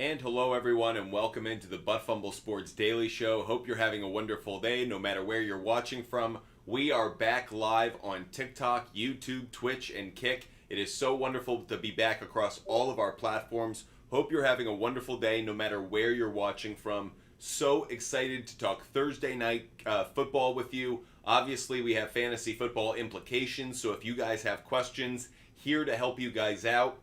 And hello, everyone, and welcome into the Butt Fumble Sports Daily Show. Hope you're having a wonderful day, no matter where you're watching from. We are back live on TikTok, YouTube, Twitch, and Kick. It is so wonderful to be back across all of our platforms. Hope you're having a wonderful day, no matter where you're watching from. So excited to talk Thursday night football with you. Obviously, we have fantasy football implications, so if you guys have questions, here to help you guys out.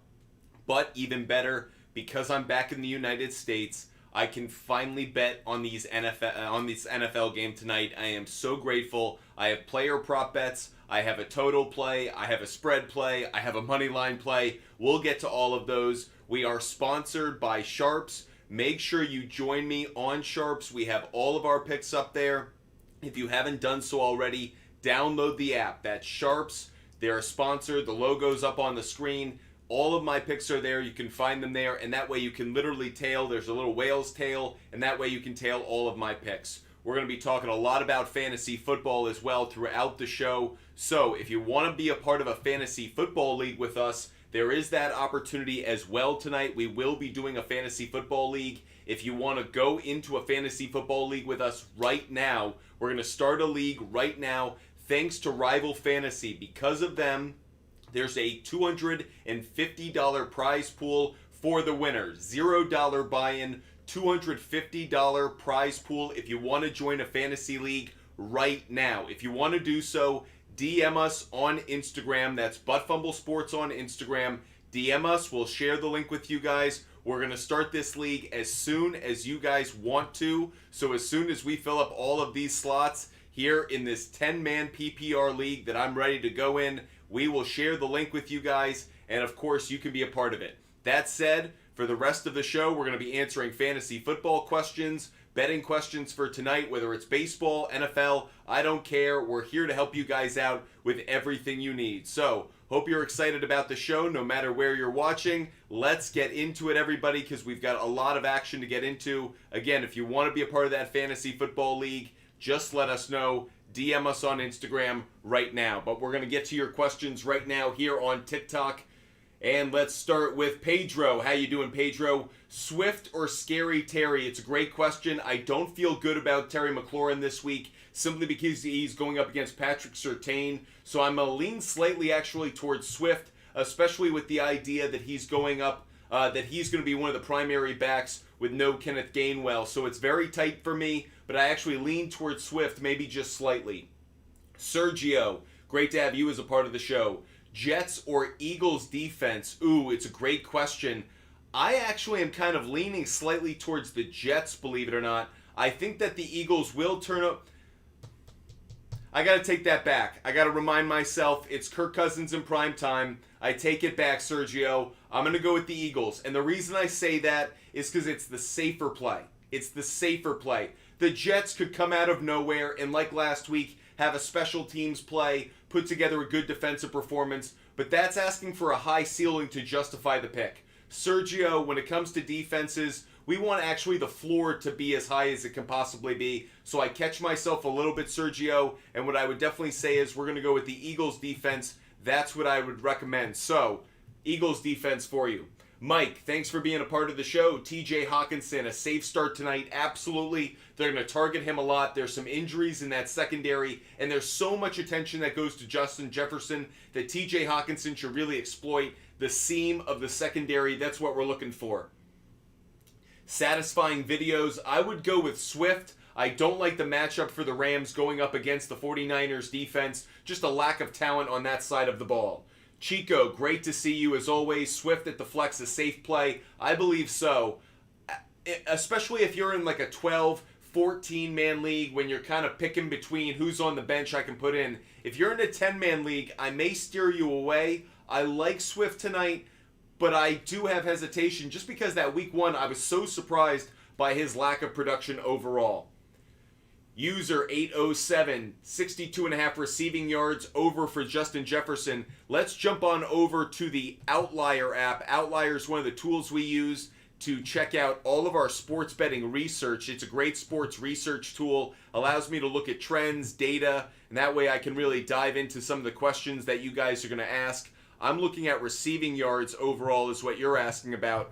But even better, because I'm back in the United States, I can finally bet on this NFL game tonight. I am so grateful. I have player prop bets. I have a total play. I have a spread play. I have a money line play. We'll get to all of those. We are sponsored by SHARPZ. Make sure you join me on SHARPZ. We have all of our picks up there. If you haven't done so already, download the app. That's SHARPZ. They're a sponsor. The logo's up on the screen. All of my picks are there. You can find them there, and that way you can literally tail. There's a little whale's tail, and that way you can tail all of my picks. We're going to be talking a lot about fantasy football as well throughout the show. So if you want to be a part of a fantasy football league with us, there is that opportunity as well tonight. We will be doing a fantasy football league. If you want to go into a fantasy football league with us right now, we're going to start a league right now thanks to Rival Fantasy. Because of them, there's a $250 prize pool for the winner. $0 buy-in, $250 prize pool if you want to join a fantasy league right now. If you want to do so, DM us on Instagram. That's Butt Fumble Sports on Instagram. DM us. We'll share the link with you guys. We're going to start this league as soon as you guys want to. So as soon as we fill up all of these slots here in this 10-man PPR league that I'm ready to go in, we will share the link with you guys, and of course, you can be a part of it. That said, for the rest of the show, we're going to be answering fantasy football questions, betting questions for tonight, whether it's baseball, NFL, I don't care. We're here to help you guys out with everything you need. So, hope you're excited about the show, no matter where you're watching. Let's get into it, everybody, because we've got a lot of action to get into. Again, if you want to be a part of that fantasy football league, just let us know. DM us on Instagram right now. But we're going to get to your questions right now here on TikTok. And let's start with Pedro. How you doing, Pedro? Swift or Scary Terry? It's a great question. I don't feel good about Terry McLaurin this week simply because he's going up against Patrick Surtain. So I'm going to lean slightly actually towards Swift, especially with the idea that he's going up, that he's going to be one of the primary backs with no Kenneth Gainwell. So it's very tight for me, but I actually lean towards Swift, maybe just slightly. Sergio, great to have you as a part of the show. Jets or Eagles defense? Ooh, it's a great question. I actually am kind of leaning slightly towards the Jets, believe it or not. I think that the Eagles will turn up. I got to take that back. I got to remind myself it's Kirk Cousins in prime time. I take it back, Sergio. I'm going to go with the Eagles. And the reason I say that is because it's the safer play. It's the safer play. The Jets could come out of nowhere and, like last week, have a special teams play, put together a good defensive performance, but that's asking for a high ceiling to justify the pick. Sergio, when it comes to defenses, we want actually the floor to be as high as it can possibly be. So I catch myself a little bit, Sergio, and what I would definitely say is we're going to go with the Eagles defense. That's what I would recommend. So, Eagles defense for you. Mike, thanks for being a part of the show. TJ Hawkinson, a safe start tonight. Absolutely. They're going to target him a lot. There's some injuries in that secondary, and there's so much attention that goes to Justin Jefferson that TJ Hawkinson should really exploit the seam of the secondary. That's what we're looking for. Satisfying videos. I would go with Swift. I don't like the matchup for the Rams going up against the 49ers defense. Just a lack of talent on that side of the ball. Chico, great to see you as always. Swift at the flex, a safe play. I believe so. Especially if you're in like a 12, 14-man league when you're kind of picking between who's on the bench I can put in. If you're in a 10-man league, I may steer you away. I like Swift tonight, but I do have hesitation just because that week one I was so surprised by his lack of production overall. User 807, 62.5 receiving yards over for Justin Jefferson. Let's jump on over to the Outlier app. Outlier is one of the tools we use to check out all of our sports betting research. It's a great sports research tool. Allows me to look at trends, data, and that way I can really dive into some of the questions that you guys are going to ask. I'm looking at receiving yards overall is what you're asking about.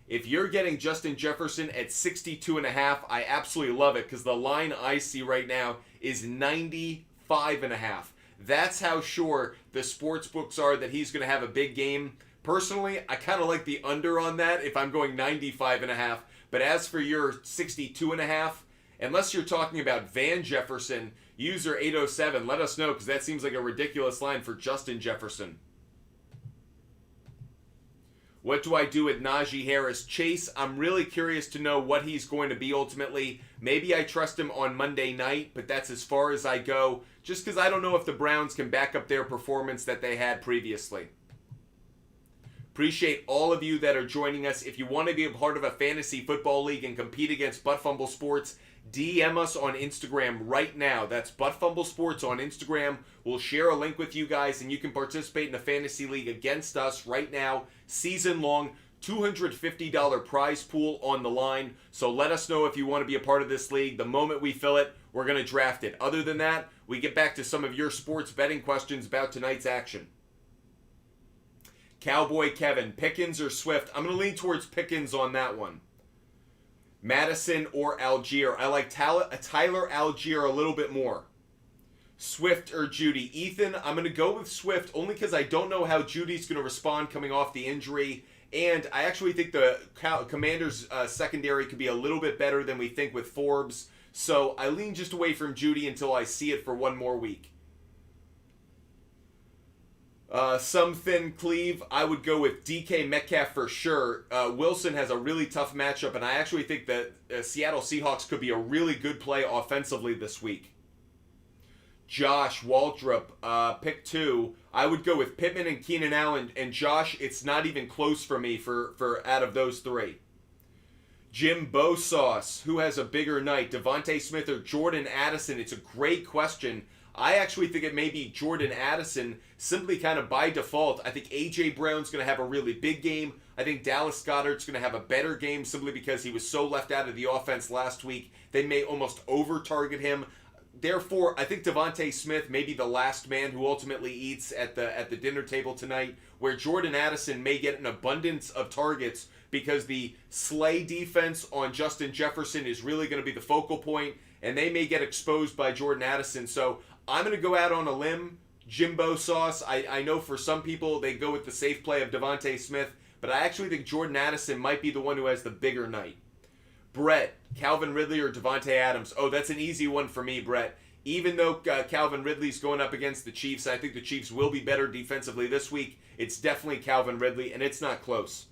If you're getting Justin Jefferson at 62.5, I absolutely love it because the line I see right now is 95.5. That's how sure the sports books are that he's going to have a big game. Personally, I kind of like the under on that if I'm going 95.5. But as for your 62.5, unless you're talking about Van Jefferson, user 807, let us know because that seems like a ridiculous line for Justin Jefferson. What do I do with Najee Harris? Chase, I'm really curious to know what he's going to be ultimately. Maybe I trust him on Monday night, but that's as far as I go, just because I don't know if the Browns can back up their performance that they had previously. Appreciate all of you that are joining us. If you want to be a part of a fantasy football league and compete against Butt Fumble Sports, DM us on Instagram right now. That's Butt Fumble Sports on Instagram. We'll share a link with you guys, and you can participate in a fantasy league against us right now. Season long, $250 prize pool on the line. So let us know if you want to be a part of this league. The moment we fill it, we're going to draft it. Other than that, we get back to some of your sports betting questions about tonight's action. Cowboy Kevin, Pickens or Swift? I'm going to lean towards Pickens on that one. Madison or Algier? I like Tyler Algier a little bit more. Swift or Judy? Ethan, I'm going to go with Swift only because I don't know how Judy's going to respond coming off the injury. And I actually think the Commanders' secondary could be a little bit better than we think with Forbes. So I lean just away from Judy until I see it for one more week. Some thin Cleve, I would go with DK Metcalf for sure. Wilson has a really tough matchup, and I actually think that Seattle Seahawks could be a really good play offensively this week. Josh Waldrop, pick 2. I would go with Pittman and Keenan Allen, and Josh, it's not even close for me for out of those 3. Jim Bosauce, who has a bigger night, Devontae Smith or Jordan Addison? It's a great question. I actually think it may be Jordan Addison simply kind of by default. I think A.J. Brown's going to have a really big game. I think Dallas Goedert's going to have a better game simply because he was so left out of the offense last week. They may almost over-target him. Therefore, I think Devontae Smith may be the last man who ultimately eats at the dinner table tonight, where Jordan Addison may get an abundance of targets because the Slay defense on Justin Jefferson is really going to be the focal point, and they may get exposed by Jordan Addison. So I'm going to go out on a limb. Jimbo Sauce, I know for some people they go with the safe play of Devontae Smith, but I actually think Jordan Addison might be the one who has the bigger night. Brett, Calvin Ridley or Devontae Adams? Oh, that's an easy one for me, Brett. Even though Calvin Ridley's going up against the Chiefs, I think the Chiefs will be better defensively this week. It's definitely Calvin Ridley, and it's not close.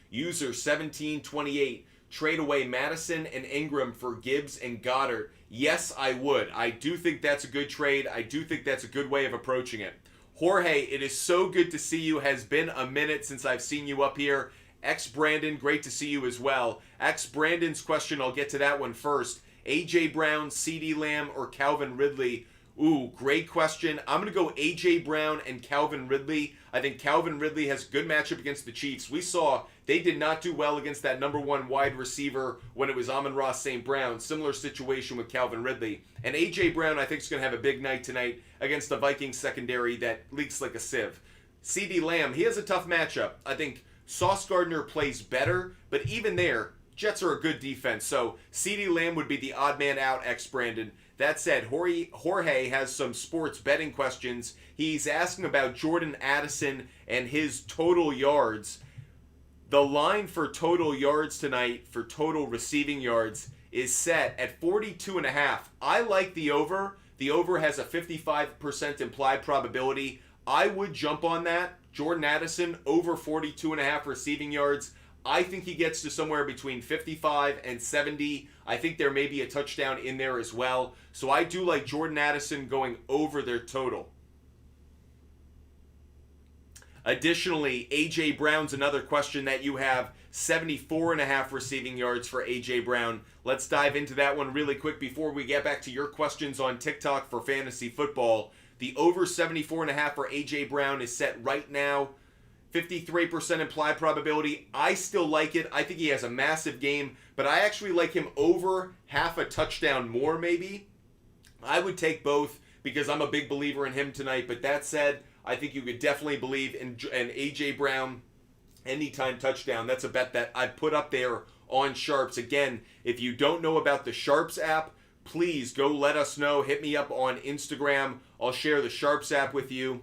User 1728, trade away Madison and Ingram for Gibbs and Goddard. Yes, I would. I do think that's a good trade. I do think that's a good way of approaching it. Jorge, it is so good to see you. Has been a minute since I've seen you up here. Brandon, great to see you as well. Brandon's question, I'll get to that one first. A.J. Brown, CeeDee Lamb, or Calvin Ridley? Ooh, great question. I'm going to go A.J. Brown and Calvin Ridley. I think Calvin Ridley has a good matchup against the Chiefs. We saw they did not do well against that number 1 wide receiver when it was Amon-Ra St. Brown. Similar situation with Calvin Ridley. And A.J. Brown, I think, is going to have a big night tonight against the Vikings secondary that leaks like a sieve. CeeDee Lamb, he has a tough matchup. I think Sauce Gardner plays better, but even there, Jets are a good defense. So CeeDee Lamb would be the odd man out, Brandon. That said, Jorge has some sports betting questions. He's asking about Jordan Addison and his total yards. The line for total yards tonight, for total receiving yards, is set at 42.5. I like the over. The over has a 55% implied probability. I would jump on that. Jordan Addison over 42.5 receiving yards. I think he gets to somewhere between 55 and 70. I think there may be a touchdown in there as well. So I do like Jordan Addison going over their total. Additionally, A.J. Brown's another question that you have. 74.5 receiving yards for A.J. Brown. Let's dive into that one really quick before we get back to your questions on TikTok for fantasy football. The over 74.5 for A.J. Brown is set right now. 53% implied probability. I still like it. I think he has a massive game, but I actually like him over half a touchdown more maybe. I would take both because I'm a big believer in him tonight, but that said, I think you could definitely believe in A.J. Brown Anytime touchdown. That's a bet that I put up there on Sharps. Again, if you don't know about the Sharps app, please go let us know. Hit me up on Instagram. I'll share the Sharps app with you.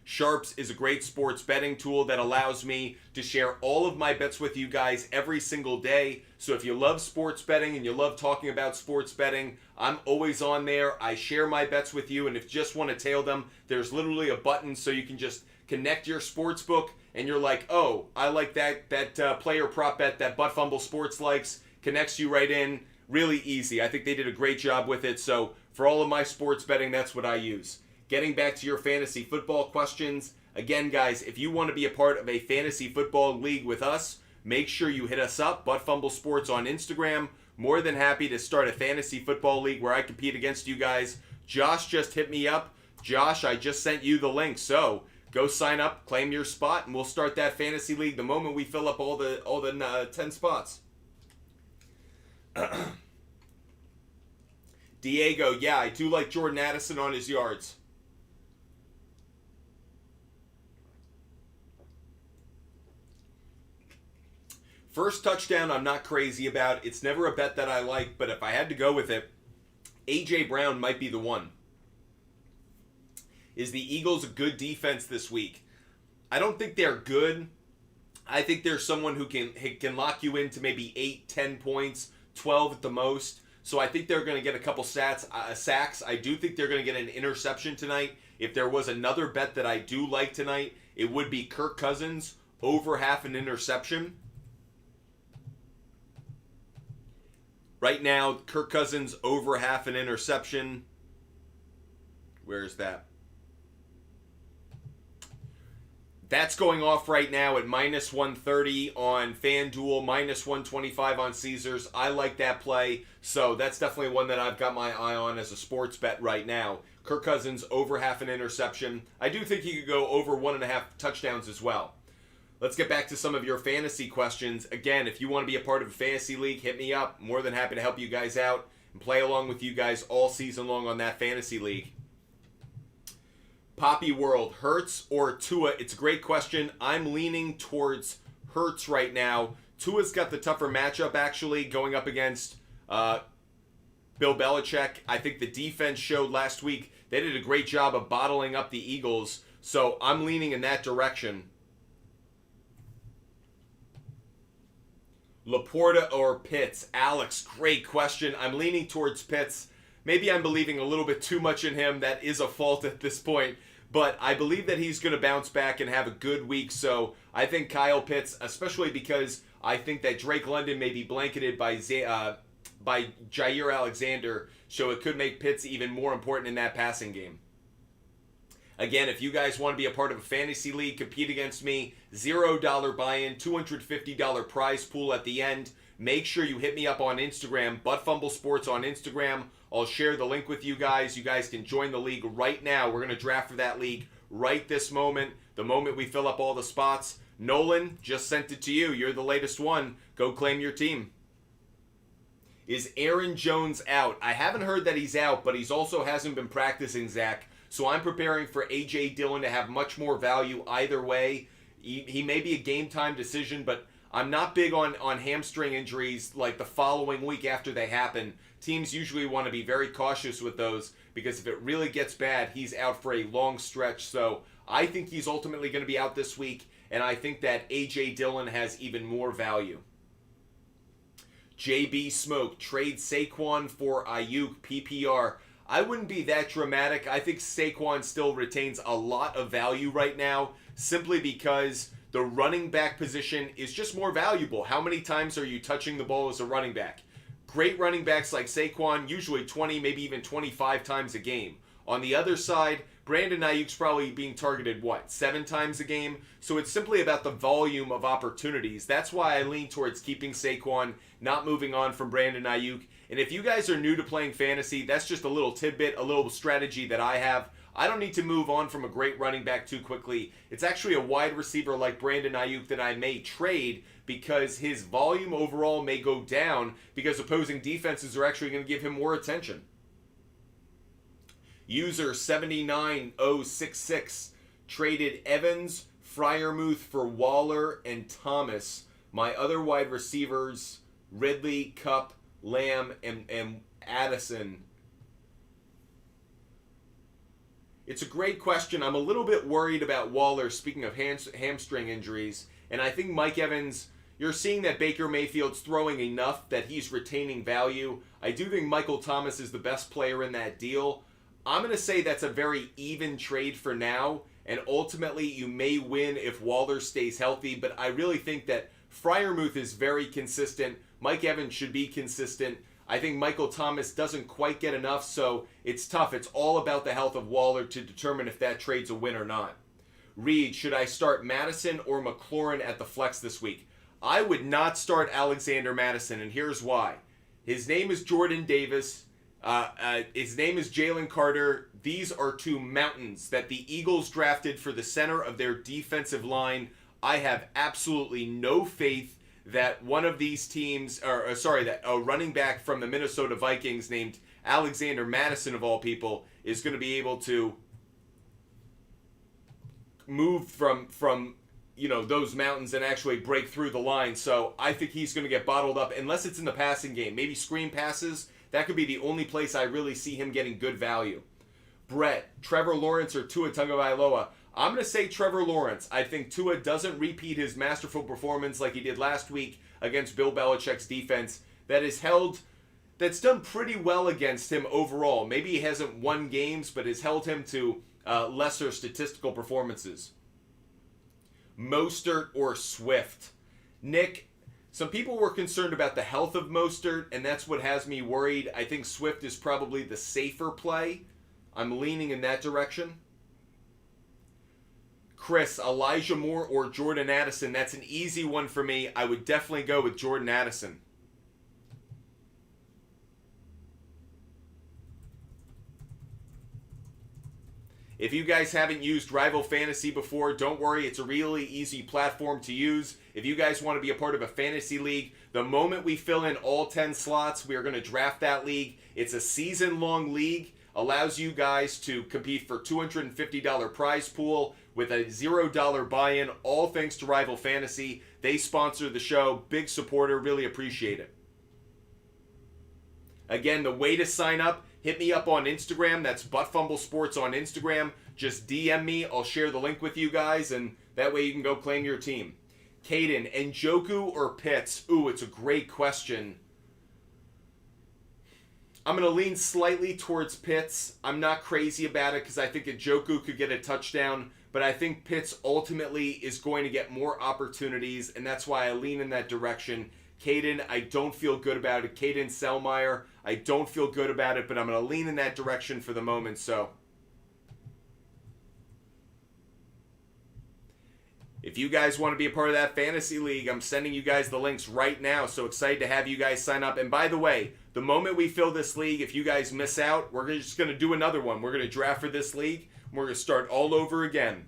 Sharps is a great sports betting tool that allows me to share all of my bets with you guys every single day. So if you love sports betting and you love talking about sports betting, I'm always on there. I share my bets with you, and if you just want to tail them, there's literally a button so you can just connect your sports book, and you're like, oh, I like that player prop bet that Butt Fumble Sports likes. Connects you right in. Really easy. I think they did a great job with it. So for all of my sports betting, that's what I use. Getting back to your fantasy football questions, again, guys, if you want to be a part of a fantasy football league with us, make sure you hit us up, Butt Fumble Sports on Instagram. More than happy to start a fantasy football league where I compete against you guys. Josh just hit me up. Josh, I just sent you the link, so go sign up, claim your spot, and we'll start that fantasy league the moment we fill up all the 10 spots. Diego, yeah, I do like Jordan Addison on his yards. First touchdown, I'm not crazy about. It's never a bet that I like, but if I had to go with it, A.J. Brown might be the one. Is the Eagles a good defense this week? I don't think they're good. I think they're someone who can lock you into maybe 8, 10 points, 12 at the most. So I think they're going to get a couple sacks. I do think they're going to get an interception tonight. If there was another bet that I do like tonight, it would be Kirk Cousins over half an interception. Right now, Kirk Cousins over half an interception. Where is that? That's going off right now at minus 130 on FanDuel, minus 125 on Caesars. I like that play, so that's definitely one that I've got my eye on as a sports bet right now. Kirk Cousins over half an interception. I do think he could go over 1.5 touchdowns as well. Let's get back to some of your fantasy questions. Again, if you want to be a part of a fantasy league, hit me up. More than happy to help you guys out and play along with you guys all season long on that fantasy league. Poppy World, Hurts or Tua? It's a great question. I'm leaning towards Hurts right now. Tua's got the tougher matchup, actually, going up against Bill Belichick. I think the defense showed last week they did a great job of bottling up the Eagles, so I'm leaning in that direction. Laporta or Pitts? Alex, great question. I'm leaning towards Pitts. Maybe I'm believing a little bit too much in him. That is a fault at this point. But I believe that he's going to bounce back and have a good week. So I think Kyle Pitts, especially because I think that Drake London may be blanketed by Jair Alexander. So it could make Pitts even more important in that passing game. Again, if you guys want to be a part of a fantasy league, compete against me, $0 buy-in, $250 prize pool at the end. Make sure you hit me up on Instagram, Butt Fumble Sports on Instagram. I'll share the link with you guys. You guys can join the league right now. We're going to draft for that league right this moment, the moment we fill up all the spots. Nolan, just sent it to you. You're the latest one. Go claim your team. Is Aaron Jones out? I haven't heard that he's out, but he's also hasn't been practicing, Zach. So I'm preparing for A.J. Dillon to have much more value either way. He may be a game-time decision, but I'm not big on hamstring injuries like the following week after they happen. Teams usually want to be very cautious with those because if it really gets bad, he's out for a long stretch. So I think he's ultimately going to be out this week, and I think that A.J. Dillon has even more value. JB Smoke, trade Saquon for Ayuk, PPR. I wouldn't be that dramatic. I think Saquon still retains a lot of value right now simply because the running back position is just more valuable. How many times are you touching the ball as a running back? Great running backs like Saquon, usually 20, maybe even 25 times a game. On the other side, Brandon Ayuk's probably being targeted, 7 times a game? So it's simply about the volume of opportunities. That's why I lean towards keeping Saquon, not moving on from Brandon Ayuk. And if you guys are new to playing fantasy, that's just a little tidbit, a little strategy that I have. I don't need to move on from a great running back too quickly. It's actually a wide receiver like Brandon Ayuk that I may trade because his volume overall may go down because opposing defenses are actually going to give him more attention. User 79066 traded Evans Freiermuth for Waller and Thomas. My other wide receivers, Ridley, Kupp, Lamb, and Addison. It's a great question. I'm a little bit worried about Waller, speaking of hamstring injuries. And I think Mike Evans, you're seeing that Baker Mayfield's throwing enough that he's retaining value. I do think Michael Thomas is the best player in that deal. I'm going to say that's a very even trade for now. And ultimately, you may win if Waller stays healthy. But I really think that Freiermuth is very consistent. Mike Evans should be consistent. I think Michael Thomas doesn't quite get enough, so it's tough. It's all about the health of Waller to determine if that trade's a win or not. Reed, should I start Madison or McLaurin at the flex this week? I would not start Alexander Madison, and here's why. His name is Jordan Davis. His name is Jalen Carter. These are two mountains that the Eagles drafted for the center of their defensive line. I have absolutely no faith that one of these teams, that a running back from the Minnesota Vikings named Alexander Madison, of all people, is going to be able to move from those mountains and actually break through the line. So I think he's going to get bottled up, unless it's in the passing game. Maybe screen passes. That could be the only place I really see him getting good value. Brett, Trevor Lawrence or Tua Tagovailoa? I'm going to say Trevor Lawrence. I think Tua doesn't repeat his masterful performance like he did last week against Bill Belichick's defense that's done pretty well against him overall. Maybe he hasn't won games, but has held him to lesser statistical performances. Mostert or Swift? Nick, some people were concerned about the health of Mostert, and that's what has me worried. I think Swift is probably the safer play. I'm leaning in that direction. Chris, Elijah Moore or Jordan Addison? That's an easy one for me. I would definitely go with Jordan Addison. If you guys haven't used Rival Fantasy before, don't worry. It's a really easy platform to use. If you guys want to be a part of a fantasy league, the moment we fill in all 10 slots, we are going to draft that league. It's a season-long league. Allows you guys to compete for $250 prize pool with a $0 buy-in, all thanks to Rival Fantasy. They sponsor the show. Big supporter. Really appreciate it. Again, the way to sign up, hit me up on Instagram. That's Buttfumble Sports on Instagram. Just DM me. I'll share the link with you guys, and that way you can go claim your team. Caden, Njoku or Pitts? Ooh, it's a great question. I'm going to lean slightly towards Pitts. I'm not crazy about it because I think Njoku could get a touchdown, but I think Pitts ultimately is going to get more opportunities, and that's why I lean in that direction. Caden, I don't feel good about it. Caden Selmeyer, I don't feel good about it, but I'm going to lean in that direction for the moment. So if you guys want to be a part of that fantasy league, I'm sending you guys the links right now. So excited to have you guys sign up. And by the way, the moment we fill this league, if you guys miss out, we're just going to do another one. We're going to draft for this league. We're going to start all over again.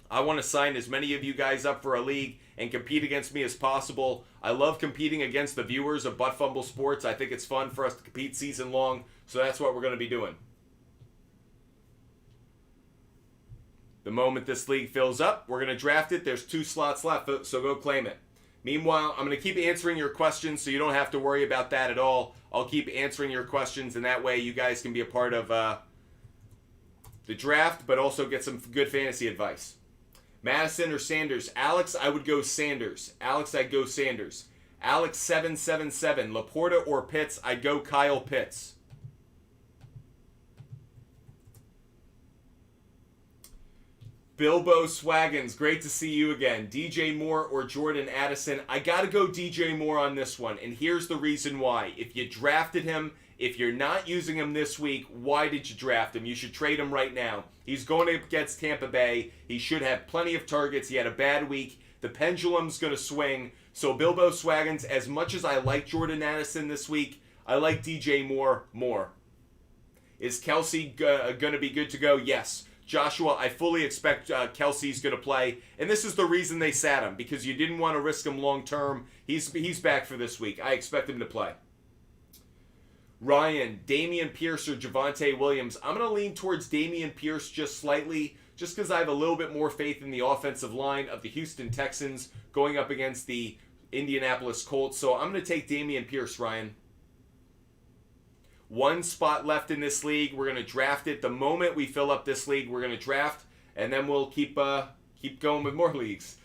I want to sign as many of you guys up for a league and compete against me as possible. I love competing against the viewers of Buttfumble Sports. I think it's fun for us to compete season long, so that's what we're going to be doing. The moment this league fills up, we're going to draft it. There's 2 slots left, so go claim it. Meanwhile, I'm going to keep answering your questions, so you don't have to worry about that at all. I'll keep answering your questions, and that way you guys can be a part of the draft, but also get some good fantasy advice. Madison or Sanders? Alex, I would go Sanders. Alex, I'd go Sanders. Alex 777. Laporta or Pitts? I'd go Kyle Pitts. Bilbo Swaggins, great to see you again. DJ Moore or Jordan Addison? I gotta go DJ Moore on this one, and here's the reason why. If you drafted him, if you're not using him this week, why did you draft him? You should trade him right now. He's going against Tampa Bay. He should have plenty of targets. He had a bad week. The pendulum's going to swing. So Bilbo Swaggins, as much as I like Jordan Addison this week, I like DJ Moore more. Is Kelsey going to be good to go? Yes. Joshua, I fully expect Kelsey's going to play. And this is the reason they sat him, because you didn't want to risk him long term. He's back for this week. I expect him to play. Ryan, Damian Pierce or Javonte Williams? I'm going to lean towards Damian Pierce just slightly. just because I have a little bit more faith in the offensive line of the Houston Texans going up against the Indianapolis Colts. So I'm going to take Dameon Pierce, Ryan. One spot left in this league. We're going to draft it. The moment we fill up this league, we're going to draft, and then we'll keep going with more leagues.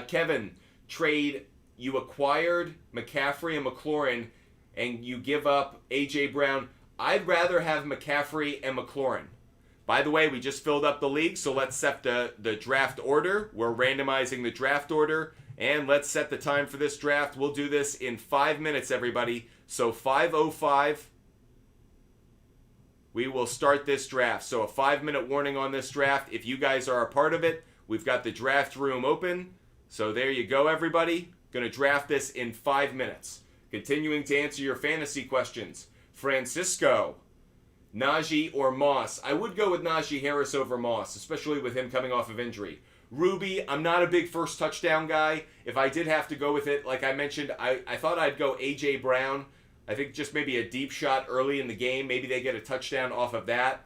Kevin, trade, you acquired McCaffrey and McLaurin, and you give up A.J. Brown. I'd rather have McCaffrey and McLaurin. By the way, we just filled up the league, so let's set the draft order. We're randomizing the draft order, and let's set the time for this draft. We'll do this in 5 minutes, everybody. So 5:05, we will start this draft. So a 5-minute warning on this draft. If you guys are a part of it, we've got the draft room open. So there you go, everybody. Going to draft this in 5 minutes. Continuing to answer your fantasy questions. Francisco, Najee or Moss? I would go with Najee Harris over Moss, especially with him coming off of injury. Ruby, I'm not a big first touchdown guy. If I did have to go with it, like I mentioned, I thought I'd go A.J. Brown. I think just maybe a deep shot early in the game. Maybe they get a touchdown off of that.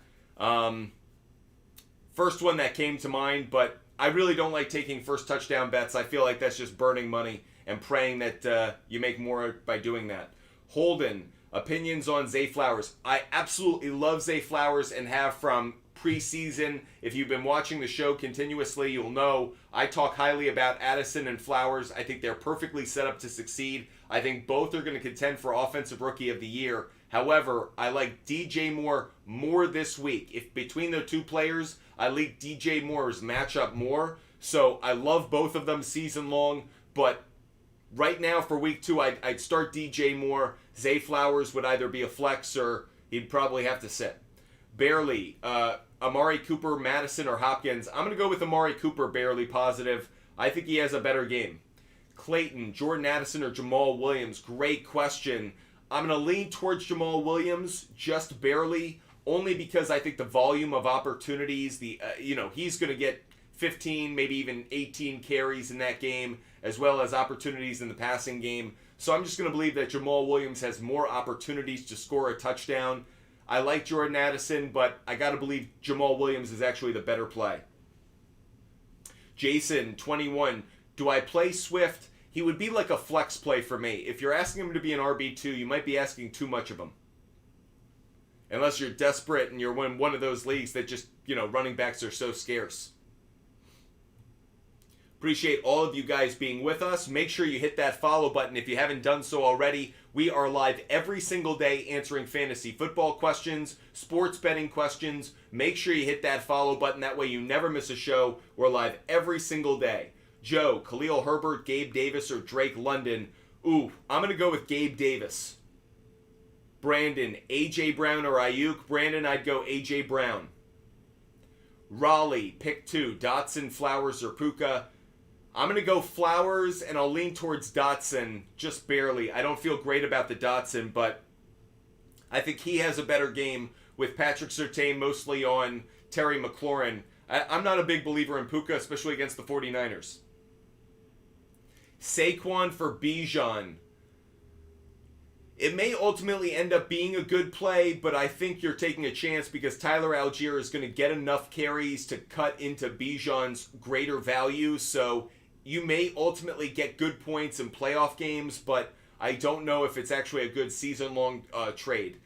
First one that came to mind, but I really don't like taking first touchdown bets. I feel like that's just burning money and praying that you make more by doing that. Holden, opinions on Zay Flowers. I absolutely love Zay Flowers and have from preseason. If you've been watching the show continuously, you'll know I talk highly about Addison and Flowers. I think they're perfectly set up to succeed. I think both are going to contend for Offensive Rookie of the Year. However, I like DJ Moore more this week. If between the two players, I like DJ Moore's matchup more. So I love both of them season long, but right now for week 2, I'd start DJ Moore. Zay Flowers would either be a flex or he'd probably have to sit. Barely, Amari Cooper, Madison, or Hopkins. I'm going to go with Amari Cooper, barely positive. I think he has a better game. Clayton, Jordan Addison, or Jamal Williams? Great question. I'm going to lean towards Jamal Williams, just barely, only because I think the volume of opportunities, he's going to get 15, maybe even 18 carries in that game, as well as opportunities in the passing game. So I'm just going to believe that Jamal Williams has more opportunities to score a touchdown. I like Jordan Addison, but I got to believe Jamal Williams is actually the better play. Jason, 21. Do I play Swift? He would be like a flex play for me. If you're asking him to be an RB2, you might be asking too much of him. Unless you're desperate and you're in one of those leagues that just, running backs are so scarce. Appreciate all of you guys being with us. Make sure you hit that follow button if you haven't done so already. We are live every single day answering fantasy football questions, sports betting questions. Make sure you hit that follow button. That way you never miss a show. We're live every single day. Joe, Khalil Herbert, Gabe Davis, or Drake London? Ooh, I'm going to go with Gabe Davis. Brandon, A.J. Brown or Ayuk? Brandon, I'd go A.J. Brown. Raleigh, pick 2. Dotson, Flowers, or Puka? I'm going to go Flowers, and I'll lean towards Dotson just barely. I don't feel great about the Dotson, but I think he has a better game with Patrick Surtain mostly on Terry McLaurin. I'm not a big believer in Puka, especially against the 49ers. Saquon for Bijan. It may ultimately end up being a good play, but I think you're taking a chance because Tyler Algier is going to get enough carries to cut into Bijan's greater value. So you may ultimately get good points in playoff games, but I don't know if it's actually a good season-long trade.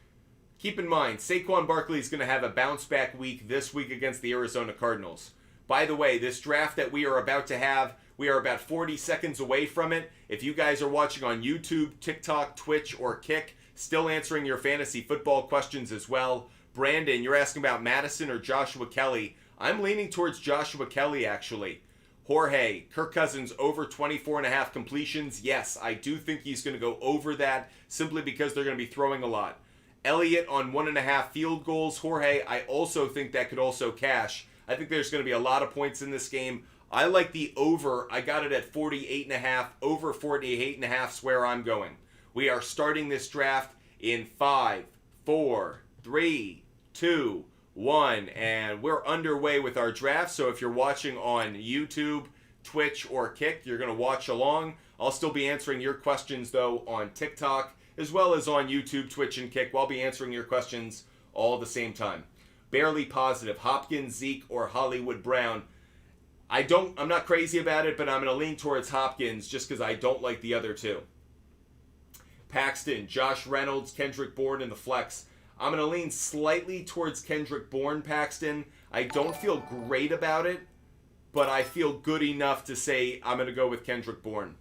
Keep in mind, Saquon Barkley is going to have a bounce-back week this week against the Arizona Cardinals. By the way, this draft that we are about to have, we are about 40 seconds away from it. If you guys are watching on YouTube, TikTok, Twitch, or Kick, still answering your fantasy football questions as well. Brandon, you're asking about Madison or Joshua Kelly. I'm leaning towards Joshua Kelly, actually. Jorge, Kirk Cousins over 24.5 completions. Yes, I do think he's going to go over that simply because they're going to be throwing a lot. Elliott on 1.5 field goals. Jorge, I also think that could also cash. I think there's going to be a lot of points in this game. I like the over. I got it at 48.5. Over 48.5 is where I'm going. We are starting this draft in 5, 4, 3, 2, 1. And we're underway with our draft. So if you're watching on YouTube, Twitch, or Kick, you're going to watch along. I'll still be answering your questions, though, on TikTok, as well as on YouTube, Twitch, and Kick. I'll be answering your questions all at the same time. barely positive. Hopkins, Zeke, or Hollywood Brown. I'm not crazy about it, but I'm going to lean towards Hopkins just because I don't like the other two. Paxton, Josh Reynolds, Kendrick Bourne in the flex. I'm going to lean slightly towards Kendrick Bourne, Paxton. I don't feel great about it, but I feel good enough to say I'm going to go with Kendrick Bourne.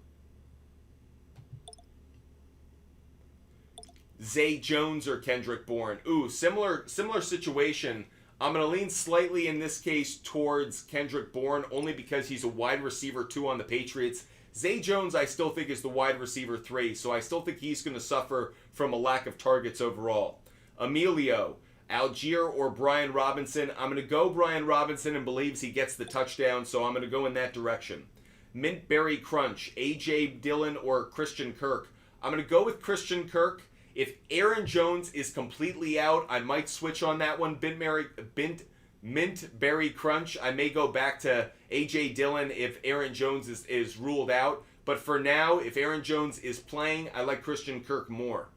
Zay Jones or Kendrick Bourne. Ooh, similar situation. I'm going to lean slightly in this case towards Kendrick Bourne only because he's a wide receiver 2 on the Patriots. Zay Jones I still think is the wide receiver 3, so I still think he's going to suffer from a lack of targets overall. Emilio, Algier or Brian Robinson. I'm going to go Brian Robinson and believes he gets the touchdown, so I'm going to go in that direction. Mint Berry Crunch, A.J. Dillon or Christian Kirk. I'm going to go with Christian Kirk. If Aaron Jones is completely out, I might switch on that one. Mint Berry Crunch. I may go back to A.J. Dillon if Aaron Jones is ruled out. But for now, if Aaron Jones is playing, I like Christian Kirk more.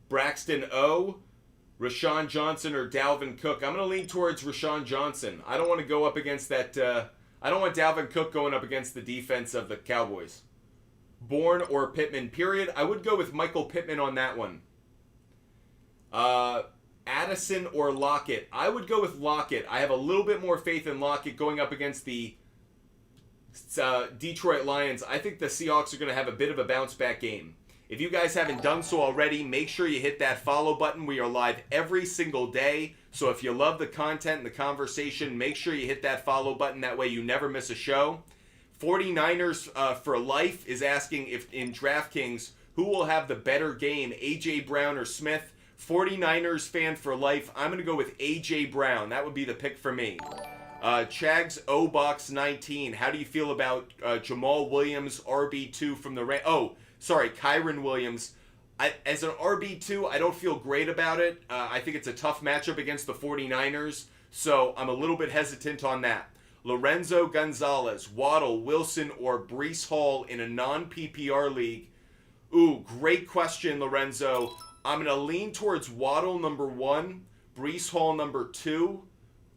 Braxton O, Rashawn Johnson or Dalvin Cook. I'm going to lean towards Rashawn Johnson. I don't want to go up against that. I don't want Dalvin Cook going up against the defense of the Cowboys. Bourne or Pittman, period. I would go with Michael Pittman on that one. Addison or Lockett. I would go with Lockett. I have a little bit more faith in Lockett going up against the Detroit Lions. I think the Seahawks are going to have a bit of a bounce back game. If you guys haven't done so already, make sure you hit that follow button. We are live every single day. So if you love the content and the conversation, make sure you hit that follow button. That way you never miss a show. 49ers for life is asking if in DraftKings, who will have the better game, A.J. Brown or Smith? 49ers fan for life. I'm going to go with A.J. Brown. That would be the pick for me. Chags O-Box 19. How do you feel about Jamal Williams, RB2 from the... Kyron Williams. As an RB2, I don't feel great about it. I think it's a tough matchup against the 49ers, so I'm a little bit hesitant on that. Lorenzo Gonzalez, Waddle, Wilson, or Breece Hall in a non-PPR league. Ooh, great question, Lorenzo. I'm going to lean towards Waddle, number 1, Breece Hall, number 2,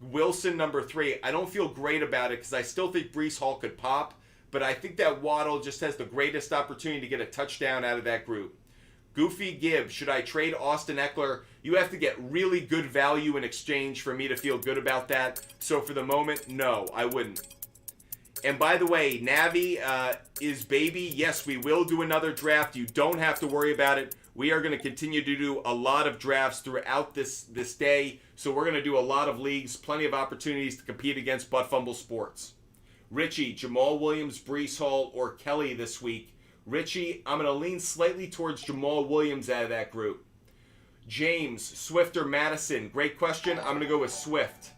Wilson, number 3. I don't feel great about it because I still think Breece Hall could pop, but I think that Waddle just has the greatest opportunity to get a touchdown out of that group. Goofy Gibb, should I trade Austin Eckler? You have to get really good value in exchange for me to feel good about that. So for the moment, no, I wouldn't. And by the way, Navi is baby. Yes, we will do another draft. You don't have to worry about it. We are going to continue to do a lot of drafts throughout this day. So we're going to do a lot of leagues, plenty of opportunities to compete against Butt Fumble Sports. Richie, Jamal Williams, Breece Hall, or Kelly this week. Richie, I'm going to lean slightly towards Jamal Williams out of that group. James, Swift or Madison? Great question. I'm going to go with Swift.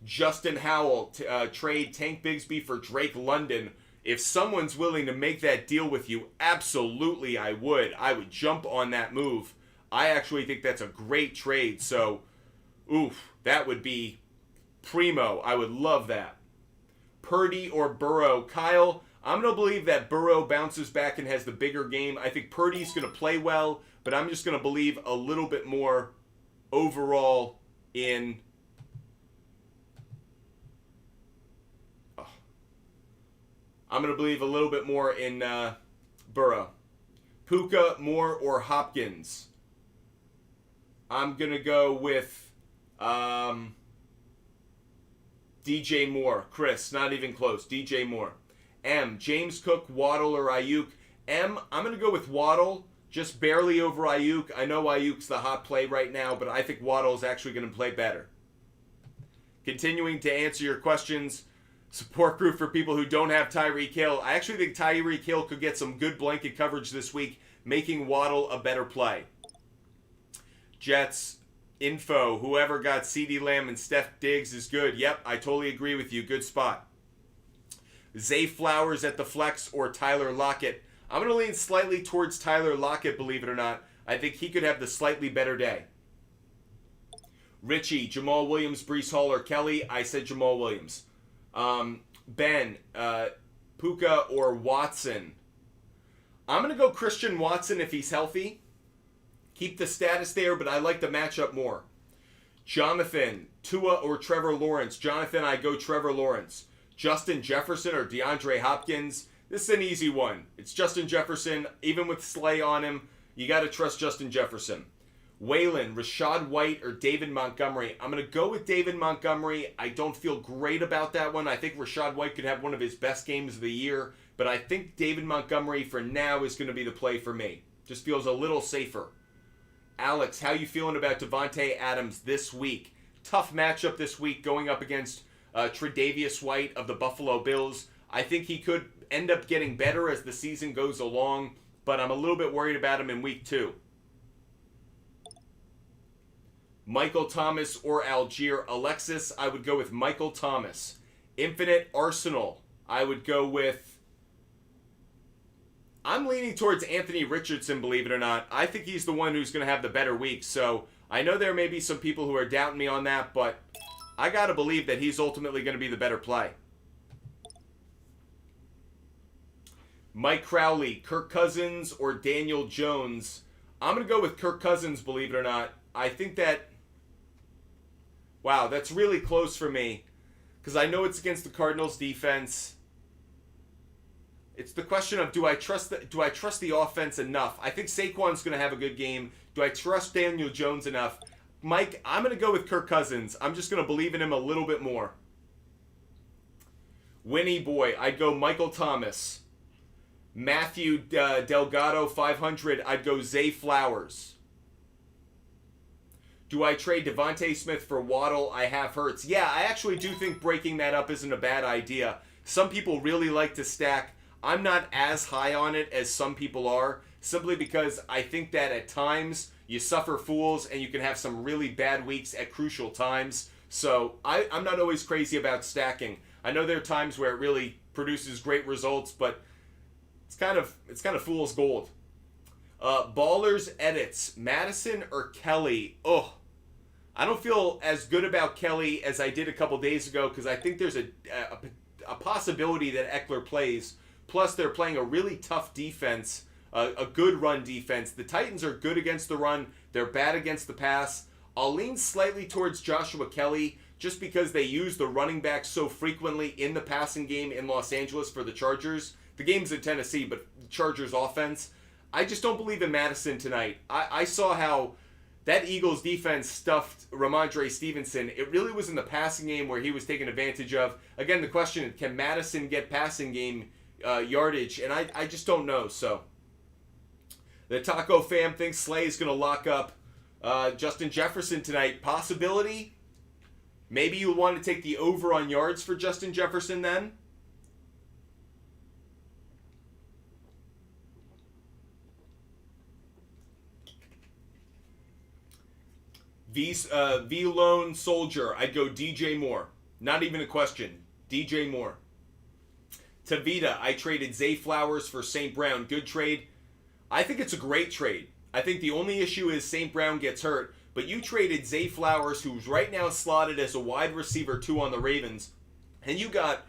Justin Howell, trade Tank Bigsby for Drake London. If someone's willing to make that deal with you, absolutely I would. I would jump on that move. I actually think that's a great trade. So, that would be primo. I would love that. Purdy or Burrow? Kyle, I'm going to believe that Burrow bounces back and has the bigger game. I think Purdy's going to play well, but I'm just going to believe a little bit more overall in... I'm going to believe a little bit more in Burrow. Puka, Moore, or Hopkins? I'm going to go with DJ Moore. Chris, not even close. DJ Moore. M, James Cook, Waddle, or Ayuk? M, I'm going to go with Waddle, just barely over Ayuk. I know Ayuk's the hot play right now, but I think Waddle is actually going to play better. Continuing to answer your questions, support group for people who don't have Tyreek Hill. I actually think Tyreek Hill could get some good blanket coverage this week, making Waddle a better play. Jets, info, whoever got CeeDee Lamb and Steph Diggs is good. Yep, I totally agree with you. Good spot. Zay Flowers at the flex or Tyler Lockett? I'm going to lean slightly towards Tyler Lockett, believe it or not. I think he could have the slightly better day. Richie, Jamal Williams, Breece Hall, or Kelly? I said Jamal Williams. Ben, Puka, or Watson? I'm going to go Christian Watson if he's healthy. keep the status there, but I like the matchup more. Jonathan, Tua or Trevor Lawrence? Jonathan, I go Trevor Lawrence. Justin Jefferson or DeAndre Hopkins? This is an easy one. It's Justin Jefferson. Even with Slay on him, you got to trust Justin Jefferson. Waylon, Rachaad White or David Montgomery? I'm going to go with David Montgomery. I don't feel great about that one. I think Rachaad White could have one of his best games of the year, but I think David Montgomery for now is going to be the play for me. Just feels a little safer. Alex, how you feeling about Devontae Adams this week? Tough matchup this week going up against Tre'Davious White of the Buffalo Bills. I think he could end up getting better as the season goes along, but I'm a little bit worried about him in week 2. Michael Thomas or Algier? Alexis, I would go with Michael Thomas. Infinite Arsenal, I would go with... I'm leaning towards Anthony Richardson, believe it or not. I think he's the one who's going to have the better week. So I know there may be some people who are doubting me on that, but I got to believe that he's ultimately going to be the better play. Mike Crowley, Kirk Cousins or Daniel Jones? I'm going to go with Kirk Cousins, believe it or not. I think that... Wow, that's really close for me because I know it's against the Cardinals defense. It's the question of do I trust the offense enough? I think Saquon's going to have a good game. Do I trust Daniel Jones enough? Mike, I'm going to go with Kirk Cousins. I'm just going to believe in him a little bit more. Winnie Boy, I'd go Michael Thomas. Matthew Delgado, 500, I'd go Zay Flowers. Do I trade Devontae Smith for Waddle? I have Hurts. Yeah, I actually do think breaking that up isn't a bad idea. Some people really like to stack. I'm not as high on it as some people are, simply because I think that at times you suffer fools and you can have some really bad weeks at crucial times. So I'm not always crazy about stacking. I know there are times where it really produces great results, but it's kind of fool's gold. Ballers Edits, Madison or Kelly? Oh, I don't feel as good about Kelly as I did a couple days ago because I think there's a possibility that Eckler plays. Plus, they're playing a really tough defense, a good run defense. The Titans are good against the run. They're bad against the pass. I'll lean slightly towards Joshua Kelly just because they use the running back so frequently in the passing game in Los Angeles for the Chargers. The game's in Tennessee, but the Chargers offense. I just don't believe in Madison tonight. I saw how that Eagles defense stuffed Ramondre Stevenson. It really was in the passing game where he was taken advantage of. Again, the question, can Madison get passing game yardage? And I just don't know. So the Taco fam thinks Slay is going to lock up Justin Jefferson tonight. Possibility? Maybe you'll want to take the over on yards for Justin Jefferson then? V-Lone Soldier, I'd go DJ Moore. Not even a question. DJ Moore. Tavita, I traded Zay Flowers for St. Brown. Good trade. I think it's a great trade. I think the only issue is St. Brown gets hurt, but you traded Zay Flowers, who's right now slotted as a wide receiver 2 on the Ravens, and you got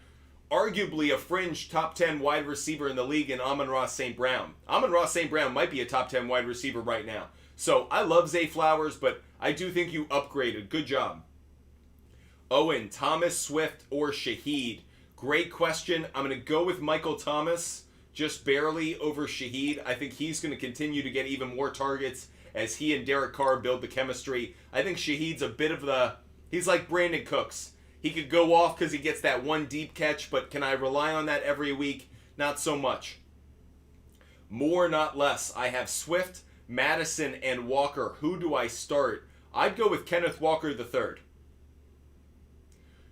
arguably a fringe top 10 wide receiver in the league in Amon-Ra St. Brown. Amon-Ra St. Brown might be a top 10 wide receiver right now. So I love Zay Flowers, but I do think you upgraded. Good job. Owen, Thomas, Swift, or Shaheed? Great question. I'm going to go with Michael Thomas, just barely over Shaheed. I think he's going to continue to get even more targets as he and Derek Carr build the chemistry. I think Shaheed's a bit of he's like Brandon Cooks. He could go off because he gets that one deep catch, but can I rely on that every week? Not so much. More, not less. I have Swift, Madison, and Walker. Who do I start? I'd go with Kenneth Walker III.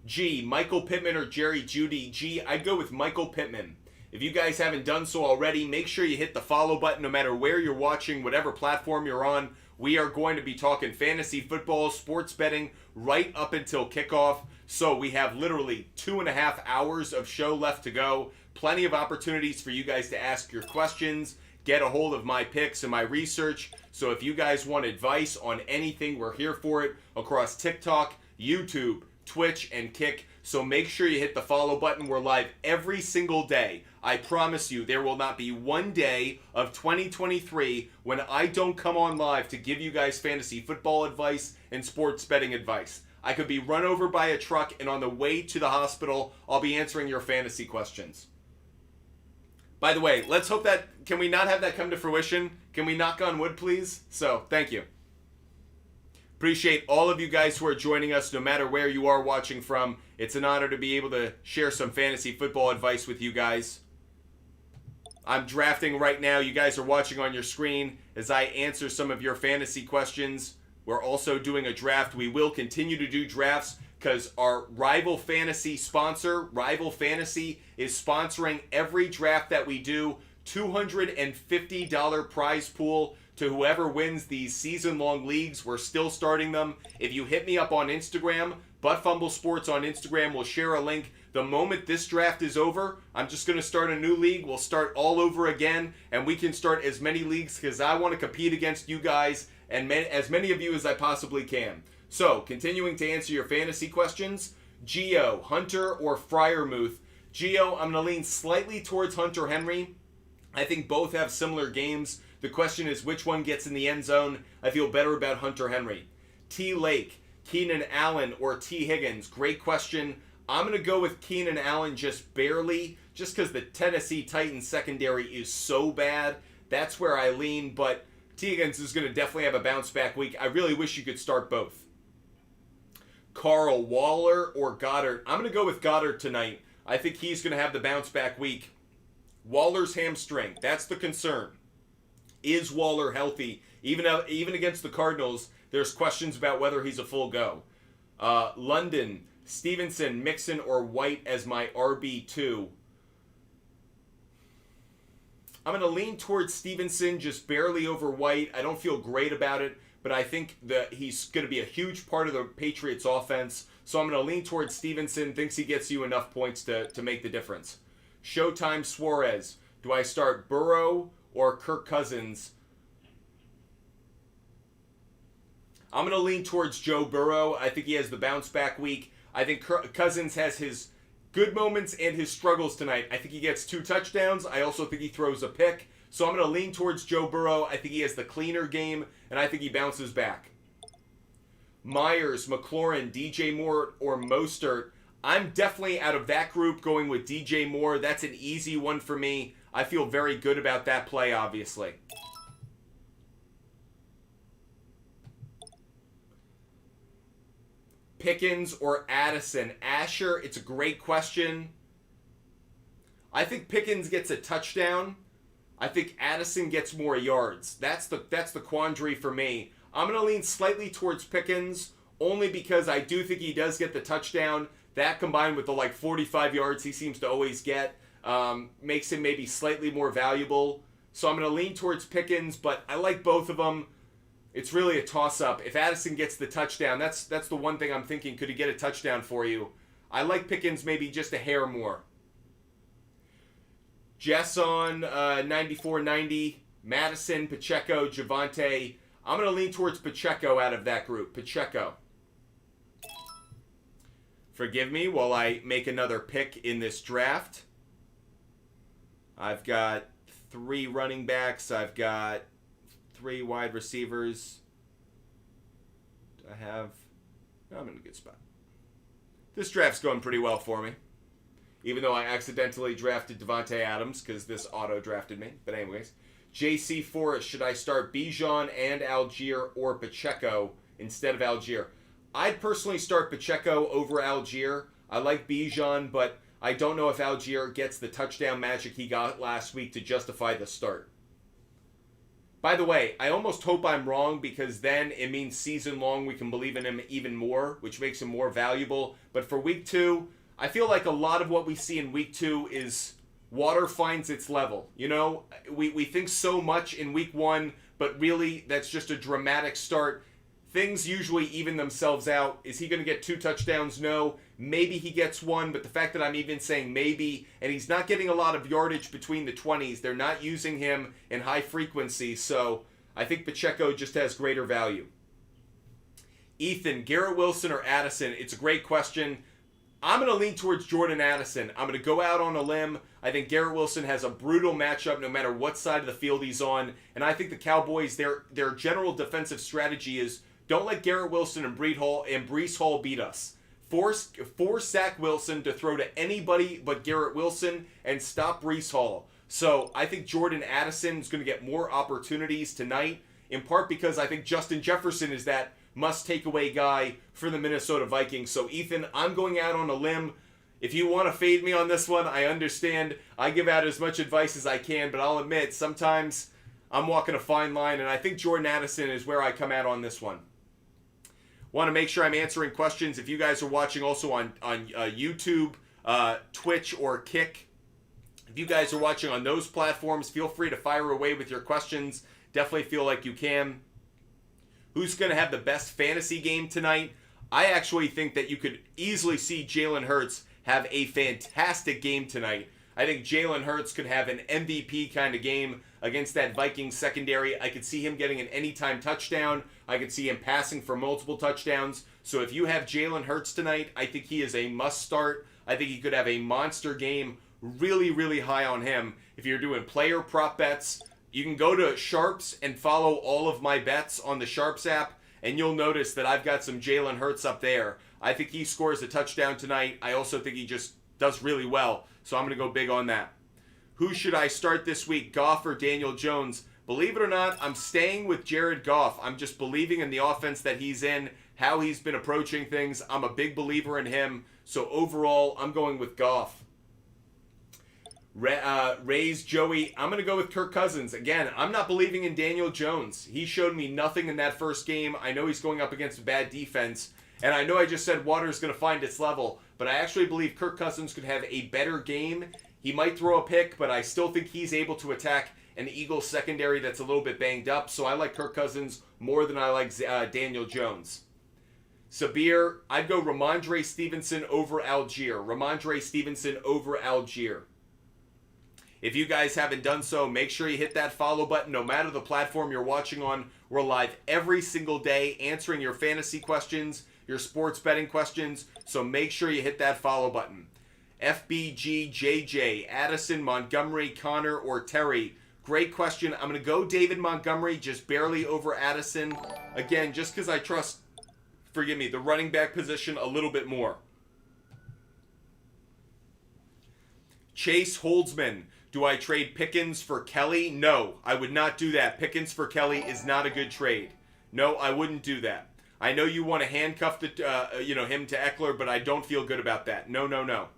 G, Michael Pittman or Jerry Jeudy? G, I'd go with Michael Pittman. If you guys haven't done so already, make sure you hit the follow button no matter where you're watching, whatever platform you're on. We are going to be talking fantasy football, sports betting, right up until kickoff. So we have literally 2.5 hours of show left to go. Plenty of opportunities for you guys to ask your questions, get a hold of my picks and my research. So if you guys want advice on anything, we're here for it across TikTok, YouTube, Twitch, and Kick. So make sure you hit the follow button. We're live every single day. I promise you, there will not be one day of 2023 when I don't come on live to give you guys fantasy football advice and sports betting advice. I could be run over by a truck, and on the way to the hospital, I'll be answering your fantasy questions. By the way, let's hope that, can we not have that come to fruition? Can we knock on wood, please? So, thank you. Appreciate all of you guys who are joining us, no matter where you are watching from. It's an honor to be able to share some fantasy football advice with you guys. I'm drafting right now. You guys are watching on your screen as I answer some of your fantasy questions. We're also doing a draft. We will continue to do drafts because our Rival Fantasy sponsor, Rival Fantasy, is sponsoring every draft that we do. $250 prize pool to whoever wins these season-long leagues. We're still starting them. If you hit me up on Instagram, Butt Sports on Instagram, we'll share a link. The moment this draft is over, I'm just going to start a new league. We'll start all over again, and we can start as many leagues because I want to compete against you guys and as many of you as I possibly can. So, continuing to answer your fantasy questions, Gio, Hunter, or Freiermuth. Gio, I'm going to lean slightly towards Hunter Henry. I think both have similar games. The question is which one gets in the end zone. I feel better about Hunter Henry. T. Lake, Keenan Allen, or T. Higgins. Great question. I'm going to go with Keenan Allen just barely, just because the Tennessee Titans secondary is so bad. That's where I lean, but T. Higgins is going to definitely have a bounce back week. I really wish you could start both. Carl, Waller, or Goddard. I'm going to go with Goddard tonight. I think he's going to have the bounce back week. Waller's hamstring. That's the concern. Is Waller healthy? Even against the Cardinals, there's questions about whether he's a full go. London, Stevenson, Mixon, or White as my RB2. I'm going to lean towards Stevenson, just barely over White. I don't feel great about it, but I think that he's going to be a huge part of the Patriots offense. So I'm going to lean towards Stevenson. Thinks he gets you enough points to make the difference. Showtime Suarez. Do I start Burrow or Kirk Cousins? I'm going to lean towards Joe Burrow. I think he has the bounce back week. I think Cousins has his good moments and his struggles tonight. I think he gets 2 touchdowns. I also think he throws a pick. So I'm going to lean towards Joe Burrow. I think he has the cleaner game, and I think he bounces back. Myers, McLaurin, DJ Moore, or Mostert. I'm definitely out of that group going with DJ Moore. That's an easy one for me. I feel very good about that play, obviously. Pickens or Addison? Asher, it's a great question. I think Pickens gets a touchdown. I think Addison gets more yards. That's the quandary for me. I'm going to lean slightly towards Pickens, only because I do think he does get the touchdown. That combined with the 45 yards he seems to always get makes him maybe slightly more valuable. So I'm going to lean towards Pickens, but I like both of them. It's really a toss-up. If Addison gets the touchdown, that's the one thing I'm thinking. Could he get a touchdown for you? I like Pickens maybe just a hair more. Jess on 94-90, Madison, Pacheco, Javonte. I'm going to lean towards Pacheco out of that group. Pacheco. Forgive me while I make another pick in this draft. I've got 3 running backs. I've got 3 wide receivers. I'm in a good spot. This draft's going pretty well for me. Even though I accidentally drafted Devontae Adams because this auto-drafted me. But anyways. JC Forrest, should I start Bijan and Algier or Pacheco instead of Algier? I'd personally start Pacheco over Algier. I like Bijan, but I don't know if Algier gets the touchdown magic he got last week to justify the start. By the way, I almost hope I'm wrong because then it means season long we can believe in him even more, which makes him more valuable. But for week 2, I feel like a lot of what we see in week 2 is water finds its level. You know, we think so much in week 1, but really that's just a dramatic start. Things usually even themselves out. Is he going to get 2 touchdowns? No. Maybe he gets 1, but the fact that I'm even saying maybe, and he's not getting a lot of yardage between the 20s, they're not using him in high frequency, so I think Pacheco just has greater value. Ethan, Garrett Wilson or Addison? It's a great question. I'm going to lean towards Jordan Addison. I'm going to go out on a limb. I think Garrett Wilson has a brutal matchup no matter what side of the field he's on. And I think the Cowboys, their general defensive strategy is don't let Garrett Wilson and Breece Hall beat us. Force Zach Wilson to throw to anybody but Garrett Wilson and stop Breece Hall. So I think Jordan Addison is going to get more opportunities tonight, in part because I think Justin Jefferson is that must-take-away guy for the Minnesota Vikings. So, Ethan, I'm going out on a limb. If you want to fade me on this one, I understand. I give out as much advice as I can, but I'll admit, sometimes I'm walking a fine line, and I think Jordan Addison is where I come out on this one. Want to make sure I'm answering questions. If you guys are watching also on YouTube, Twitch, or Kick, if you guys are watching on those platforms, feel free to fire away with your questions. Definitely feel like you can. Who's going to have the best fantasy game tonight? I actually think that you could easily see Jalen Hurts have a fantastic game tonight. I think Jalen Hurts could have an MVP kind of game against that Vikings secondary. I could see him getting an anytime touchdown. I could see him passing for multiple touchdowns. So if you have Jalen Hurts tonight, I think he is a must start. I think he could have a monster game. Really, really high on him. If you're doing player prop bets, you can go to SHARPZ and follow all of my bets on the SHARPZ app, and you'll notice that I've got some Jalen Hurts up there. I think he scores a touchdown tonight. I also think he just does really well, so I'm going to go big on that. Who should I start this week, Goff or Daniel Jones? Believe it or not, I'm staying with Jared Goff. I'm just believing in the offense that he's in, how he's been approaching things. I'm a big believer in him, so overall, I'm going with Goff. Raise Joey. I'm going to go with Kirk Cousins. Again, I'm not believing in Daniel Jones. He showed me nothing in that first game. I know he's going up against a bad defense. And I know I just said water's going to find its level. But I actually believe Kirk Cousins could have a better game. He might throw a pick, but I still think he's able to attack an Eagles secondary that's a little bit banged up. So I like Kirk Cousins more than I like Daniel Jones. Sabir, I'd go Ramondre Stevenson over Algier. Ramondre Stevenson over Algier. If you guys haven't done so, make sure you hit that follow button no matter the platform you're watching on. We're live every single day answering your fantasy questions, your sports betting questions, so make sure you hit that follow button. FBGJJ, Addison, Montgomery, Connor, or Terry. Great question. I'm going to go David Montgomery, just barely over Addison. Again, just because I trust, the running back position a little bit more. Chase Holdsman. Do I trade Pickens for Kelly? No, I would not do that. Pickens for Kelly is not a good trade. No, I wouldn't do that. I know you want to handcuff him to Eckler, but I don't feel good about that. No.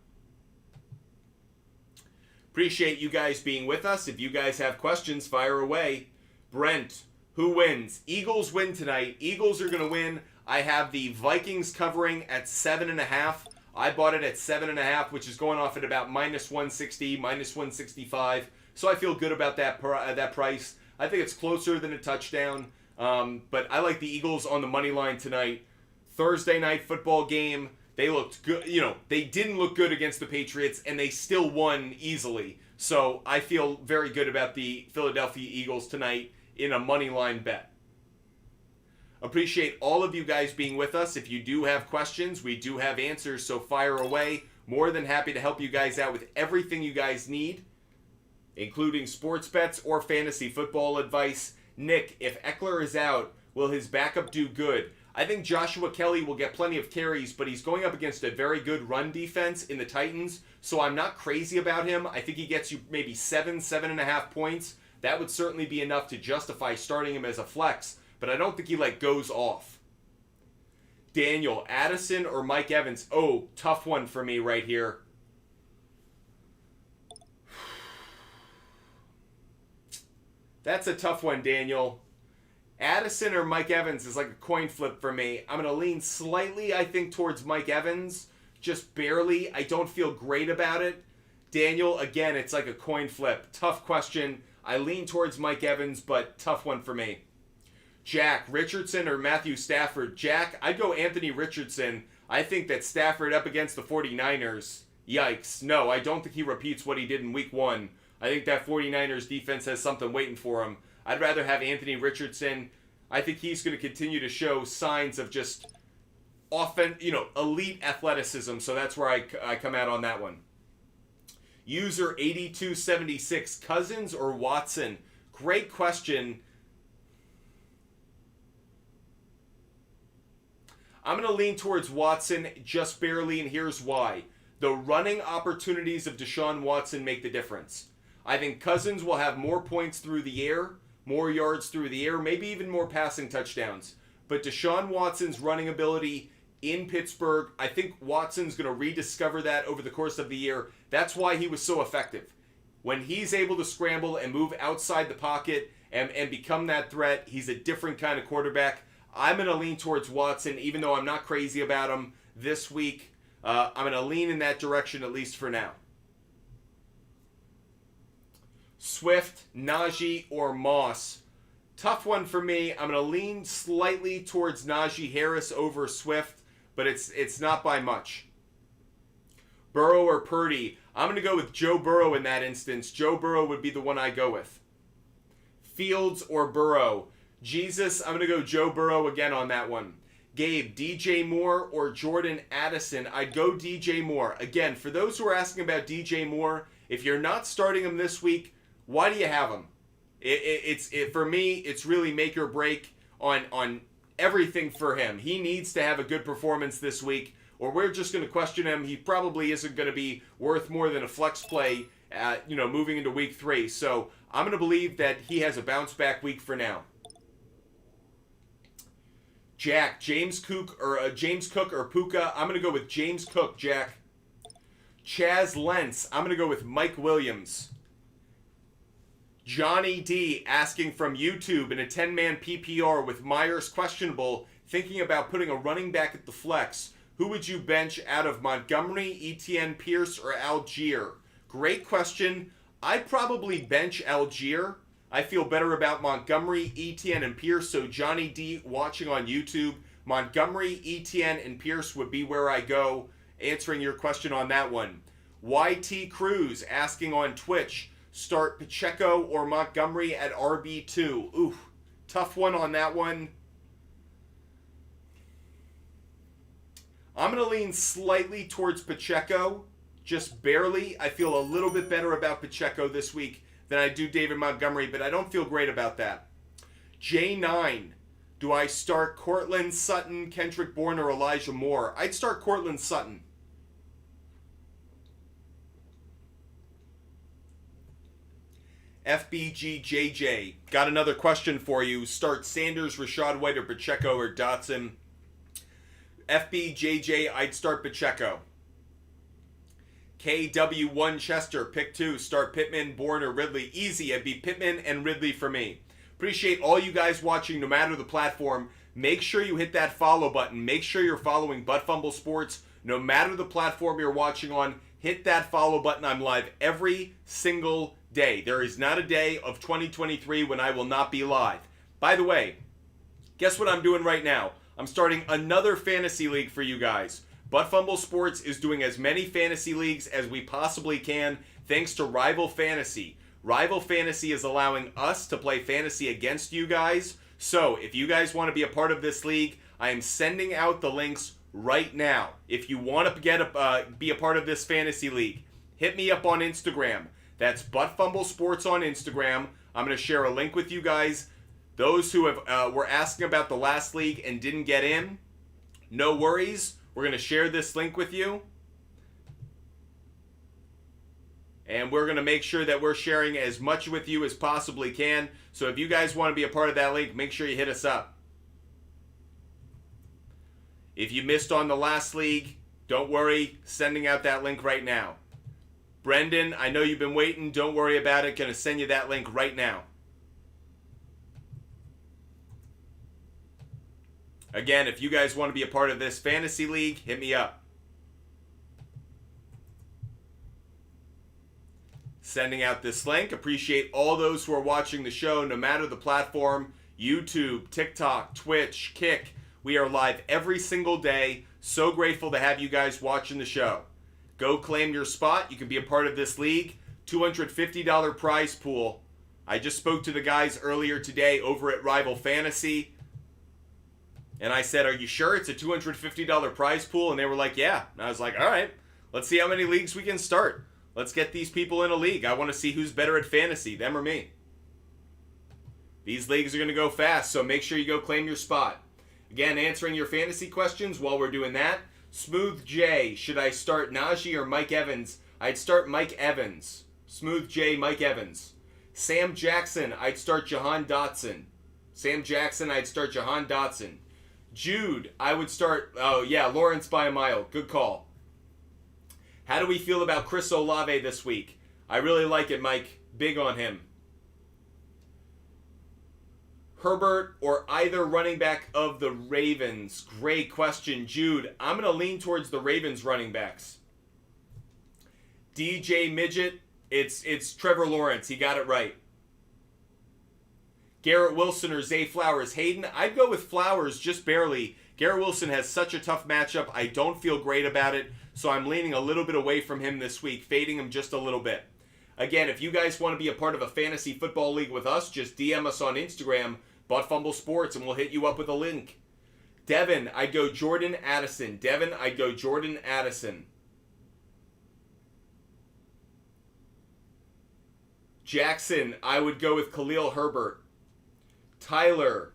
Appreciate you guys being with us. If you guys have questions, fire away. Brent, who wins? Eagles win tonight. Eagles are going to win. I have the Vikings covering at 7.5. I bought it at 7.5, which is going off at about minus 160, minus 165. So I feel good about that price. I think it's closer than a touchdown. But I like the Eagles on the money line tonight. Thursday night football game. They looked good. They didn't look good against the Patriots, and they still won easily. So I feel very good about the Philadelphia Eagles tonight in a money line bet. Appreciate all of you guys being with us. If you do have questions, we do have answers, so fire away. More than happy to help you guys out with everything you guys need, including sports bets or fantasy football advice. Nick, if Eckler is out, will his backup do good? I think Joshua Kelly will get plenty of carries, but he's going up against a very good run defense in the Titans, so I'm not crazy about him. I think he gets you maybe 7.5 points. That would certainly be enough to justify starting him as a flex, but I don't think he goes off. Daniel, Addison or Mike Evans? Oh, tough one for me right here. That's a tough one, Daniel. Addison or Mike Evans is like a coin flip for me. I'm going to lean slightly, I think, towards Mike Evans. Just barely. I don't feel great about it. Daniel, again, it's like a coin flip. Tough question. I lean towards Mike Evans, but tough one for me. Jack, Richardson or Matthew Stafford? Jack, I'd go Anthony Richardson. I think that Stafford up against the 49ers. Yikes. No, I don't think he repeats what he did in week 1. I think that 49ers defense has something waiting for him. I'd rather have Anthony Richardson. I think he's going to continue to show signs of just elite athleticism. So that's where I come out on that one. User 8276, Cousins or Watson? Great question. I'm going to lean towards Watson just barely, and here's why. The running opportunities of Deshaun Watson make the difference. I think Cousins will have more points through the air, more yards through the air, maybe even more passing touchdowns. But Deshaun Watson's running ability in Pittsburgh, I think Watson's going to rediscover that over the course of the year. That's why he was so effective. When he's able to scramble and move outside the pocket and become that threat, he's a different kind of quarterback. I'm going to lean towards Watson, even though I'm not crazy about him this week. I'm going to lean in that direction, at least for now. Swift, Najee, or Moss? Tough one for me. I'm going to lean slightly towards Najee Harris over Swift, but it's not by much. Burrow or Purdy? I'm going to go with Joe Burrow in that instance. Joe Burrow would be the one I go with. Fields or Burrow? Jesus, I'm going to go Joe Burrow again on that one. Gabe, DJ Moore or Jordan Addison? I'd go DJ Moore. Again, for those who are asking about DJ Moore, if you're not starting him this week, why do you have him? For me, it's really make or break on everything for him. He needs to have a good performance this week, or we're just going to question him. He probably isn't going to be worth more than a flex play, moving into week 3. So I'm going to believe that he has a bounce back week for now. Jack, James Cook or Puka? I'm going to go with James Cook, Jack. Chaz Lentz, I'm going to go with Mike Williams. Johnny D asking from YouTube in a 10-man PPR with Myers questionable, thinking about putting a running back at the flex. Who would you bench out of Montgomery, Etienne, Pierce, or Algier? Great question. I'd probably bench Algier. I feel better about Montgomery, Etienne, and Pierce. So Johnny D watching on YouTube, Montgomery, Etienne, and Pierce would be where I go, answering your question on that one. YT Cruz asking on Twitch, start Pacheco or Montgomery at RB2. Ooh, tough one on that one. I'm going to lean slightly towards Pacheco, just barely. I feel a little bit better about Pacheco this week than I do David Montgomery, but I don't feel great about that. J9, do I start Cortland Sutton, Kendrick Bourne, or Elijah Moore? I'd start Cortland Sutton. FBGJJ, got another question for you. Start Sanders, Rashad White, or Pacheco, or Dotson? FBJJ, I'd start Pacheco. KW1 Chester, pick 2. Start Pittman, Bourne, or Ridley. Easy, it'd be Pittman and Ridley for me. Appreciate all you guys watching, no matter the platform. Make sure you hit that follow button. Make sure you're following Butt Fumble Sports. No matter the platform you're watching on, hit that follow button. I'm live every single day. There is not a day of 2023 when I will not be live. By the way, guess what I'm doing right now? I'm starting another fantasy league for you guys. Butt Fumble Sports is doing as many fantasy leagues as we possibly can thanks to Rival Fantasy. Rival Fantasy is allowing us to play fantasy against you guys. So if you guys want to be a part of this league, I am sending out the links right now. If you want to be a part of this fantasy league, hit me up on Instagram. That's Butt Fumble Sports on Instagram. I'm going to share a link with you guys. Those who were asking about the last league and didn't get in, no worries. We're going to share this link with you. And we're going to make sure that we're sharing as much with you as possibly can. So if you guys want to be a part of that link, make sure you hit us up. If you missed on the last league, don't worry. Sending out that link right now. Brendan, I know you've been waiting. Don't worry about it. Going to send you that link right now. Again, if you guys want to be a part of this fantasy league, hit me up. Sending out this link. Appreciate all those who are watching the show, no matter the platform. YouTube, TikTok, Twitch, Kick. We are live every single day. So grateful to have you guys watching the show. Go claim your spot. You can be a part of this league. $250 prize pool. I just spoke to the guys earlier today over at Rival Fantasy. And I said, are you sure it's a $250 prize pool? And they were like, yeah. And I was like, all right, let's see how many leagues we can start. Let's get these people in a league. I want to see who's better at fantasy, them or me. These leagues are going to go fast, so make sure you go claim your spot. Again, answering your fantasy questions while we're doing that. Smooth J, should I start Najee or Mike Evans? I'd start Mike Evans. Smooth J, Mike Evans. Sam Jackson, I'd start Jahan Dotson. Sam Jackson, I'd start Jahan Dotson. Jude, I would start, oh yeah, Lawrence by a mile. Good call. How do we feel about Chris Olave this week? I really like it, Mike. Big on him. Herbert or either running back of the Ravens? Great question, Jude. I'm going to lean towards the Ravens running backs. DJ Midget, it's Trevor Lawrence. He got it right. Garrett Wilson or Zay Flowers? Hayden, I'd go with Flowers just barely. Garrett Wilson has such a tough matchup. I don't feel great about it, so I'm leaning a little bit away from him this week, fading him just a little bit. Again, if you guys want to be a part of a fantasy football league with us, just DM us on Instagram, Butt Sports, and we'll hit you up with a link. Devin, I'd go Jordan Addison. Devin, I'd go Jordan Addison. Jackson, I would go with Khalil Herbert. Tyler,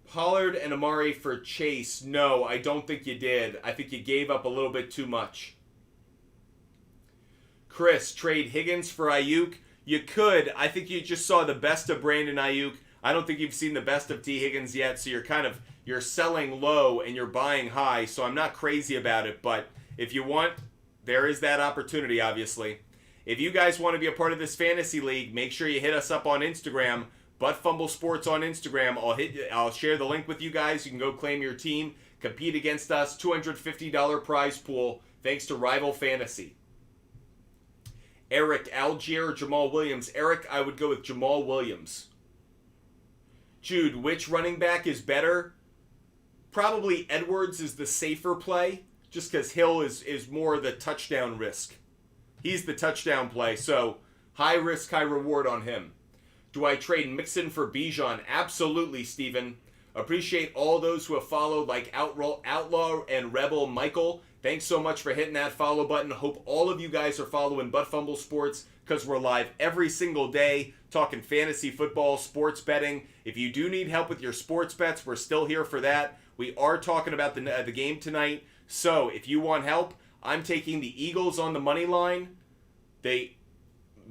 Pollard and Amari for Chase. No, I don't think you did. I think you gave up a little bit too much. Chris, trade Higgins for Ayuk. You could. I think you just saw the best of Brandon Ayuk. I don't think you've seen the best of T. Higgins yet, so you're selling low and you're buying high, so I'm not crazy about it, but if you want, there is that opportunity, obviously. If you guys want to be a part of this fantasy league, make sure you hit us up on Instagram, Butt Sports on Instagram. I'll share the link with you guys. You can go claim your team, compete against us, $250 prize pool, thanks to Rival Fantasy. Eric, Algier, Jamal Williams. Eric, I would go with Jamal Williams. Jude, which running back is better? Probably Edwards is the safer play, just because Hill is more the touchdown risk. He's the touchdown play, so high risk, high reward on him. Do I trade Mixon for Bijan? Absolutely, Steven. Appreciate all those who have followed, like Outlaw and Rebel Michael. Thanks so much for hitting that follow button. Hope all of you guys are following Butt Sports, because we're live every single day talking fantasy football, sports betting. If you do need help with your sports bets, we're still here for that. We are talking about the game tonight. So if you want help, I'm taking the Eagles on the money line. The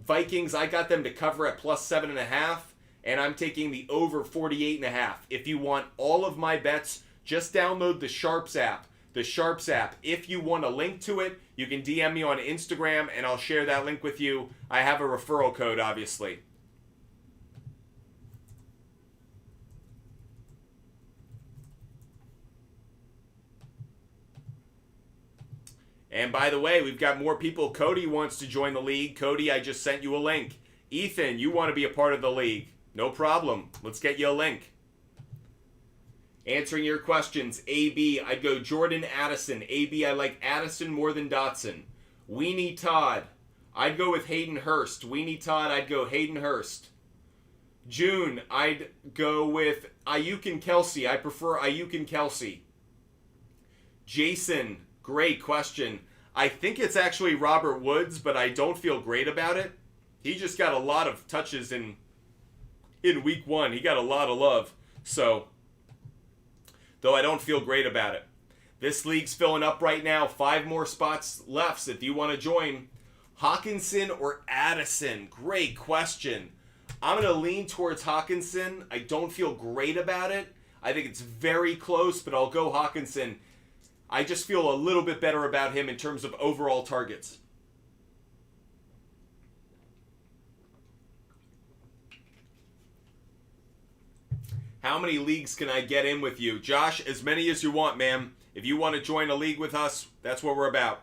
Vikings, I got them to cover at plus 7.5, and I'm taking the over 48.5. If you want all of my bets, just download the SHARPZ app. The SHARPZ app. If you want a link to it, you can DM me on Instagram, and I'll share that link with you. I have a referral code, obviously. And by the way, we've got more people. Cody wants to join the league. Cody, I just sent you a link. Ethan, you want to be a part of the league. No problem. Let's get you a link. Answering your questions. AB, I'd go Jordan Addison. AB, I like Addison more than Dotson. Weenie Todd, I'd go with Hayden Hurst. Weenie Todd, I'd go Hayden Hurst. June, I'd go with Ayuk and Kelsey. I prefer Ayuk and Kelsey. Jason, great question. I think it's actually Robert Woods, but I don't feel great about it. He just got a lot of touches in week one. He got a lot of love. So, though I don't feel great about it. This league's filling up right now. 5 more spots left if you want to join. Hawkinson or Addison? Great question. I'm going to lean towards Hawkinson. I don't feel great about it. I think it's very close, but I'll go Hawkinson. I just feel a little bit better about him in terms of overall targets. How many leagues can I get in with you? Josh, as many as you want, ma'am. If you want to join a league with us, that's what we're about.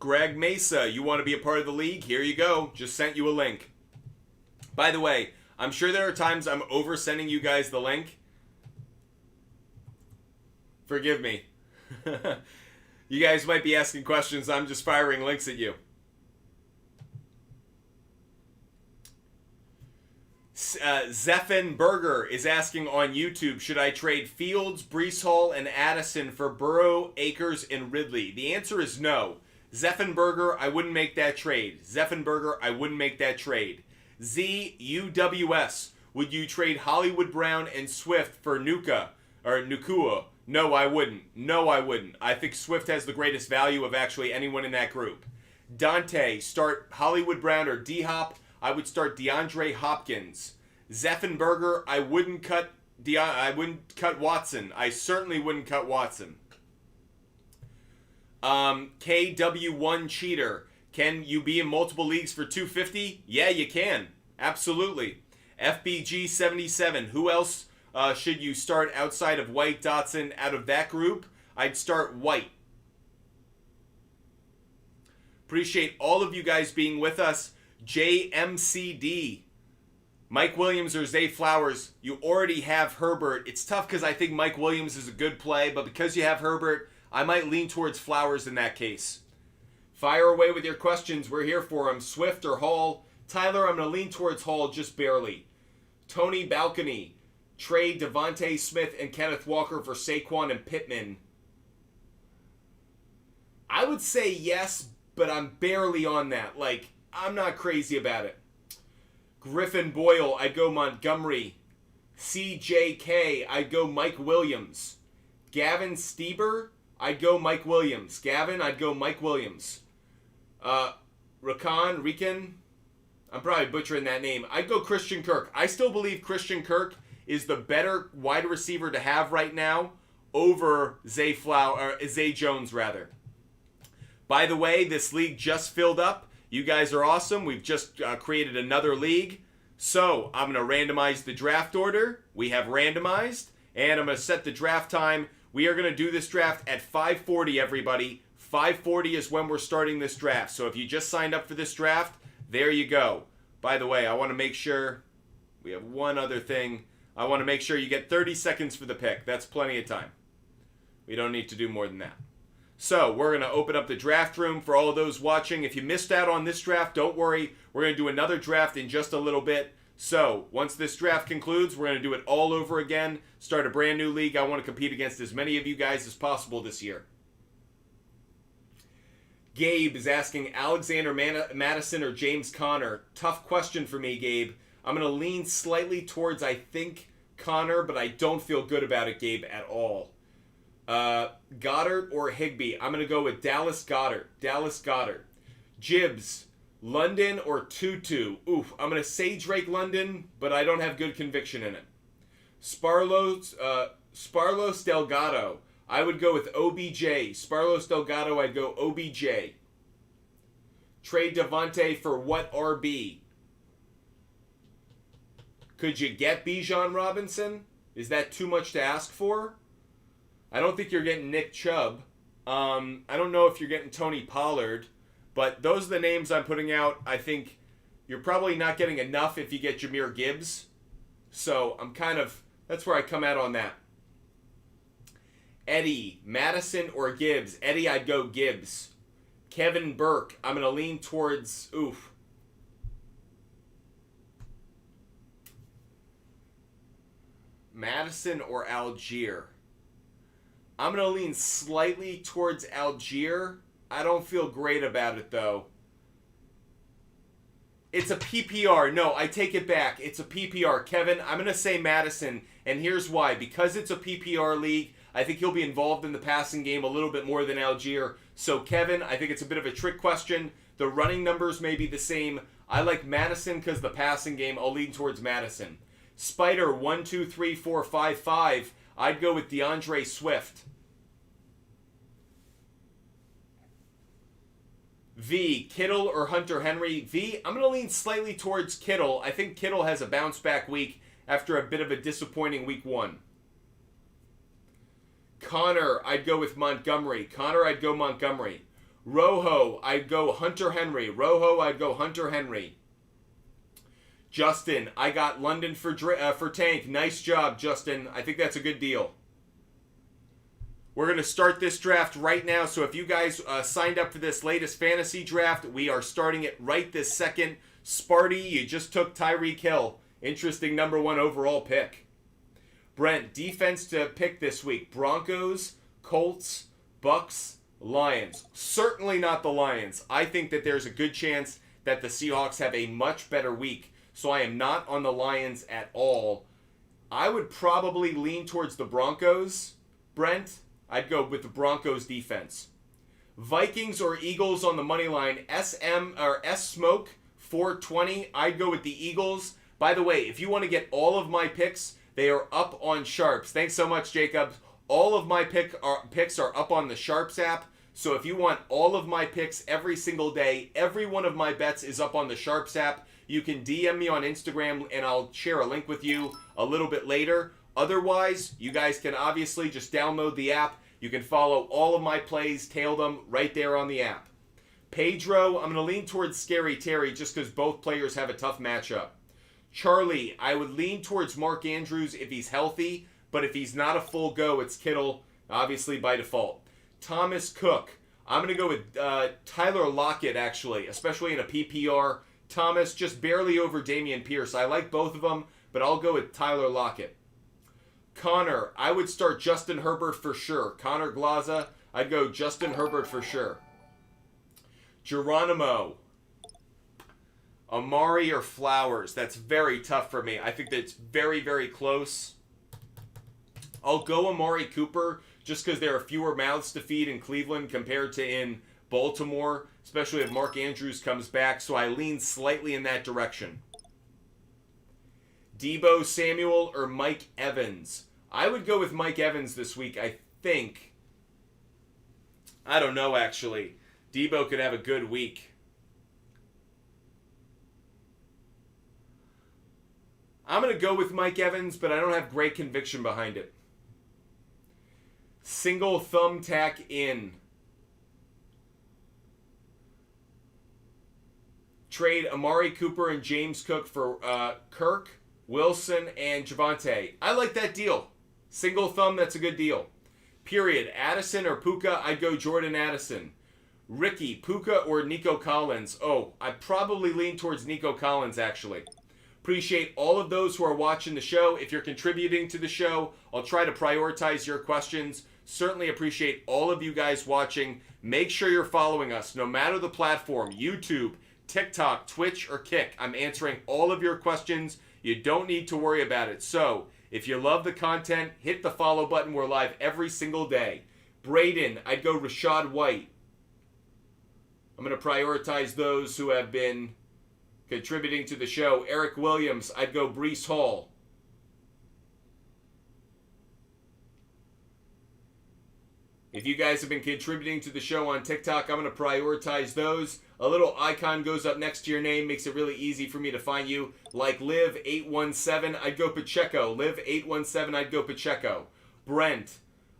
Greg Mesa, you want to be a part of the league? Here you go. Just sent you a link. By the way, I'm sure there are times I'm oversending you guys the link. Forgive me. You guys might be asking questions. I'm just firing links at you. Zephin Burger is asking on YouTube, should I trade Fields, Breece Hall, and Addison for Burrow, Akers, and Ridley? The answer is no. Zephin Burger, I wouldn't make that trade. Zephin Burger, I wouldn't make that trade. ZUWS, would you trade Hollywood Brown and Swift for Nukua? No, I wouldn't. No, I wouldn't. I think Swift has the greatest value of actually anyone in that group. Dante, start Hollywood Brown or D-Hop. I would start DeAndre Hopkins. Zephin Burger, I wouldn't cut Watson. I certainly wouldn't cut Watson. KW1 Cheater, can you be in multiple leagues for 250? Yeah, you can. Absolutely. FBG77, who else should you start outside of White, Dotson? Out of that group, I'd start White. Appreciate all of you guys being with us. JMCD, Mike Williams or Zay Flowers, you already have Herbert. It's tough because I think Mike Williams is a good play, but because you have Herbert, I might lean towards Flowers in that case. Fire away with your questions. We're here for them. Swift or Hall? Tyler, I'm going to lean towards Hall just barely. Tony Balcony, trade Devontae Smith and Kenneth Walker for Saquon and Pittman. I would say yes, but I'm barely on that. Like, I'm not crazy about it. Griffin Boyle, I'd go Montgomery. CJK, I'd go Mike Williams. Gavin Stieber, I'd go Mike Williams. Gavin, I'd go Mike Williams. Rican, I'm probably butchering that name. I'd go Christian Kirk. I still believe Christian Kirk is the better wide receiver to have right now over Zay Jones, rather. By the way, this league just filled up. You guys are awesome. We've just created another league. So I'm going to randomize the draft order. We have randomized. And I'm going to set the draft time. We are going to do this draft at 5:40, everybody. 5:40 is when we're starting this draft. So if you just signed up for this draft, there you go. By the way, I want to make sure we have one other thing. I want to make sure you get 30 seconds for the pick. That's plenty of time. We don't need to do more than that. So we're going to open up the draft room for all of those watching. If you missed out on this draft, don't worry. We're going to do another draft in just a little bit. So once this draft concludes, we're going to do it all over again. Start a brand new league. I want to compete against as many of you guys as possible this year. Gabe is asking Alexander Madison or James Conner. Tough question for me, Gabe. I'm going to lean slightly towards, I think, Conner, but I don't feel good about it, Gabe, at all. Goddard or Higbee? I'm going to go with Dallas Goddard. Dallas Goddard. Jibbs, London or Tutu? Oof, I'm going to say Drake London, but I don't have good conviction in it. Sparlos Delgado. I would go with OBJ. Sparlos Delgado, I'd go OBJ. Trade Devontae for what RB? Could you get Bijan Robinson? Is that too much to ask for? I don't think you're getting Nick Chubb. I don't know if you're getting Tony Pollard. But those are the names I'm putting out. I think you're probably not getting enough if you get Jahmyr Gibbs. So that's where I come out on that. Eddie, Madison or Gibbs? Eddie, I'd go Gibbs. Kevin Burke, I'm going to lean towards, Madison or Algier? I'm going to lean slightly towards Algier. I don't feel great about it, though. It's a PPR. No, I take it back. It's a PPR. Kevin, I'm going to say Madison, and here's why. Because it's a PPR league, I think he'll be involved in the passing game a little bit more than Algier. So, Kevin, I think it's a bit of a trick question. The running numbers may be the same. I like Madison because the passing game, I'll lean towards Madison. Spider, 1, 2, 3, 4, 5, 5. I'd go with DeAndre Swift. V, Kittle or Hunter Henry? V, I'm going to lean slightly towards Kittle. I think Kittle has a bounce-back week after a bit of a disappointing week 1. Connor, I'd go with Montgomery. Connor, I'd go Montgomery. Rojo, I'd go Hunter Henry. Rojo, I'd go Hunter Henry. Justin, I got London for Tank. Nice job, Justin. I think that's a good deal. We're going to start this draft right now. So if you guys signed up for this latest fantasy draft, we are starting it right this second. Sparty, you just took Tyreek Hill. Interesting number 1 overall pick. Brent, defense to pick this week. Broncos, Colts, Bucks, Lions. Certainly not the Lions. I think that there's a good chance that the Seahawks have a much better week. So I am not on the Lions at all. I would probably lean towards the Broncos, Brent. I'd go with the Broncos defense. Vikings or Eagles on the money line. S Smoke 420. I'd go with the Eagles. By the way, if you want to get all of my picks, they are up on SHARPZ. Thanks so much, Jacob. All of my picks are up on the SHARPZ app. So if you want all of my picks every single day, every one of my bets is up on the SHARPZ app. You can DM me on Instagram and I'll share a link with you a little bit later. Otherwise, you guys can obviously just download the app. You can follow all of my plays, tail them right there on the app. Pedro, I'm going to lean towards Scary Terry just because both players have a tough matchup. Charlie, I would lean towards Mark Andrews if he's healthy, but if he's not a full go, it's Kittle, obviously by default. Thomas Cook, I'm going to go with Tyler Lockett, actually, especially in a PPR. Thomas just barely over Dameon Pierce. I like both of them, but I'll go with Tyler Lockett. Connor, I would start Justin Herbert for sure. Connor Glaza, I'd go Justin Herbert for sure. Geronimo, Amari or Flowers? That's very tough for me. I think that's very, very close. I'll go Amari Cooper just because there are fewer mouths to feed in Cleveland compared to in Baltimore, especially if Mark Andrews comes back, so I lean slightly in that direction. Deebo Samuel or Mike Evans? I would go with Mike Evans this week, I think. I don't know, actually. Deebo could have a good week. I'm going to go with Mike Evans, but I don't have great conviction behind it. Single thumbtack in. Trade Amari Cooper and James Cook for Kirk, Wilson, and Javonte. I like that deal. Single thumb, that's a good deal. Period. Addison or Puka, I'd go Jordan Addison. Ricky, Puka or Nico Collins? Oh, I'd probably lean towards Nico Collins, actually. Appreciate all of those who are watching the show. If you're contributing to the show, I'll try to prioritize your questions. Certainly appreciate all of you guys watching. Make sure you're following us, no matter the platform, YouTube, TikTok, Twitch, or Kick. I'm answering all of your questions. You don't need to worry about it. So, if you love the content, hit the follow button. We're live every single day. Braden, I'd go Rashad White. I'm going to prioritize those who have been contributing to the show. Eric Williams, I'd go Breece Hall. If you guys have been contributing to the show on TikTok, I'm going to prioritize those. A little icon goes up next to your name, makes it really easy for me to find you. Like Liv817, I'd go Pacheco. Liv817, I'd go Pacheco. Brent,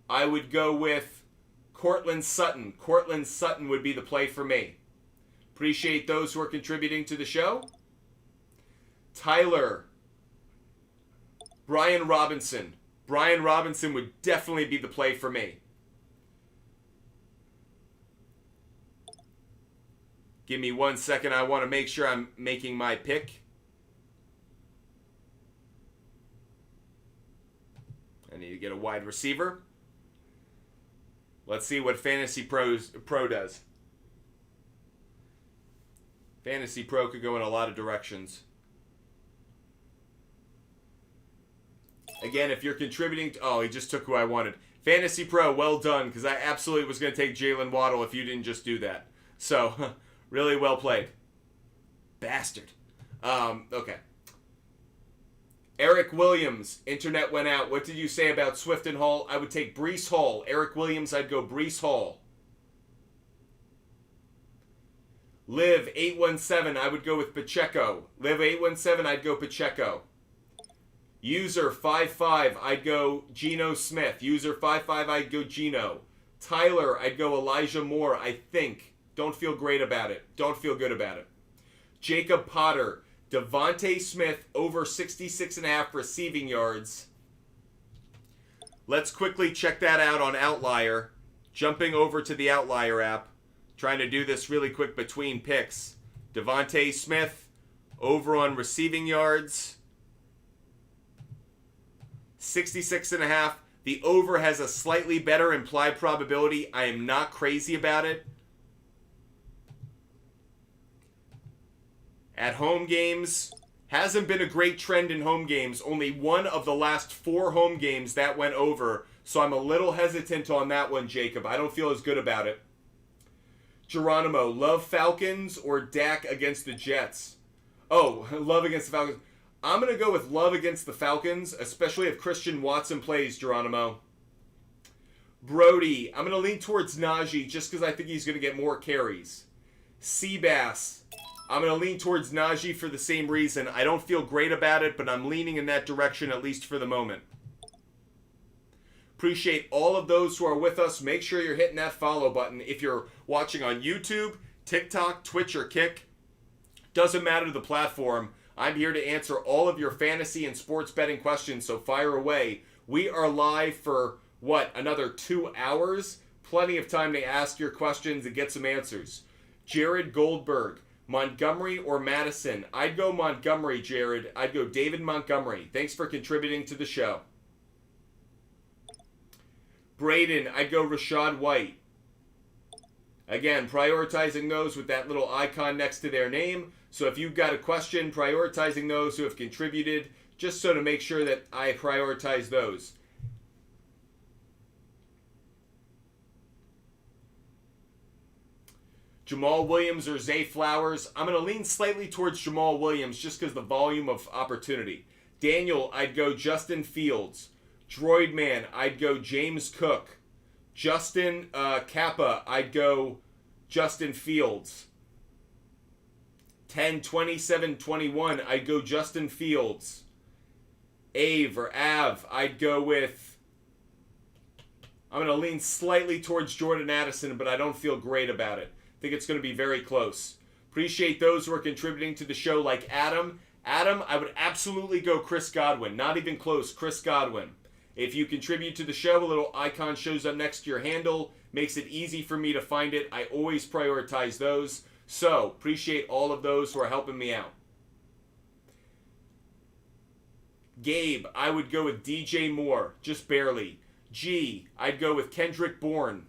I would go with Cortland Sutton. Cortland Sutton would be the play for me. Appreciate those who are contributing to the show. Tyler, Brian Robinson. Brian Robinson would definitely be the play for me. Give me 1 second. I want to make sure I'm making my pick. I need to get a wide receiver. Let's see what Fantasy Pro does. Fantasy Pro could go in a lot of directions. Again, if you're contributing to... Oh, he just took who I wanted. Fantasy Pro, well done, because I absolutely was going to take Jalen Waddle if you didn't just do that. So... Really well played. Bastard. Okay. Eric Williams, internet went out. What did you say about Swift and Hall? I would take Breece Hall. Eric Williams, I'd go Breece Hall. Liv817, I would go with Pacheco. Liv817, I'd go Pacheco. User55, I'd go Geno Smith. User55, I'd go Geno. Tyler, I'd go Elijah Moore, I think. Don't feel great about it. Don't feel good about it. Jacob Potter, Devontae Smith over 66.5 receiving yards. Let's quickly check that out on Outlier. Jumping over to the Outlier app. Trying to do this really quick between picks. Devontae Smith over on receiving yards. 66.5. The over has a slightly better implied probability. I am not crazy about it. At home games, hasn't been a great trend in home games. Only one of the last 4 home games that went over. So I'm a little hesitant on that one, Jacob. I don't feel as good about it. Geronimo, love Falcons or Dak against the Jets? Oh, love against the Falcons. I'm going to go with love against the Falcons, especially if Christian Watson plays, Geronimo. Brody, I'm going to lean towards Najee just because I think he's going to get more carries. Seabass, I'm going to lean towards Najee for the same reason. I don't feel great about it, but I'm leaning in that direction at least for the moment. Appreciate all of those who are with us. Make sure you're hitting that follow button. If you're watching on YouTube, TikTok, Twitch, or Kick, doesn't matter the platform. I'm here to answer all of your fantasy and sports betting questions, so fire away. We are live for, another 2 hours? Plenty of time to ask your questions and get some answers. Jared Goldberg, Montgomery or Madison? I'd go Montgomery, Jared. I'd go David Montgomery. Thanks for contributing to the show. Braden, I'd go Rashad White. Again, prioritizing those with that little icon next to their name. So if you've got a question, prioritizing those who have contributed, just so to make sure that I prioritize those. Jamal Williams or Zay Flowers? I'm going to lean slightly towards Jamal Williams just because the volume of opportunity. Daniel, I'd go Justin Fields. Droid Man, I'd go James Cook. Justin Kappa, I'd go Justin Fields. 10, 27, 21, I'd go Justin Fields. Ave or Av, I'd go with... I'm going to lean slightly towards Jordan Addison, but I don't feel great about it. I think it's going to be very close. Appreciate those who are contributing to the show like Adam. Adam, I would absolutely go Chris Godwin. Not even close, Chris Godwin. If you contribute to the show, a little icon shows up next to your handle. Makes it easy for me to find it. I always prioritize those. So, appreciate all of those who are helping me out. Gabe, I would go with DJ Moore. Just barely. G, I'd go with Kendrick Bourne.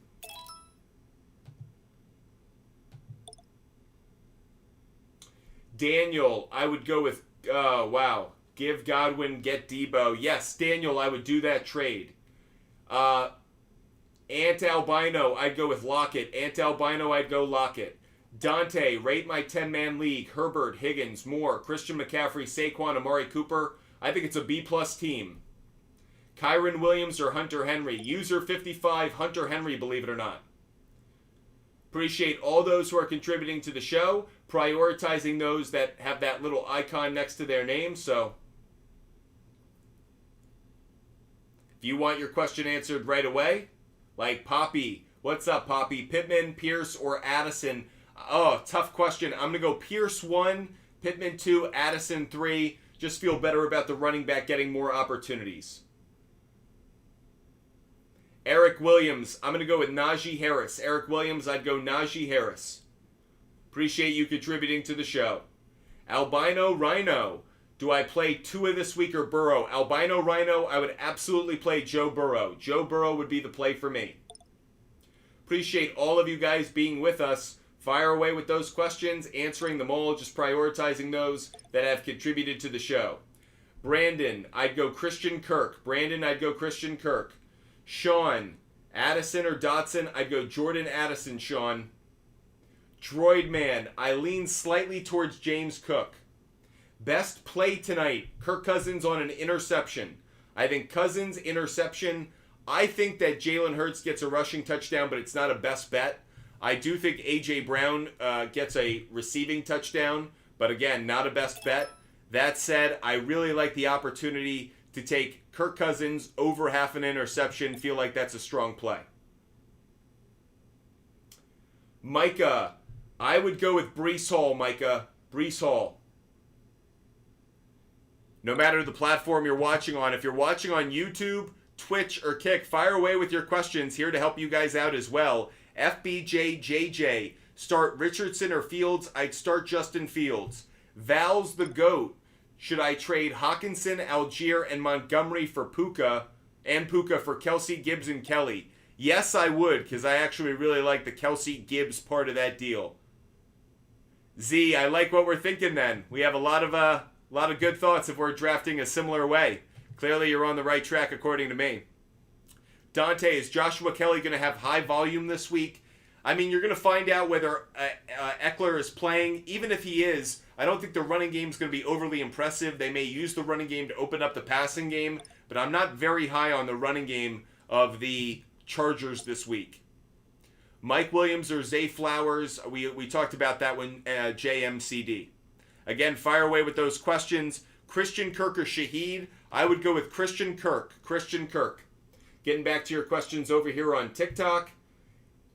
Daniel, I would go with... Give Godwin, get Debo. Yes, Daniel, I would do that trade. Ant Albino, I'd go with Lockett. Ant Albino, I'd go Lockett. Dante, rate my 10-man league. Herbert, Higgins, Moore, Christian McCaffrey, Saquon, Amari Cooper. I think it's a B-plus team. Kyron Williams or Hunter Henry. User 55, Hunter Henry, believe it or not. Appreciate all those who are contributing to the show. Prioritizing those that have that little icon next to their name, so... If you want your question answered right away, like Poppy. What's up, Poppy? Pittman, Pierce, or Addison? Oh, tough question. I'm going to go Pierce 1, Pittman 2, Addison 3. Just feel better about the running back getting more opportunities. Eric Williams. I'm going to go with Najee Harris. Eric Williams, I'd go Najee Harris. Appreciate you contributing to the show. Albino Rhino. Do I play Tua this week or Burrow? Albino Rhino, I would absolutely play Joe Burrow. Joe Burrow would be the play for me. Appreciate all of you guys being with us. Fire away with those questions, answering them all, just prioritizing those that have contributed to the show. Brandon, I'd go Christian Kirk. Brandon, I'd go Christian Kirk. Sean, Addison or Dotson? I'd go Jordan Addison, Sean. Droid Man, I lean slightly towards James Cook. Best play tonight, Kirk Cousins on an interception. I think Cousins, interception. I think that Jalen Hurts gets a rushing touchdown, but it's not a best bet. I do think A.J. Brown gets a receiving touchdown, but again, not a best bet. That said, I really like the opportunity to take Kirk Cousins over half an interception. Feel like that's a strong play. Micah, I would go with Breece Hall, Micah. Breece Hall. No matter the platform you're watching on, if you're watching on YouTube, Twitch, or Kick, fire away with your questions. Here to help you guys out as well. FBJJJ, start Richardson or Fields? I'd start Justin Fields. Val's the GOAT. Should I trade Hawkinson, Algier, and Montgomery for Puka for Kelsey, Gibbs, and Kelly? Yes, I would, because I actually really like the Kelsey Gibbs part of that deal. Z, I like what we're thinking then. We have a lot of good thoughts if we're drafting a similar way. Clearly, you're on the right track according to me. Dante, is Joshua Kelly going to have high volume this week? I mean, you're going to find out whether Eckler is playing. Even if he is, I don't think the running game is going to be overly impressive. They may use the running game to open up the passing game, but I'm not very high on the running game of the Chargers this week. Mike Williams or Zay Flowers, we talked about that one, JMCD. Again, fire away with those questions. Christian Kirk or Shaheed? I would go with Christian Kirk. Christian Kirk. Getting back to your questions over here on TikTok.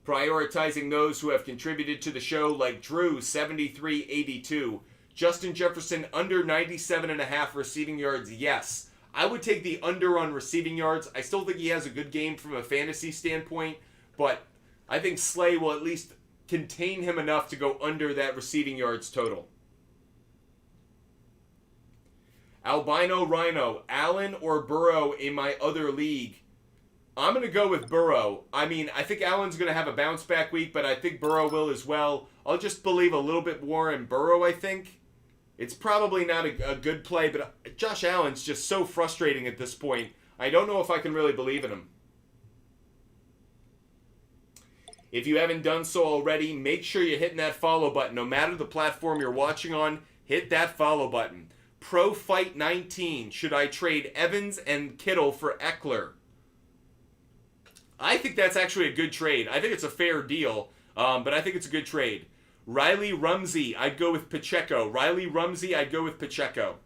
Prioritizing those who have contributed to the show, like Drew, 7382. Justin Jefferson, under 97.5 receiving yards. Yes. I would take the under on receiving yards. I still think he has a good game from a fantasy standpoint, but I think Slay will at least contain him enough to go under that receiving yards total. Albino Rhino, Allen or Burrow in my other league? I'm going to go with Burrow. I mean, I think Allen's going to have a bounce back week, but I think Burrow will as well. I'll just believe a little bit more in Burrow, I think. It's probably not a good play, but Josh Allen's just so frustrating at this point. I don't know if I can really believe in him. If you haven't done so already, make sure you're hitting that follow button. No matter the platform you're watching on, hit that follow button. Pro Fight 19, should I trade Evans and Kittle for Eckler? I think that's actually a good trade. I think it's a fair deal, but I think it's a good trade. Riley Rumsey, I'd go with Pacheco. Riley Rumsey, I'd go with Pacheco.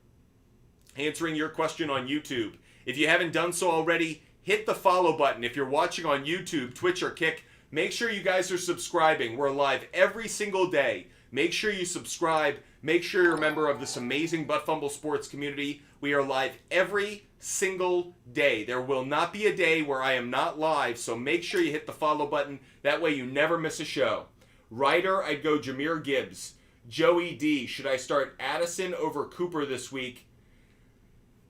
Answering your question on YouTube. If you haven't done so already, hit the follow button. If you're watching on YouTube, Twitch, or Kick, make sure you guys are subscribing. We're live every single day. Make sure you subscribe. Make sure you're a member of this amazing Butt Fumble Sports community. We are live every single day. There will not be a day where I am not live, so make sure you hit the follow button. That way you never miss a show. Ryder, I'd go Jahmyr Gibbs. Joey D, should I start Addison over Cooper this week?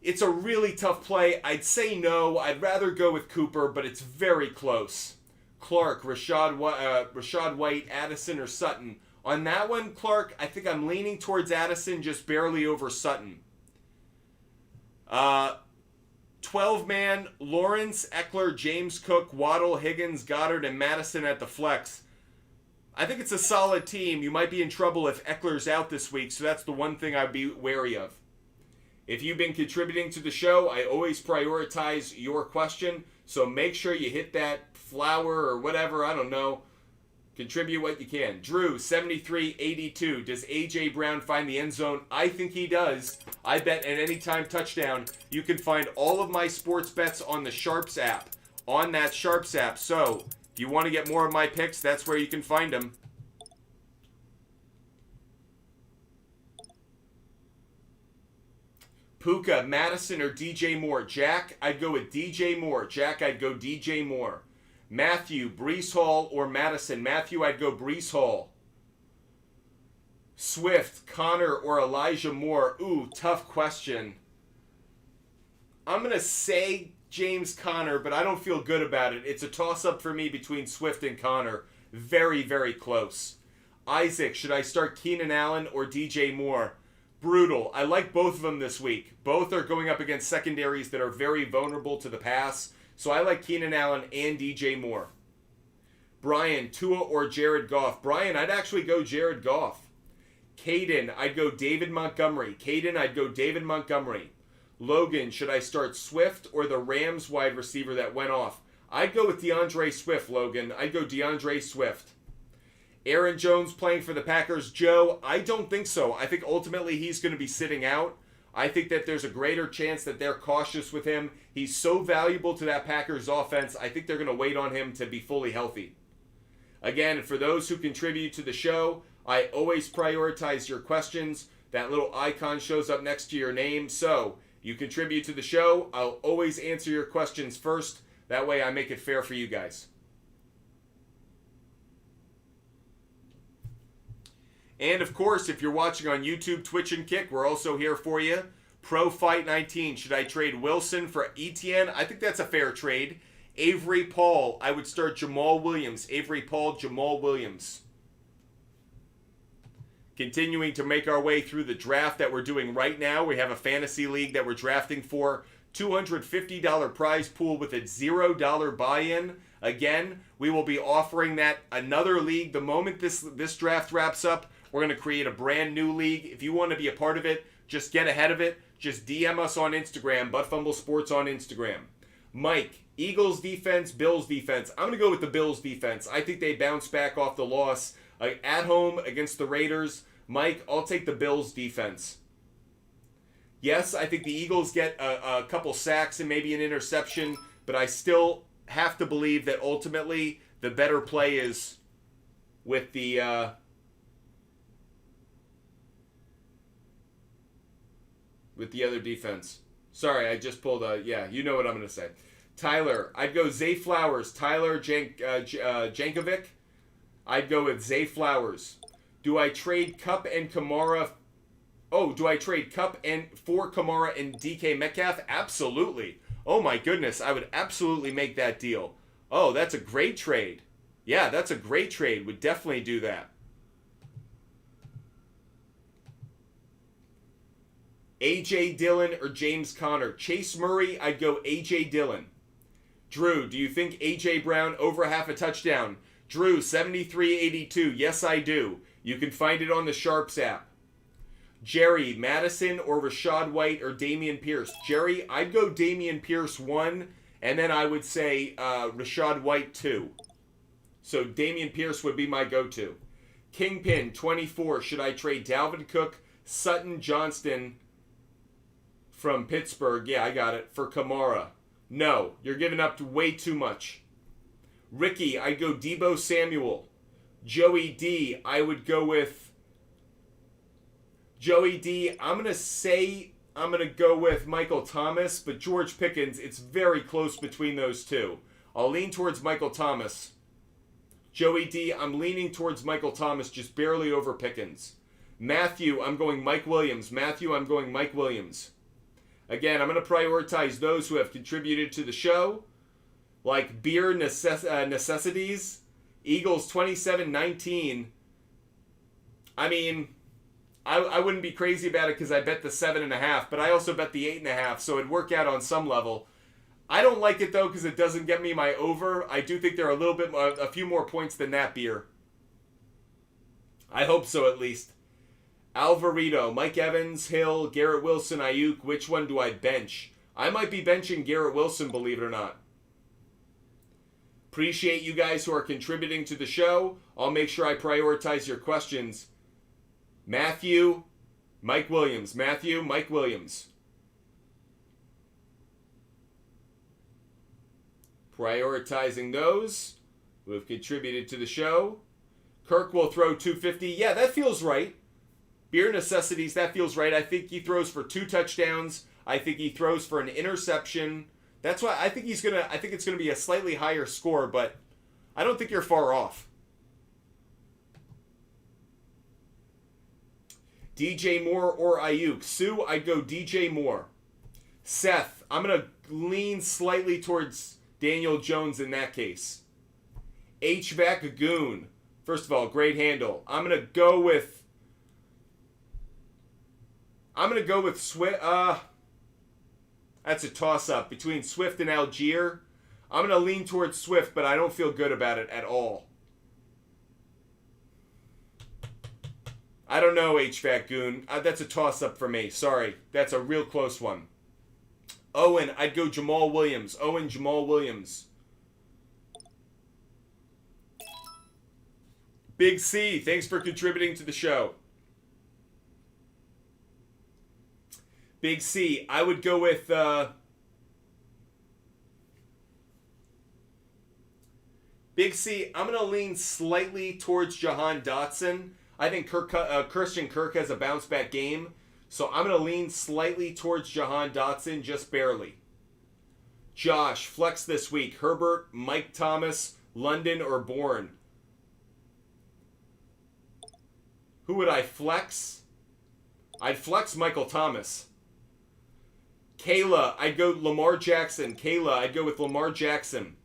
It's a really tough play. I'd say no. I'd rather go with Cooper, but it's very close. Clark, Rashad White, Addison, or Sutton. On that one, Clark, I think I'm leaning towards Addison, just barely over Sutton. 12-man, Lawrence, Eckler, James Cook, Waddle, Higgins, Goddard, and Madison at the flex. I think it's a solid team. You might be in trouble if Eckler's out this week, so that's the one thing I'd be wary of. If you've been contributing to the show, I always prioritize your question, so make sure you hit that flower or whatever, I don't know. Contribute what you can. Drew, 7382. Does A.J. Brown find the end zone? I think he does. I bet at any time touchdown. You can find all of my sports bets on the SHARPZ app. On that SHARPZ app. So, if you want to get more of my picks, that's where you can find them. Puka, Madison, or DJ Moore? Jack, I'd go with DJ Moore. Jack, I'd go DJ Moore. Matthew, Breece Hall, or Madison? Matthew, I'd go Breece Hall. Swift, Connor, or Elijah Moore? Ooh, tough question. I'm going to say James Conner, but I don't feel good about it. It's a toss-up for me between Swift and Connor. Very, very close. Isaac, should I start Keenan Allen or DJ Moore? Brutal. I like both of them this week. Both are going up against secondaries that are very vulnerable to the pass. So I like Keenan Allen and DJ Moore. Brian, Tua or Jared Goff? Brian, I'd actually go Jared Goff. Caden, I'd go David Montgomery. Caden, I'd go David Montgomery. Logan, should I start Swift or the Rams wide receiver that went off? I'd go with DeAndre Swift, Logan. I'd go DeAndre Swift. Aaron Jones playing for the Packers. Joe, I don't think so. I think ultimately he's going to be sitting out. I think that there's a greater chance that they're cautious with him. He's so valuable to that Packers offense. I think they're going to wait on him to be fully healthy. Again, for those who contribute to the show, I always prioritize your questions. That little icon shows up next to your name. So You contribute to the show. I'll always answer your questions first. That way I make it fair for you guys. And of course, if you're watching on YouTube, Twitch, and Kick, we're also here for you. Pro Fight 19. Should I trade Wilson for Etienne? I think that's a fair trade. Avery Paul. I would start Jamal Williams. Avery Paul, Jamal Williams. Continuing to make our way through the draft that we're doing right now. We have a fantasy league that we're drafting for. $250 prize pool with a $0 buy-in. Again, we will be offering that another league. The moment this draft wraps up, we're going to create a brand new league. If you want to be a part of it, just get ahead of it. Just DM us on Instagram, Buttfumble Sports on Instagram. Mike, Eagles defense, Bills defense. I'm going to go with the Bills defense. I think they bounce back off the loss at home against the Raiders. Mike, I'll take the Bills defense. Yes, I think the Eagles get a couple sacks and maybe an interception, but I still have to believe that ultimately the better play is with the other defense. Sorry, I just pulled you know what I'm going to say. Tyler, I'd go Zay Flowers. Tyler Jankovic, I'd go with Zay Flowers. Do I trade Kupp and Kamara? Oh, do I trade Kupp for Kamara and DK Metcalf? Absolutely. Oh my goodness, I would absolutely make that deal. Oh, that's a great trade. Yeah, that's a great trade. Would definitely do that. A.J. Dillon or James Conner? Chase Murray, I'd go A.J. Dillon. Drew, do you think A.J. Brown over half a touchdown? Drew, 7382. Yes, I do. You can find it on the SHARPZ app. Jerry, Madison or Rashad White or Dameon Pierce? Jerry, I'd go Dameon Pierce 1, and then I would say Rashad White 2. So Dameon Pierce would be my go-to. Kingpin, 24. Should I trade Dalvin Cook, Sutton, Johnston from Pittsburgh? Yeah, I got it. For Kamara. No, you're giving up way too much. Ricky, I'd go Deebo Samuel. Joey D, I would go with Joey D. I'm going to go with Michael Thomas, but George Pickens, it's very close between those two. I'll lean towards Michael Thomas. Joey D, I'm leaning towards Michael Thomas, just barely over Pickens. Matthew, I'm going Mike Williams. Matthew, I'm going Mike Williams. Again, I'm going to prioritize those who have contributed to the show, like Beer Necessities, Eagles 27-19. I mean, I wouldn't be crazy about it because I bet the 7.5, but I also bet the 8.5, so it'd work out on some level. I don't like it though because it doesn't get me my over. I do think there are a few more points than that, Beer. I hope so at least. Alvarito, Mike Evans, Hill, Garrett Wilson, Ayuk. Which one do I bench? I might be benching Garrett Wilson, believe it or not. Appreciate you guys who are contributing to the show. I'll make sure I prioritize your questions. Matthew, Mike Williams. Matthew, Mike Williams. Prioritizing those who have contributed to the show. Kirk will throw 250. Yeah, that feels right. Beer Necessities, that feels right. I think he throws for 2 touchdowns. I think he throws for an interception. That's why I think it's gonna be a slightly higher score, but I don't think you're far off. DJ Moore or Ayuk? Sue, I'd go DJ Moore. Seth, I'm gonna lean slightly towards Daniel Jones in that case. HVAC Goon. First of all, great handle. I'm gonna go with Swift. That's a toss-up between Swift and Algier. I'm going to lean towards Swift, but I don't feel good about it at all. I don't know, HVAC Goon. That's a toss-up for me. Sorry. That's a real close one. Owen, I'd go Jamal Williams. Owen, Jamal Williams. Big C, thanks for contributing to the show. Big C, I would go with Big C. I'm going to lean slightly towards Jahan Dotson. I think Christian Kirk has a bounce back game. So I'm going to lean slightly towards Jahan Dotson, just barely. Josh, flex this week. Herbert, Mike Thomas, London, or Bourne? Who would I flex? I'd flex Michael Thomas. Kayla, I'd go Lamar Jackson. Kayla, I'd go with Lamar Jackson.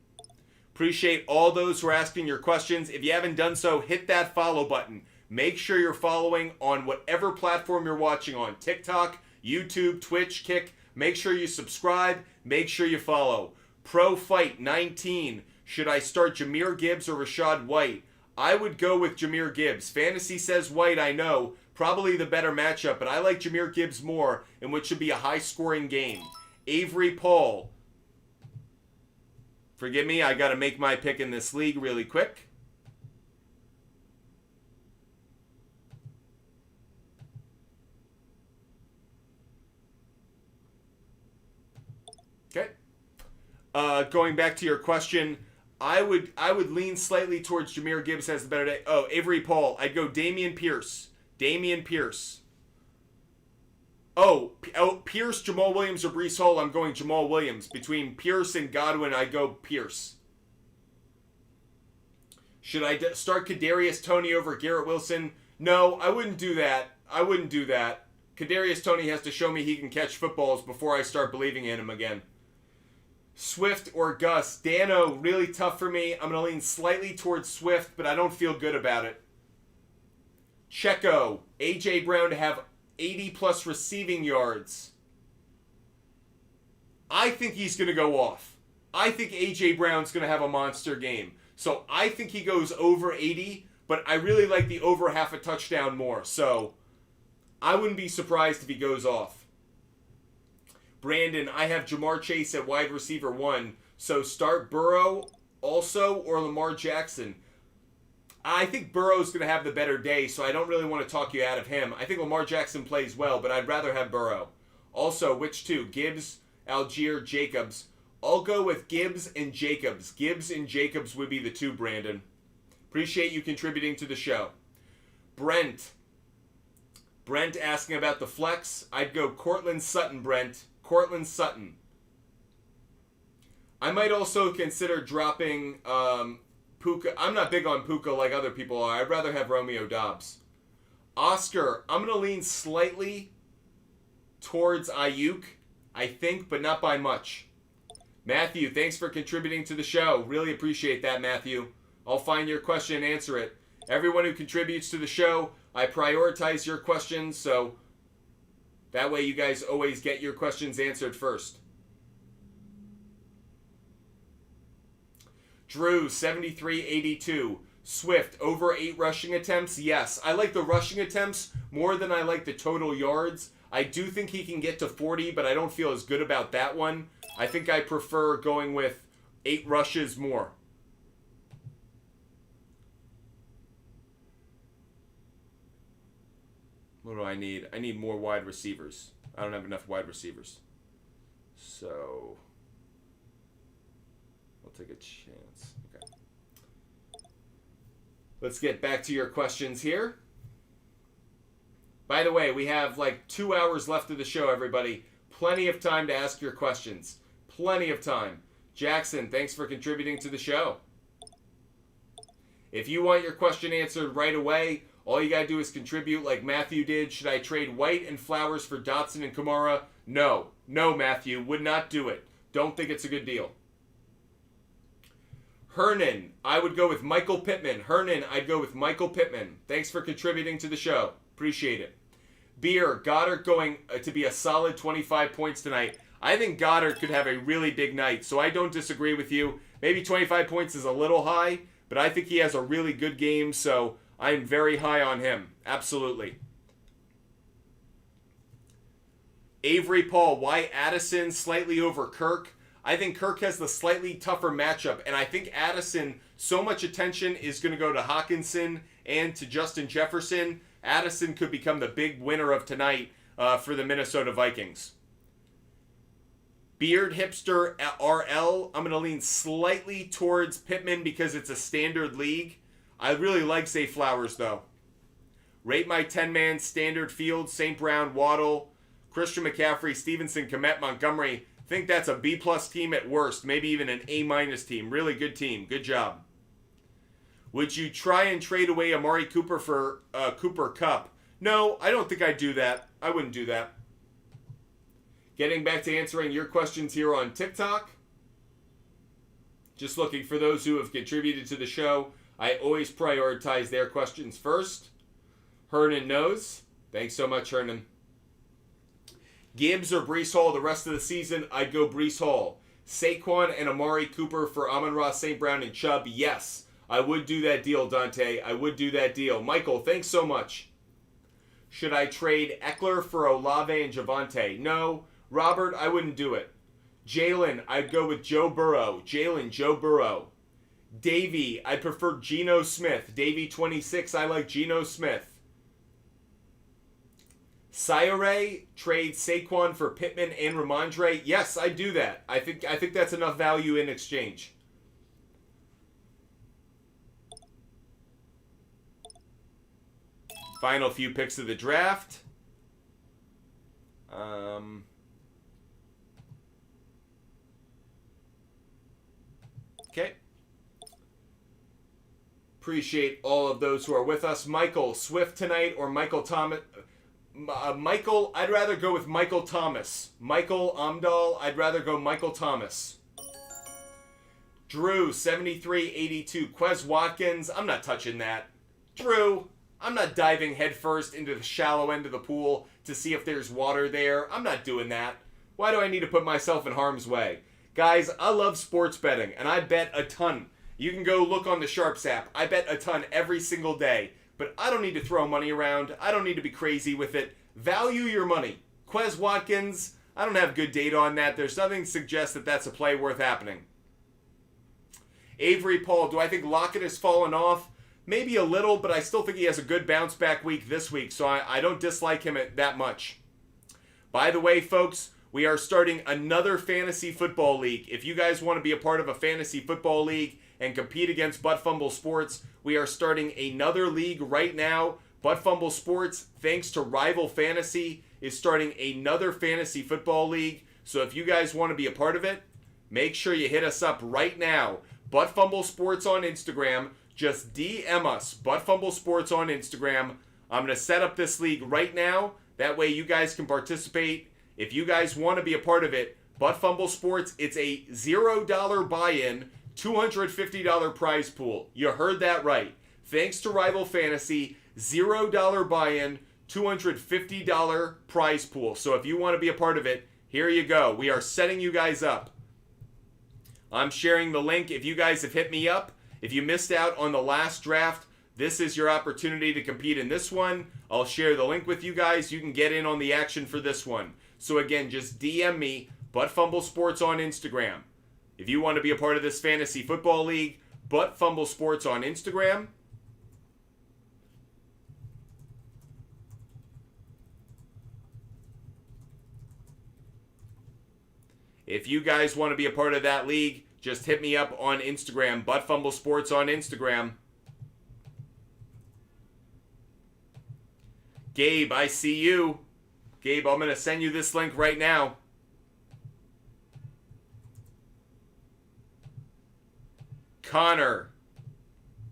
Appreciate all those who are asking your questions. If you haven't done so, hit that follow button. Make sure you're following on whatever platform you're watching on. TikTok, YouTube, Twitch, Kick. Make sure you subscribe. Make sure you follow. Pro Fight 19. Should I start Jahmyr Gibbs or Rachaad White? I would go with Jahmyr Gibbs. Fantasy says White, I know. Probably the better matchup, but I like Jahmyr Gibbs more in what should be a high-scoring game. Avery Paul. Forgive me, I got to make my pick in this league really quick. Okay. Going back to your question, I would lean slightly towards Jahmyr Gibbs has the better day. Oh, Avery Paul. I'd go Dameon Pierce. Dameon Pierce. Oh, Pierce, Jamal Williams, or Breece Hall. I'm going Jamal Williams. Between Pierce and Godwin, I go Pierce. Should I start Kadarius Toney over Garrett Wilson? No, I wouldn't do that. I wouldn't do that. Kadarius Toney has to show me he can catch footballs before I start believing in him again. Swift or Gus? Dano, really tough for me. I'm going to lean slightly towards Swift, but I don't feel good about it. Checo, A.J. Brown to have 80-plus receiving yards. I think he's going to go off. I think A.J. Brown's going to have a monster game. So I think he goes over 80, but I really like the over half a touchdown more. So I wouldn't be surprised if he goes off. Brandon, I have Jamar Chase at wide receiver 1. So start Burrow also or Lamar Jackson. I think Burrow's going to have the better day, so I don't really want to talk you out of him. I think Lamar Jackson plays well, but I'd rather have Burrow. Also, which two? Gibbs, Algier, Jacobs. I'll go with Gibbs and Jacobs. Gibbs and Jacobs would be the two, Brandon. Appreciate you contributing to the show. Brent asking about the flex. I'd go Cortland Sutton, Brent. Cortland Sutton. I might also consider dropping Puka. I'm not big on Puka like other people are. I'd rather have Romeo Doubs. Oscar, I'm going to lean slightly towards Ayuk, I think, but not by much. Matthew, thanks for contributing to the show. Really appreciate that, Matthew. I'll find your question and answer it. Everyone who contributes to the show, I prioritize your questions, so that way you guys always get your questions answered first. Drew, 73-82. Swift, over 8 rushing attempts? Yes. I like the rushing attempts more than I like the total yards. I do think he can get to 40, but I don't feel as good about that one. I think I prefer going with 8 rushes more. What do I need? I need more wide receivers. I don't have enough wide receivers. So I'll take a chance. Okay. Let's get back to your questions here. By the way, we have like 2 hours left of the show, everybody. Plenty of time to ask your questions. Plenty of time. Jackson, thanks for contributing to the show. If you want your question answered right away, all you gotta do is contribute like Matthew did. Should I trade White and Flowers for Dotson and Kamara? No. No, Matthew. Would not do it. Don't think it's a good deal. Hernan, I would go with Michael Pittman. Hernan, I'd go with Michael Pittman. Thanks for contributing to the show. Appreciate it. Beer, Goddard going to be a solid 25 points tonight. I think Goddard could have a really big night, so I don't disagree with you. Maybe 25 points is a little high, but I think he has a really good game, so I'm very high on him. Absolutely. Avery Paul, why Addison slightly over Kirk? I think Kirk has the slightly tougher matchup, and I think Addison, so much attention is going to go to Hawkinson and to Justin Jefferson. Addison could become the big winner of tonight for the Minnesota Vikings. Beard Hipster RL, I'm going to lean slightly towards Pittman because it's a standard league. I really like Zay Flowers, though. Rate my 10-man standard field, St. Brown, Waddle, Christian McCaffrey, Stevenson, Kmet, Montgomery. Think that's a B-plus team at worst, maybe even an A-minus team. Really good team. Good job. Would you try and trade away Amari Cooper for Cooper Kupp? No, I don't think I'd do that. I wouldn't do that. Getting back to answering your questions here on TikTok. Just looking for those who have contributed to the show. I always prioritize their questions first. Hernan knows. Thanks so much, Hernan. Gibbs or Breece Hall the rest of the season? I'd go Breece Hall. Saquon and Amari Cooper for Amon-Ra, St. Brown, and Chubb? Yes. I would do that deal, Dante. I would do that deal. Michael, thanks so much. Should I trade Eckler for Olave and Javonte? No. Robert, I wouldn't do it. Jalen, I'd go with Joe Burrow. Jalen, Joe Burrow. Davey, I prefer Geno Smith. Davey 26, I like Geno Smith. Sayore, trade Saquon for Pittman and Ramondre. Yes, I do that. I think that's enough value in exchange. Final few picks of the draft. Okay. Appreciate all of those who are with us. Michael, Swift tonight or Michael Thomas? Michael, I'd rather go with Michael Thomas. Michael Amdahl, I'd rather go Michael Thomas. Drew, 7382. Quez Watkins, I'm not touching that. Drew, I'm not diving headfirst into the shallow end of the pool to see if there's water there. I'm not doing that. Why do I need to put myself in harm's way? Guys, I love sports betting, and I bet a ton. You can go look on the SHARPZ app. I bet a ton every single day. But I don't need to throw money around. I don't need to be crazy with it. Value your money. Quez Watkins, I don't have good data on that. There's nothing to suggest that that's a play worth happening. Avery Paul, do I think Lockett has fallen off? Maybe a little, but I still think he has a good bounce back week this week, so I don't dislike him that much. By the way, folks, we are starting another fantasy football league. If you guys want to be a part of a fantasy football league and compete against Butt Fumble Sports, we are starting another league right now. Butt Fumble Sports, thanks to Rival Fantasy, is starting another fantasy football league. So if you guys want to be a part of it, make sure you hit us up right now. Butt Fumble Sports on Instagram. Just DM us, Butt Fumble Sports on Instagram. I'm going to set up this league right now. That way you guys can participate. If you guys want to be a part of it, Butt Fumble Sports, it's a $0 buy-in, $250 prize pool. You heard that right. Thanks to Rival Fantasy, $0 buy-in, $250 prize pool. So if you want to be a part of it, here you go. We are setting you guys up. I'm sharing the link. If you guys have hit me up, if you missed out on the last draft, this is your opportunity to compete in this one. I'll share the link with you guys. You can get in on the action for this one. So again, just DM me, Butt Fumble Sports on Instagram. If you want to be a part of this fantasy football league, Butt Fumble Sports on Instagram. If you guys want to be a part of that league, just hit me up on Instagram, Butt Fumble Sports on Instagram. Gabe, I see you. Gabe, I'm going to send you this link right now. Connor.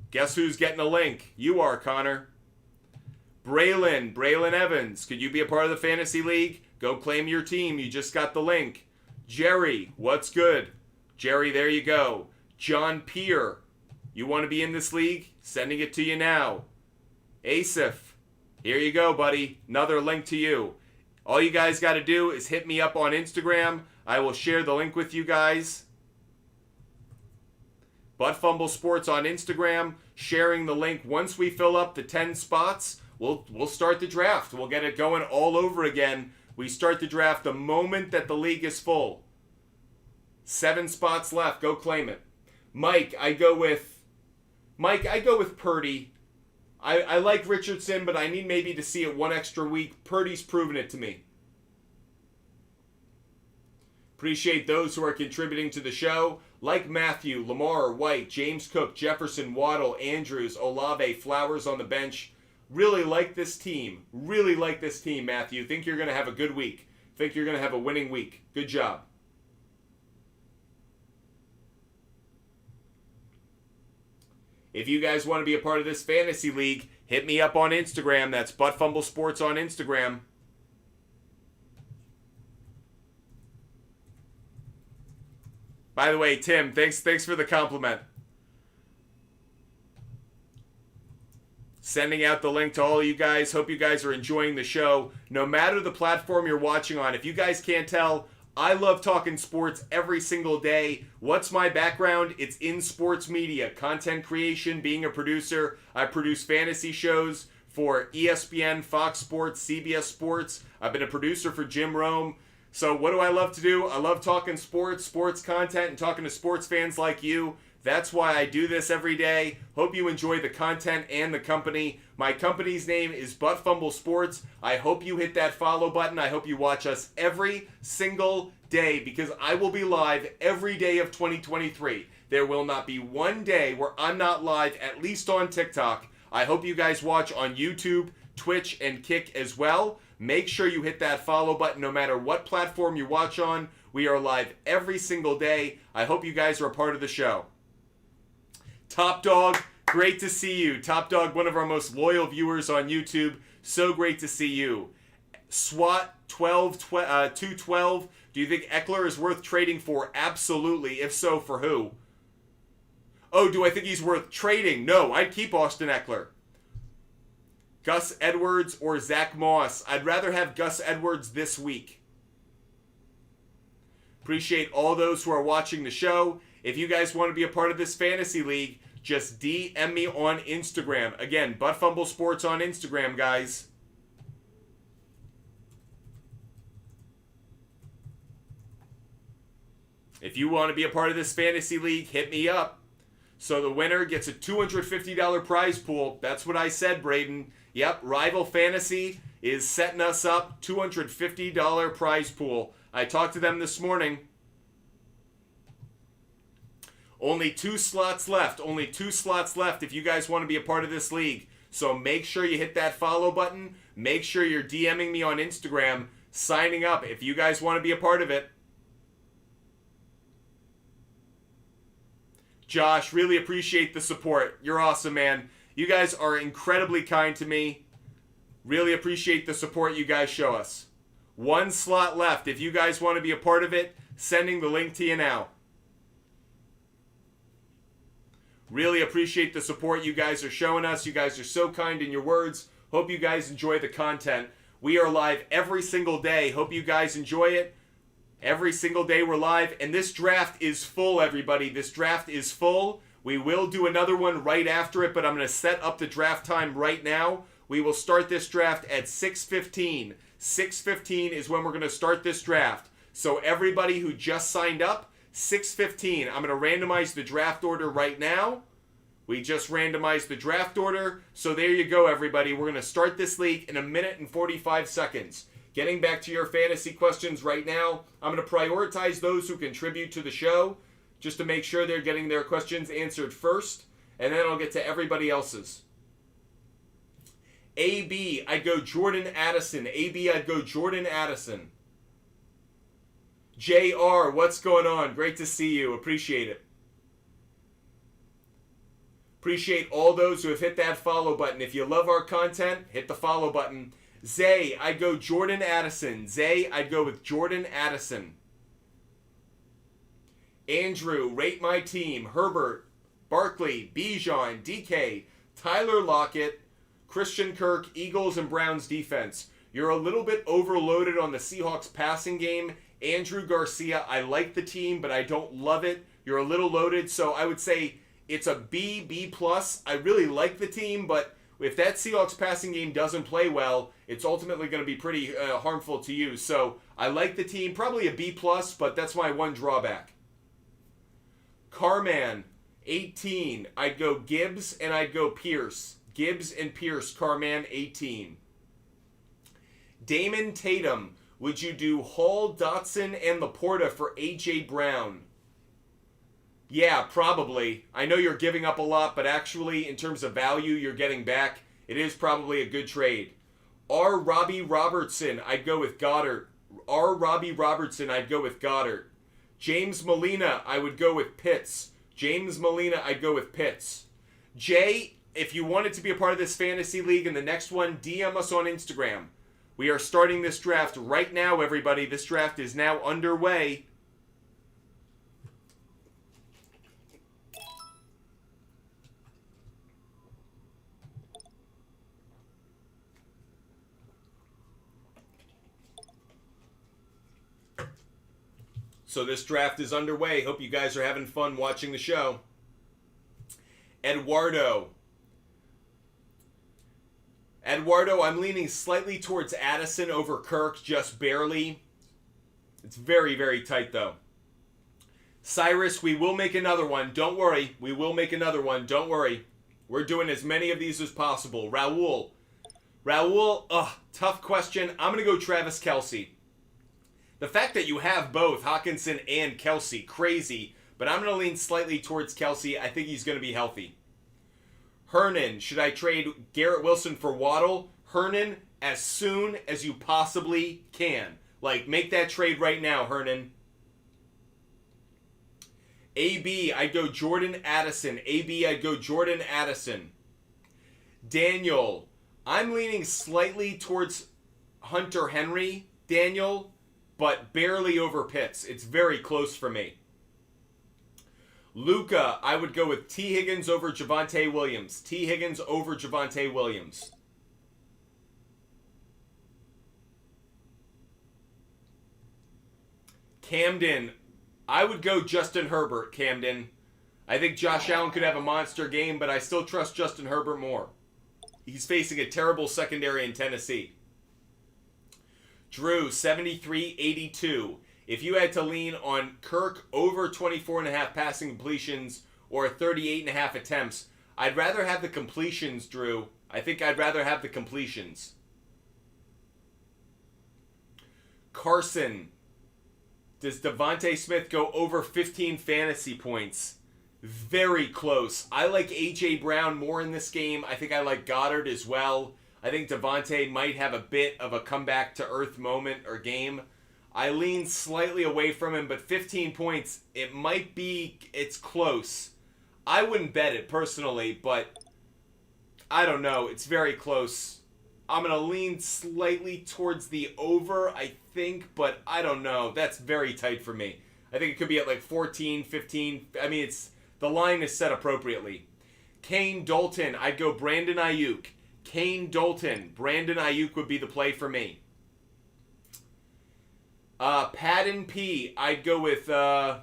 Guess who's getting a link? You are, Connor. Braylon Evans. Could you be a part of the fantasy league? Go claim your team. You just got the link. Jerry, what's good? Jerry, there you go. John Peer. You want to be in this league? Sending it to you now. Asif. Here you go, buddy. Another link to you. All you guys got to do is hit me up on Instagram. I will share the link with you guys. Butt Fumble Sports on Instagram. Sharing the link. Once we fill up the 10 spots, we'll start the draft. We'll get it going all over again. We start the draft the moment that the league is full. 7 spots left. Go claim it. Mike, I go with Purdy. I like Richardson, but I need maybe to see it one extra week. Purdy's proven it to me. Appreciate those who are contributing to the show. Like Matthew, Lamar, White, James Cook, Jefferson, Waddle, Andrews, Olave, Flowers on the bench. Really like this team. Really like this team, Matthew. Think you're going to have a good week. Think you're going to have a winning week. Good job. If you guys want to be a part of this fantasy league, hit me up on Instagram. That's Butt Fumble Sports on Instagram. By the way, Tim, thanks for the compliment. Sending out the link to all of you guys. Hope you guys are enjoying the show. No matter the platform you're watching on, if you guys can't tell, I love talking sports every single day. What's my background? It's in sports media, content creation, being a producer. I produce fantasy shows for ESPN, Fox Sports, CBS Sports. I've been a producer for Jim Rome. So what do I love to do? I love talking sports, sports content, and talking to sports fans like you. That's why I do this every day. Hope you enjoy the content and the company. My company's name is Butt Fumble Sports. I hope you hit that follow button. I hope you watch us every single day because I will be live every day of 2023. There will not be one day where I'm not live, at least on TikTok. I hope you guys watch on YouTube, Twitch, and Kick as well. Make sure you hit that follow button no matter what platform you watch on. We are live every single day. I hope you guys are a part of the show. Top Dog, great to see you. Top Dog, one of our most loyal viewers on YouTube. So great to see you. SWAT 212, do you think Eckler is worth trading for? Absolutely. If so, for who? Oh, do I think he's worth trading? No, I'd keep Austin Eckler. Gus Edwards or Zach Moss? I'd rather have Gus Edwards this week. Appreciate all those who are watching the show. If you guys want to be a part of this fantasy league, just DM me on Instagram. Again, Butt Fumble Sports on Instagram, guys. If you want to be a part of this fantasy league, hit me up. So the winner gets a $250 prize pool. That's what I said, Braden. Yep, Rival Fantasy is setting us up. $250 prize pool. I talked to them this morning. Only 2 slots left. Only 2 slots left if you guys want to be a part of this league. So make sure you hit that follow button. Make sure you're DMing me on Instagram, signing up if you guys want to be a part of it. Josh, really appreciate the support. You're awesome, man. You guys are incredibly kind to me. Really appreciate the support you guys show us. 1 slot left. If you guys want to be a part of it, sending the link to you now. Really appreciate the support you guys are showing us. You guys are so kind in your words. Hope you guys enjoy the content. We are live every single day. Hope you guys enjoy it. Every single day we're live. And this draft is full, everybody. This draft is full. We will do another one right after it, but I'm going to set up the draft time right now. We will start this draft at 6:15. 6:15 is when we're going to start this draft. So everybody who just signed up, 6:15. I'm going to randomize the draft order right now. We just randomized the draft order. So there you go, everybody. We're going to start this league in 1 minute and 45 seconds. Getting back to your fantasy questions right now, I'm going to prioritize those who contribute to the show just to make sure they're getting their questions answered first, and then I'll get to everybody else's. AB, I'd go Jordan Addison. AB, I'd go Jordan Addison. JR, what's going on? Great to see you. Appreciate it. Appreciate all those who have hit that follow button. If you love our content, hit the follow button. Zay, I'd go Jordan Addison. Zay, I'd go with Jordan Addison. Andrew, rate my team. Herbert, Barkley, Bijan, DK, Tyler Lockett, Christian Kirk, Eagles and Browns defense. You're a little bit overloaded on the Seahawks passing game. Andrew Garcia, I like the team, but I don't love it. You're a little loaded, so I would say it's a B, B+. I really like the team, but if that Seahawks passing game doesn't play well, it's ultimately going to be pretty harmful to you. So I like the team, probably a B+, but that's my one drawback. Carman, 18. I'd go Gibbs and I'd go Pierce. Gibbs and Pierce, Carman, 18. Damon Tatum, would you do Hall, Dotson, and Laporta for A.J. Brown? Yeah, probably. I know you're giving up a lot, but actually, in terms of value you're getting back, It is probably a good trade. R. Robbie Robertson, I'd go with Goddard. R. Robbie Robertson, I'd go with Goddard. James Molina, I would go with Pitts. James Molina, I'd go with Pitts. Jay, if you wanted to be a part of this fantasy league and the next one, DM us on Instagram. We are starting this draft right now, everybody. This draft is now underway. So this draft is underway. Hope you guys are having fun watching the show. Eduardo, I'm leaning slightly towards Addison over Kirk, just barely. It's very, very tight, though. Cyrus, we will make another one. Don't worry. We will make another one. Don't worry. We're doing as many of these as possible. Raul, tough question. I'm going to go Travis Kelce. The fact that you have both Hawkinson and Kelce, crazy. But I'm going to lean slightly towards Kelce. I think he's going to be healthy. Hernan, should I trade Garrett Wilson for Waddle? Hernan, as soon as you possibly can. Like, make that trade right now, Hernan. AB, I'd go Jordan Addison. AB, I'd go Jordan Addison. Daniel, I'm leaning slightly towards Hunter Henry, Daniel, but barely over Pitts. It's very close for me. Luca, I would go with T. Higgins over Javonte Williams. T. Higgins over Javonte Williams. Camden, I would go Justin Herbert, Camden. I think Josh Allen could have a monster game, but I still trust Justin Herbert more. He's facing a terrible secondary in Tennessee. Drew, 73-82. If you had to lean on Kirk over 24.5 passing completions or 38.5 attempts, I'd rather have the completions, Drew. I think I'd rather have the completions. Carson, does Devontae Smith go over 15 fantasy points? Very close. I like A.J. Brown more in this game. I think I like Goddard as well. I think Devontae might have a bit of a comeback to earth moment or game. I lean slightly away from him, but 15 points, it's close. I wouldn't bet it personally, but I don't know. It's very close. I'm going to lean slightly towards the over, I think, but I don't know. That's very tight for me. I think it could be at like 14, 15. I mean, the line is set appropriately. Kane Dalton, I'd go Brandon Ayuk. Kane Dalton, Brandon Ayuk would be the play for me. Padden P, I'd go with Godwin.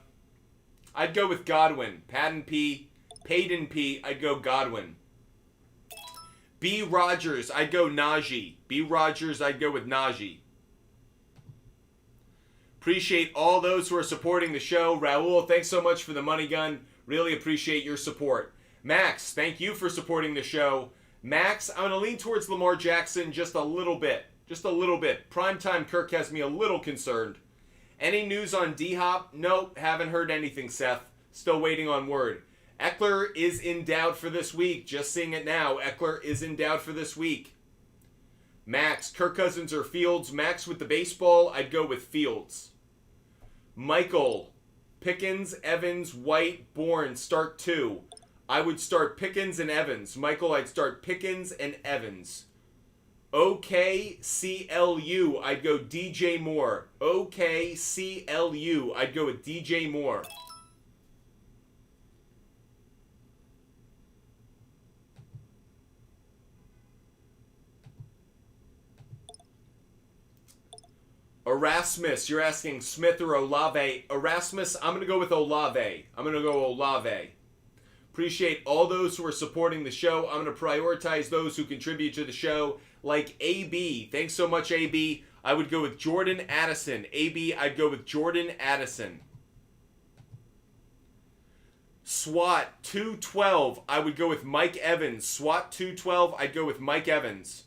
Peyton P, I'd go Godwin. B. Rogers, I'd go Najee. B. Rogers, I'd go with Najee. Appreciate all those who are supporting the show. Raul, thanks so much for the money gun. Really appreciate your support. Max, thank you for supporting the show. Max, I'm going to lean towards Lamar Jackson just a little bit. Just a little bit. Primetime Kirk has me a little concerned. Any news on D-Hop? Nope, haven't heard anything, Seth. Still waiting on word. Eckler is in doubt for this week. Just seeing it now. Eckler is in doubt for this week. Max, Kirk Cousins or Fields? Max with the baseball, I'd go with Fields. Michael, Pickens, Evans, White, Bourne, start 2. I would start Pickens and Evans. Michael, I'd start Pickens and Evans. OKCLU, I'd go DJ Moore. OKCLU, I'd go with DJ Moore. Erasmus, you're asking Smith or Olave. Erasmus, I'm going to go with Olave. Appreciate all those who are supporting the show. I'm going to prioritize those who contribute to the show, like AB. Thanks so much, AB. I would go with Jordan Addison. AB, I'd go with Jordan Addison. SWAT 212, I would go with Mike Evans. SWAT 212, I'd go with Mike Evans.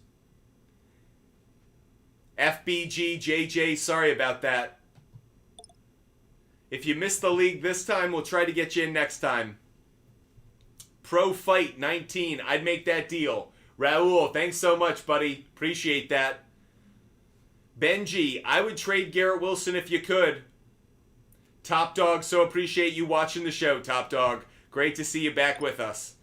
FBG JJ, sorry about that. If you missed the league this time, we'll try to get you in next time. Pro Fight 19, I'd make that deal. Raul, thanks so much, buddy. Appreciate that. Benji, I would trade Garrett Wilson if you could. Top Dog, so appreciate you watching the show, Top Dog. Great to see you back with us.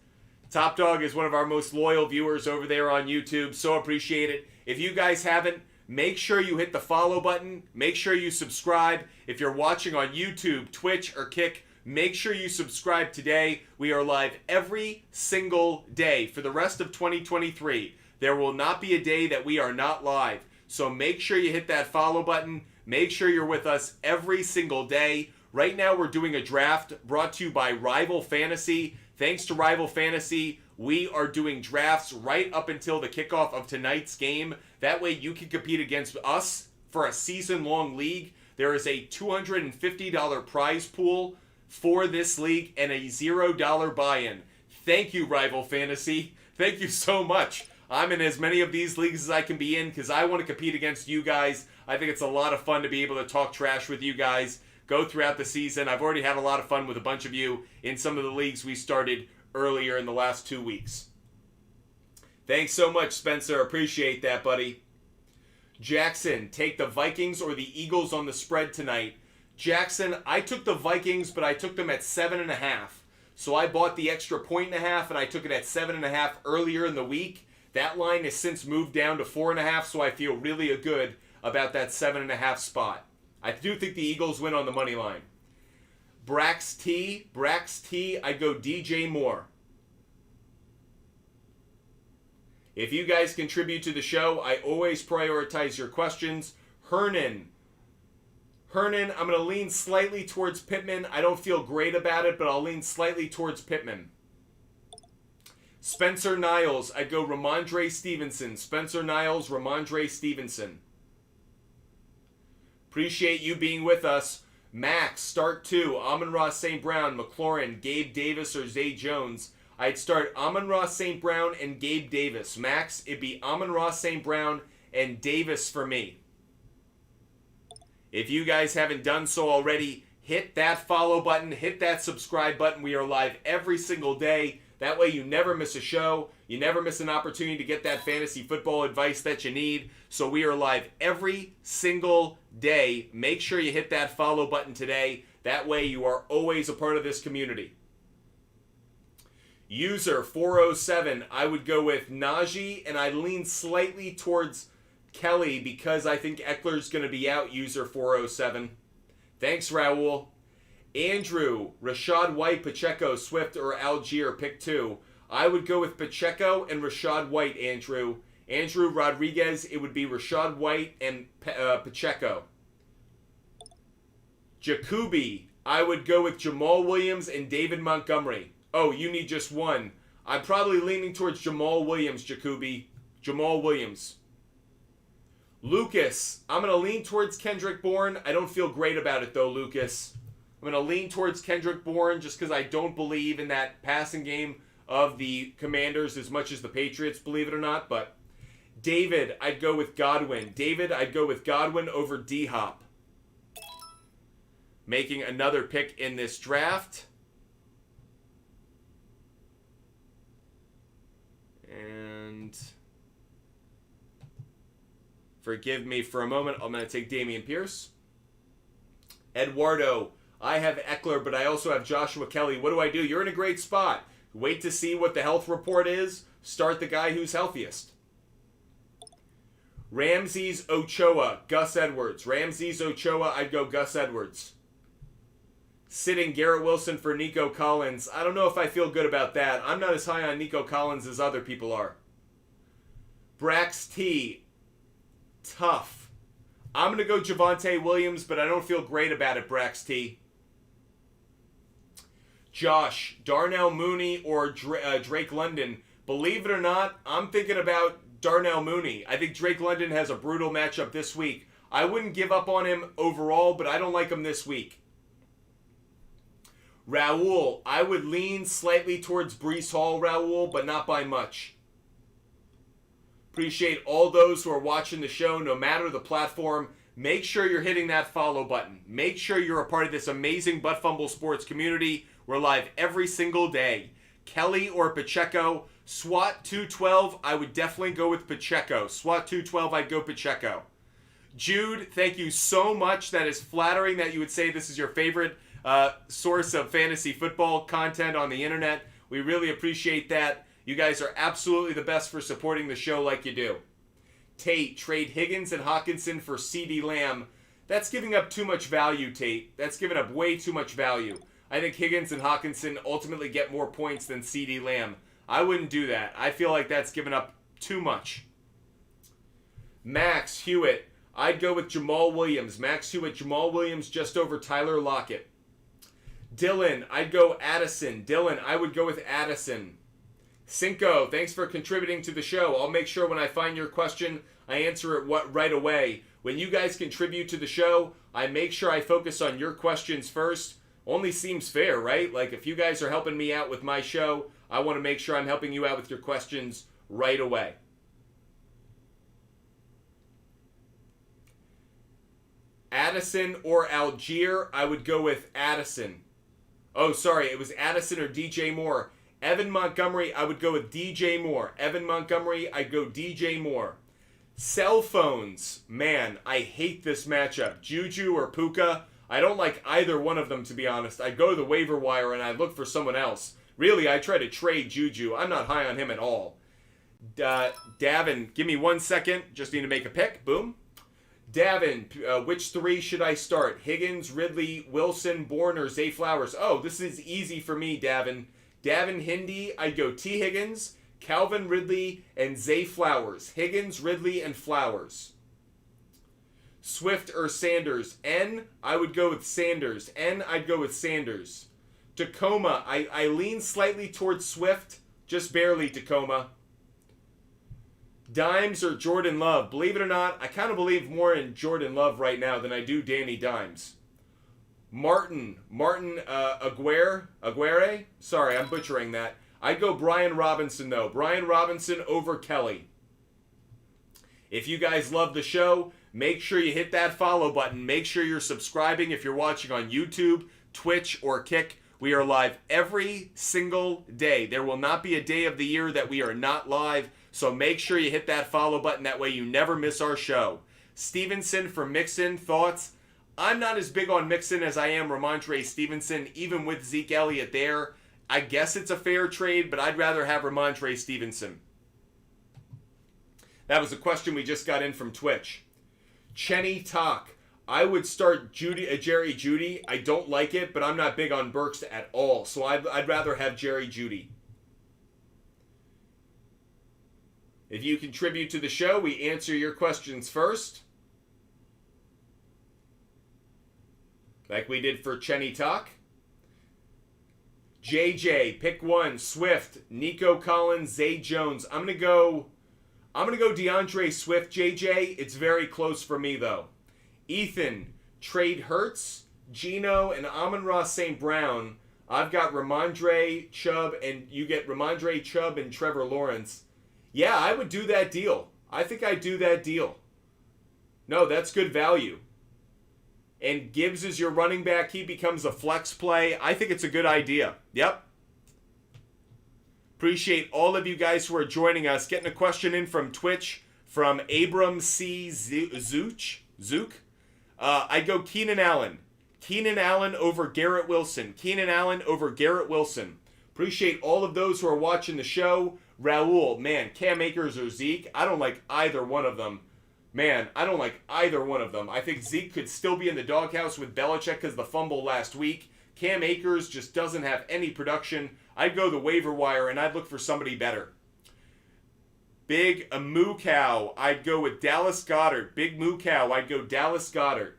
Top Dog is one of our most loyal viewers over there on YouTube, so appreciate it. If you guys haven't, make sure you hit the follow button. Make sure you subscribe. If you're watching on YouTube, Twitch, or Kick, make sure you subscribe today. We are live every single day for the rest of 2023. There will not be a day that we are not live. So make sure you hit that follow button. Make sure you're with us every single day. Right now we're doing a draft brought to you by Rival Fantasy. Thanks to Rival Fantasy, we are doing drafts right up until the kickoff of tonight's game. That way you can compete against us for a season-long league. There is a $250 prize pool for this league and a $0 buy-in. Thank you, Rival Fantasy. Thank you so much. I'm in as many of these leagues as I can be in because I want to compete against you guys. I think it's a lot of fun to be able to talk trash with you guys, go throughout the season. I've already had a lot of fun with a bunch of you in some of the leagues we started earlier in the last 2 weeks. Thanks so much, Spencer. Appreciate that, buddy. Jackson, take the Vikings or the Eagles on the spread tonight. Jackson, I took the Vikings, but I took them at 7.5. So I bought the extra 1.5, and I took it at 7.5 earlier in the week. That line has since moved down to 4.5, so I feel really good about that 7.5 spot. I do think the Eagles win on the money line. Brax T, I'd go DJ Moore. If you guys contribute to the show, I always prioritize your questions. Hernan, I'm going to lean slightly towards Pittman. I don't feel great about it, but I'll lean slightly towards Pittman. Spencer Niles, I'd go Ramondre Stevenson. Spencer Niles, Ramondre Stevenson. Appreciate you being with us. Max, start 2. Amon-Ra St. Brown, McLaurin, Gabe Davis, or Zay Jones. I'd start Amon-Ra St. Brown and Gabe Davis. Max, it'd be Amon-Ra St. Brown and Davis for me. If you guys haven't done so already, hit that follow button, hit that subscribe button. We are live every single day. That way you never miss a show. You never miss an opportunity to get that fantasy football advice that you need. So we are live every single day. Make sure you hit that follow button today. That way you are always a part of this community. User 407, I would go with Najee, and I lean slightly towards Kelly because I think Eckler's going to be out, user 407. Thanks, Raul. Andrew, Rashad White, Pacheco, Swift, or Algier, pick 2. I would go with Pacheco and Rashad White, Andrew. Andrew Rodriguez, it would be Rashad White and Pacheco. Jacoby, I would go with Jamal Williams and David Montgomery. Oh, you need just one. I'm probably leaning towards Jamal Williams, Jacoby. Jamal Williams. Lucas, I'm going to lean towards Kendrick Bourne. I don't feel great about it, though, Lucas. I'm going to lean towards Kendrick Bourne just because I don't believe in that passing game of the Commanders as much as the Patriots, believe it or not. But David, I'd go with Godwin. David, I'd go with Godwin over D-Hop. Making another pick in this draft. And forgive me for a moment. I'm going to take Dameon Pierce. Eduardo, I have Eckler, but I also have Joshua Kelly. What do I do? You're in a great spot. Wait to see what the health report is. Start the guy who's healthiest. Ramses Ochoa, Gus Edwards. Ramses Ochoa, I'd go Gus Edwards. Sitting Garrett Wilson for Nico Collins. I don't know if I feel good about that. I'm not as high on Nico Collins as other people are. Brax T, tough. I'm going to go Javonte Williams, but I don't feel great about it, Brax T. Josh, Darnell Mooney or Drake London. Believe it or not, I'm thinking about Darnell Mooney. I think Drake London has a brutal matchup this week. I wouldn't give up on him overall, but I don't like him this week. Raul, I would lean slightly towards Breece Hall, Raul, but not by much. Appreciate all those who are watching the show, no matter the platform. Make sure you're hitting that follow button. Make sure you're a part of this amazing Butt Fumble Sports community. We're live every single day. Kelly or Pacheco. SWAT 212, I would definitely go with Pacheco. SWAT 212, I'd go Pacheco. Jude, thank you so much. That is flattering that you would say this is your favorite source of fantasy football content on the internet. We really appreciate that. You guys are absolutely the best for supporting the show like you do. Tate, trade Higgins and Hawkinson for CeeDee Lamb. That's giving up too much value, Tate. That's giving up way too much value. I think Higgins and Hawkinson ultimately get more points than CeeDee Lamb. I wouldn't do that. I feel like that's giving up too much. Max Hewitt, I'd go with Jamal Williams. Max Hewitt, Jamal Williams just over Tyler Lockett. Dylan, I'd go Addison. Dylan, I would go with Addison. Cinco, thanks for contributing to the show. I'll make sure when I find your question, I answer it right away. When you guys contribute to the show, I make sure I focus on your questions first. Only seems fair, right? Like, if you guys are helping me out with my show, I want to make sure I'm helping you out with your questions right away. Addison or Algier, I would go with Addison. Oh, sorry, it was Addison or DJ Moore. Evan Montgomery, I would go with DJ Moore. Evan Montgomery, I'd go DJ Moore. Cell phones, man, I hate this matchup. Juju or Puka, I don't like either one of them, to be honest. I'd go to the waiver wire and I'd look for someone else. Really, I try to trade Juju. I'm not high on him at all. Davin, give me 1 second. Just need to make a pick. Boom. Davin, which three should I start? Higgins, Ridley, Wilson, Bourne, or Zay Flowers? Oh, this is easy for me, Davin. Davin Hindi, I'd go T. Higgins, Calvin Ridley, and Zay Flowers. Higgins, Ridley, and Flowers. Swift or Sanders? N, I would go with Sanders. N, I'd go with Sanders. Tacoma, I lean slightly towards Swift, just barely Tacoma. Dimes or Jordan Love? Believe it or not, I kind of believe more in Jordan Love right now than I do Danny Dimes. Martin Aguirre? Sorry, I'm butchering that. I'd go Brian Robinson, though. Brian Robinson over Kelly. If you guys love the show, make sure you hit that follow button. Make sure you're subscribing if you're watching on YouTube, Twitch, or Kick. We are live every single day. There will not be a day of the year that we are not live, so make sure you hit that follow button. That way you never miss our show. Stevenson for Mixon, thoughts? I'm not as big on Mixon as I am Ramondre Stevenson, even with Zeke Elliott there. I guess it's a fair trade, but I'd rather have Ramondre Stevenson. That was a question we just got in from Twitch. Chenny Talk. I would start Jerry Jeudy. I don't like it, but I'm not big on Burks at all, so I'd rather have Jerry Jeudy. If you contribute to the show, we answer your questions first. Like we did for Chenny Talk. JJ, pick one. Swift, Nico Collins, Zay Jones. I'm gonna go DeAndre Swift, JJ. It's very close for me though. Ethan, trade Hurts, Geno, and Amon-Ra St. Brown. I've got Ramondre Chubb, and you get Ramondre Chubb and Trevor Lawrence. Yeah, I would do that deal. I think I'd do that deal. No, that's good value. And Gibbs is your running back. He becomes a flex play. I think it's a good idea. Yep. Appreciate all of you guys who are joining us. Getting a question in from Twitch from Abram C. Zook. I'd go Keenan Allen. Keenan Allen over Garrett Wilson. Keenan Allen over Garrett Wilson. Appreciate all of those who are watching the show. Raul, man, Cam Akers or Zeke, I don't like either one of them. Man, I don't like either one of them. I think Zeke could still be in the doghouse with Belichick because of the fumble last week. Cam Akers just doesn't have any production. I'd go the waiver wire and I'd look for somebody better. Big Moo Cow, I'd go with Dallas Goedert. Big Moo Cow, I'd go Dallas Goedert.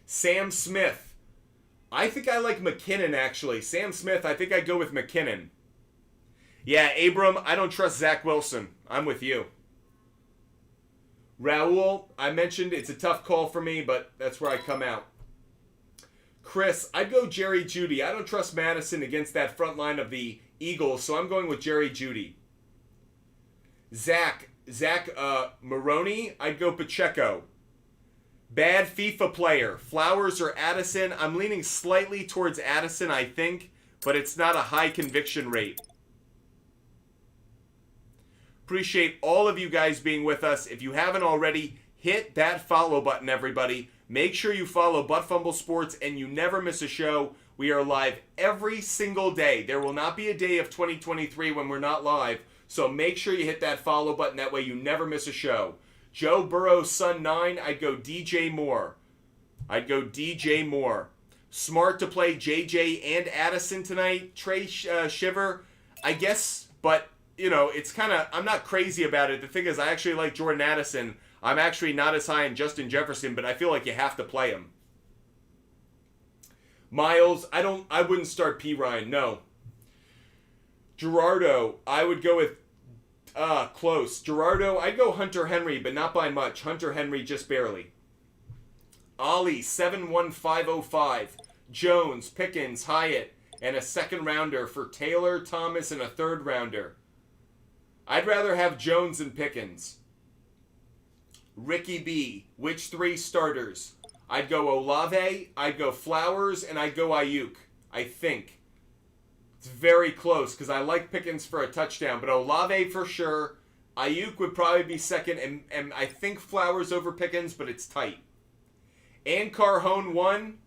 Sam Smith, I think I like McKinnon actually. Sam Smith, I think I'd go with McKinnon. Yeah, Abram, I don't trust Zach Wilson. I'm with you. Raul, I mentioned it's a tough call for me, but that's where I come out. Chris, I'd go Jerry Jeudy. I don't trust Madison against that front line of the Eagles, so I'm going with Jerry Jeudy. Zach Maroney, I'd go Pacheco. Bad FIFA player, Flowers or Addison? I'm leaning slightly towards Addison, I think, but it's not a high conviction rate. Appreciate all of you guys being with us. If you haven't already, hit that follow button, everybody. Make sure you follow Butt Fumble Sports and you never miss a show. We are live every single day. There will not be a day of 2023 when we're not live, so make sure you hit that follow button. That way you never miss a show. Joe Burrow's son 9, I'd go DJ Moore. Smart to play JJ and Addison tonight. Trey Shiver, I guess, but it's kind of, I'm not crazy about it. The thing is, I actually like Jordan Addison. I'm actually not as high on Justin Jefferson, but I feel like you have to play him. Miles, I wouldn't start P. Ryan, no. Gerardo, I would go with, close. Gerardo, I'd go Hunter Henry, but not by much. Hunter Henry, just barely. Ollie, 71505. Jones, Pickens, Hyatt, and a second rounder for Taylor, Thomas, and a third rounder. I'd rather have Jones and Pickens. Ricky B, which 3 starters? I'd go Olave, I'd go Flowers, and I'd go Ayuk, I think. It's very close because I like Pickens for a touchdown, but Olave for sure. Ayuk would probably be second, and I think Flowers over Pickens, but it's tight. And Carhone 1,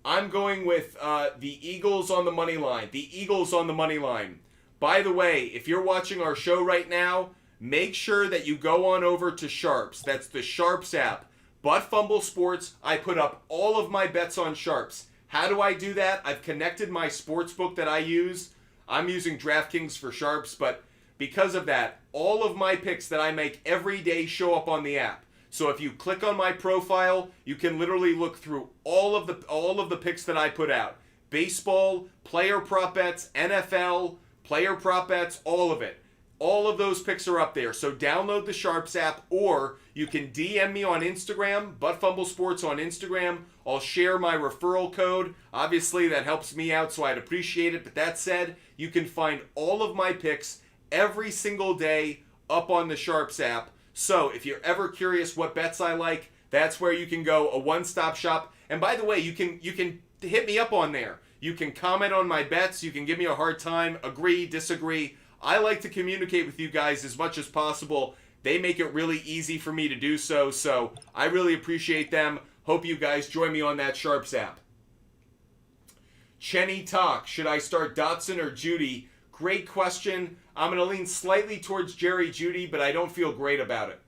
I'm going with the Eagles on the money line. By the way, if you're watching our show right now, make sure that you go on over to SHARPZ. That's the SHARPZ app. Butt Fumble Sports, I put up all of my bets on SHARPZ. How do I do that? I've connected my sports book that I use. I'm using DraftKings for SHARPZ, but because of that, all of my picks that I make every day show up on the app. So if you click on my profile, you can literally look through all of the picks that I put out. Baseball, player prop bets, NFL, player prop bets, all of it. All of those picks are up there. So download the SHARPZ app, or you can DM me on Instagram, Butt Fumble Sports on Instagram. I'll share my referral code. Obviously, that helps me out, so I'd appreciate it. But that said, you can find all of my picks every single day up on the SHARPZ app. So if you're ever curious what bets I like, that's where you can go, a one-stop shop. And by the way, you can hit me up on there. You can comment on my bets. You can give me a hard time, agree, disagree. I like to communicate with you guys as much as possible. They make it really easy for me to do so, so I really appreciate them. Hope you guys join me on that SHARPZ app. Chenny Talk, should I start Dotson or Judy? Great question. I'm going to lean slightly towards Jerry Judy, but I don't feel great about it.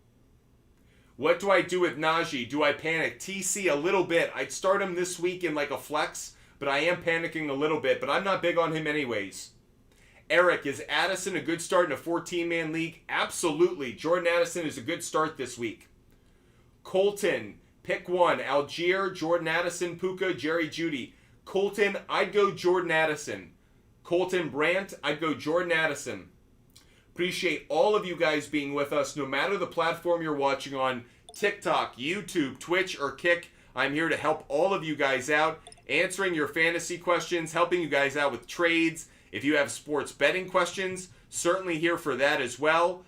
What do I do with Najee? Do I panic? TC a little bit. I'd start him this week in like a flex, but I am panicking a little bit, but I'm not big on him anyways. Eric, is Addison a good start in a 14-man league? Absolutely. Jordan Addison is a good start this week. Colton, pick one. Algier, Jordan Addison, Puka, Jerry Judy. Colton, I'd go Jordan Addison. Colton Brandt, I'd go Jordan Addison. Appreciate all of you guys being with us, no matter the platform you're watching on, TikTok, YouTube, Twitch, or Kick. I'm here to help all of you guys out, answering your fantasy questions, helping you guys out with trades. If you have sports betting questions, certainly here for that as well.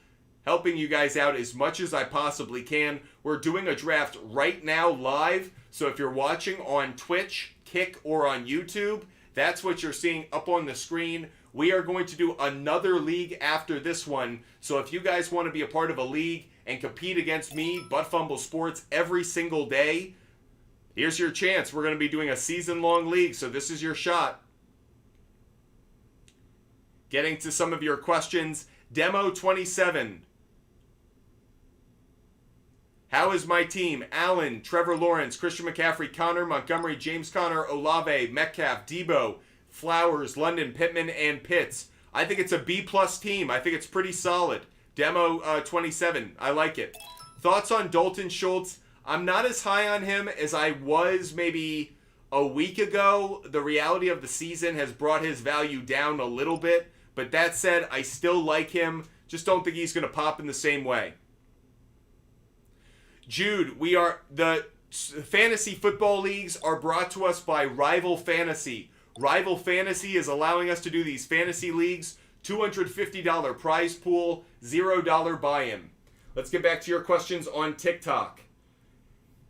Helping you guys out as much as I possibly can. We're doing a draft right now live, so if you're watching on Twitch, Kick, or on YouTube, that's what you're seeing up on the screen. We are going to do another league after this one, so if you guys want to be a part of a league and compete against me, Butt Fumble Sports, every single day, here's your chance. We're going to be doing a season-long league, so this is your shot. Getting to some of your questions. Demo 27. How is my team? Allen, Trevor Lawrence, Christian McCaffrey, Connor, Montgomery, James Conner, Olave, Metcalf, Debo, Flowers, London, Pittman, and Pitts. I think it's a B-plus team. I think it's pretty solid. Demo 27. I like it. Thoughts on Dalton Schultz? I'm not as high on him as I was maybe a week ago. The reality of the season has brought his value down a little bit. But that said, I still like him. Just don't think he's going to pop in the same way. Jude, the fantasy football leagues are brought to us by Rival Fantasy. Rival Fantasy is allowing us to do these fantasy leagues. $250 prize pool, $0 buy-in. Let's get back to your questions on TikTok.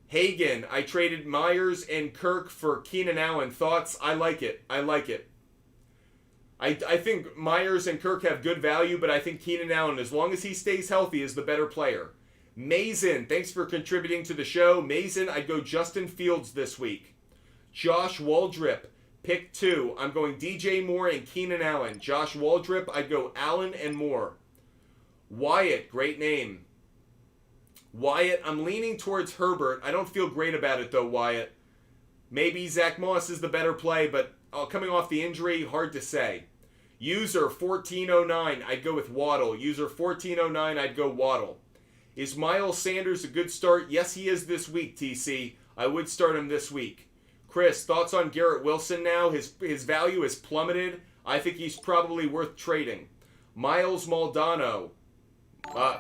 Hagen, I traded Myers and Kirk for Keenan Allen. Thoughts? I like it. I think Myers and Kirk have good value, but I think Keenan Allen, as long as he stays healthy, is the better player. Mason, thanks for contributing to the show. Mason, I'd go Justin Fields this week. Josh Waldrip, pick 2. I'm going DJ Moore and Keenan Allen. Josh Waldrip, I'd go Allen and Moore. Wyatt, great name. Wyatt, I'm leaning towards Herbert. I don't feel great about it though, Wyatt. Maybe Zach Moss is the better play, but coming off the injury, hard to say. User 1409, I'd go with Waddle. User 1409, I'd go Waddle. Is Miles Sanders a good start? Yes, he is this week, TC. I would start him this week. Chris, thoughts on Garrett Wilson now? His value has plummeted. I think he's probably worth trading. Miles Maldonado.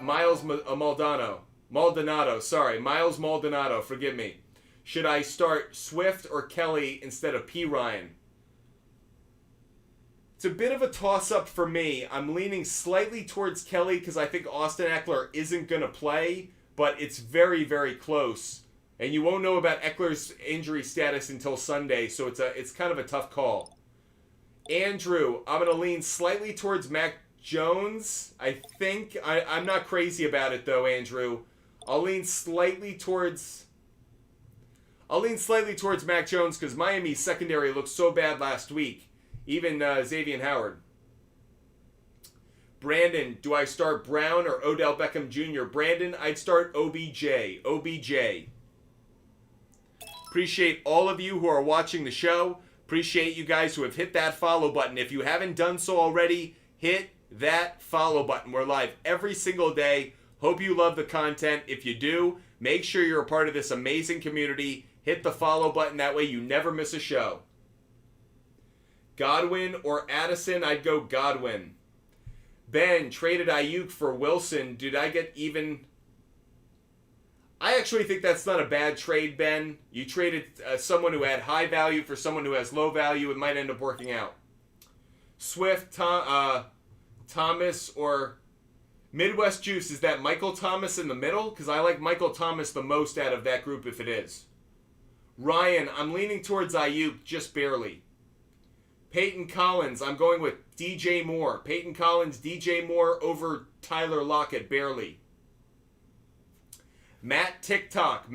Miles Maldonado, forgive me. Should I start Swift or Kelly instead of P. Ryan? It's a bit of a toss-up for me. I'm leaning slightly towards Kelly because I think Austin Eckler isn't going to play, but it's very, very close. And you won't know about Eckler's injury status until Sunday, so it's kind of a tough call. Andrew, I'm going to lean slightly towards Mac Jones, I think. I'm not crazy about it, though, Andrew. I'll lean slightly towards Mac Jones because Miami's secondary looked so bad last week. Even Xavier Howard. Brandon, do I start Brown or Odell Beckham Jr.? Brandon, I'd start OBJ. Appreciate all of you who are watching the show. Appreciate you guys who have hit that follow button. If you haven't done so already, hit that follow button. We're live every single day. Hope you love the content. If you do, make sure you're a part of this amazing community. Hit the follow button. That way you never miss a show. Godwin or Addison? I'd go Godwin. Ben, traded Ayuk for Wilson. Did I get even? I actually think that's not a bad trade, Ben. You traded someone who had high value for someone who has low value. It might end up working out. Swift, Thomas, or Midwest Juice. Is that Michael Thomas in the middle? Because I like Michael Thomas the most out of that group if it is. Ryan, I'm leaning towards Ayuk just barely. Peyton Collins, I'm going with DJ Moore. Peyton Collins, DJ Moore over Tyler Lockett, barely. Matt TikTok,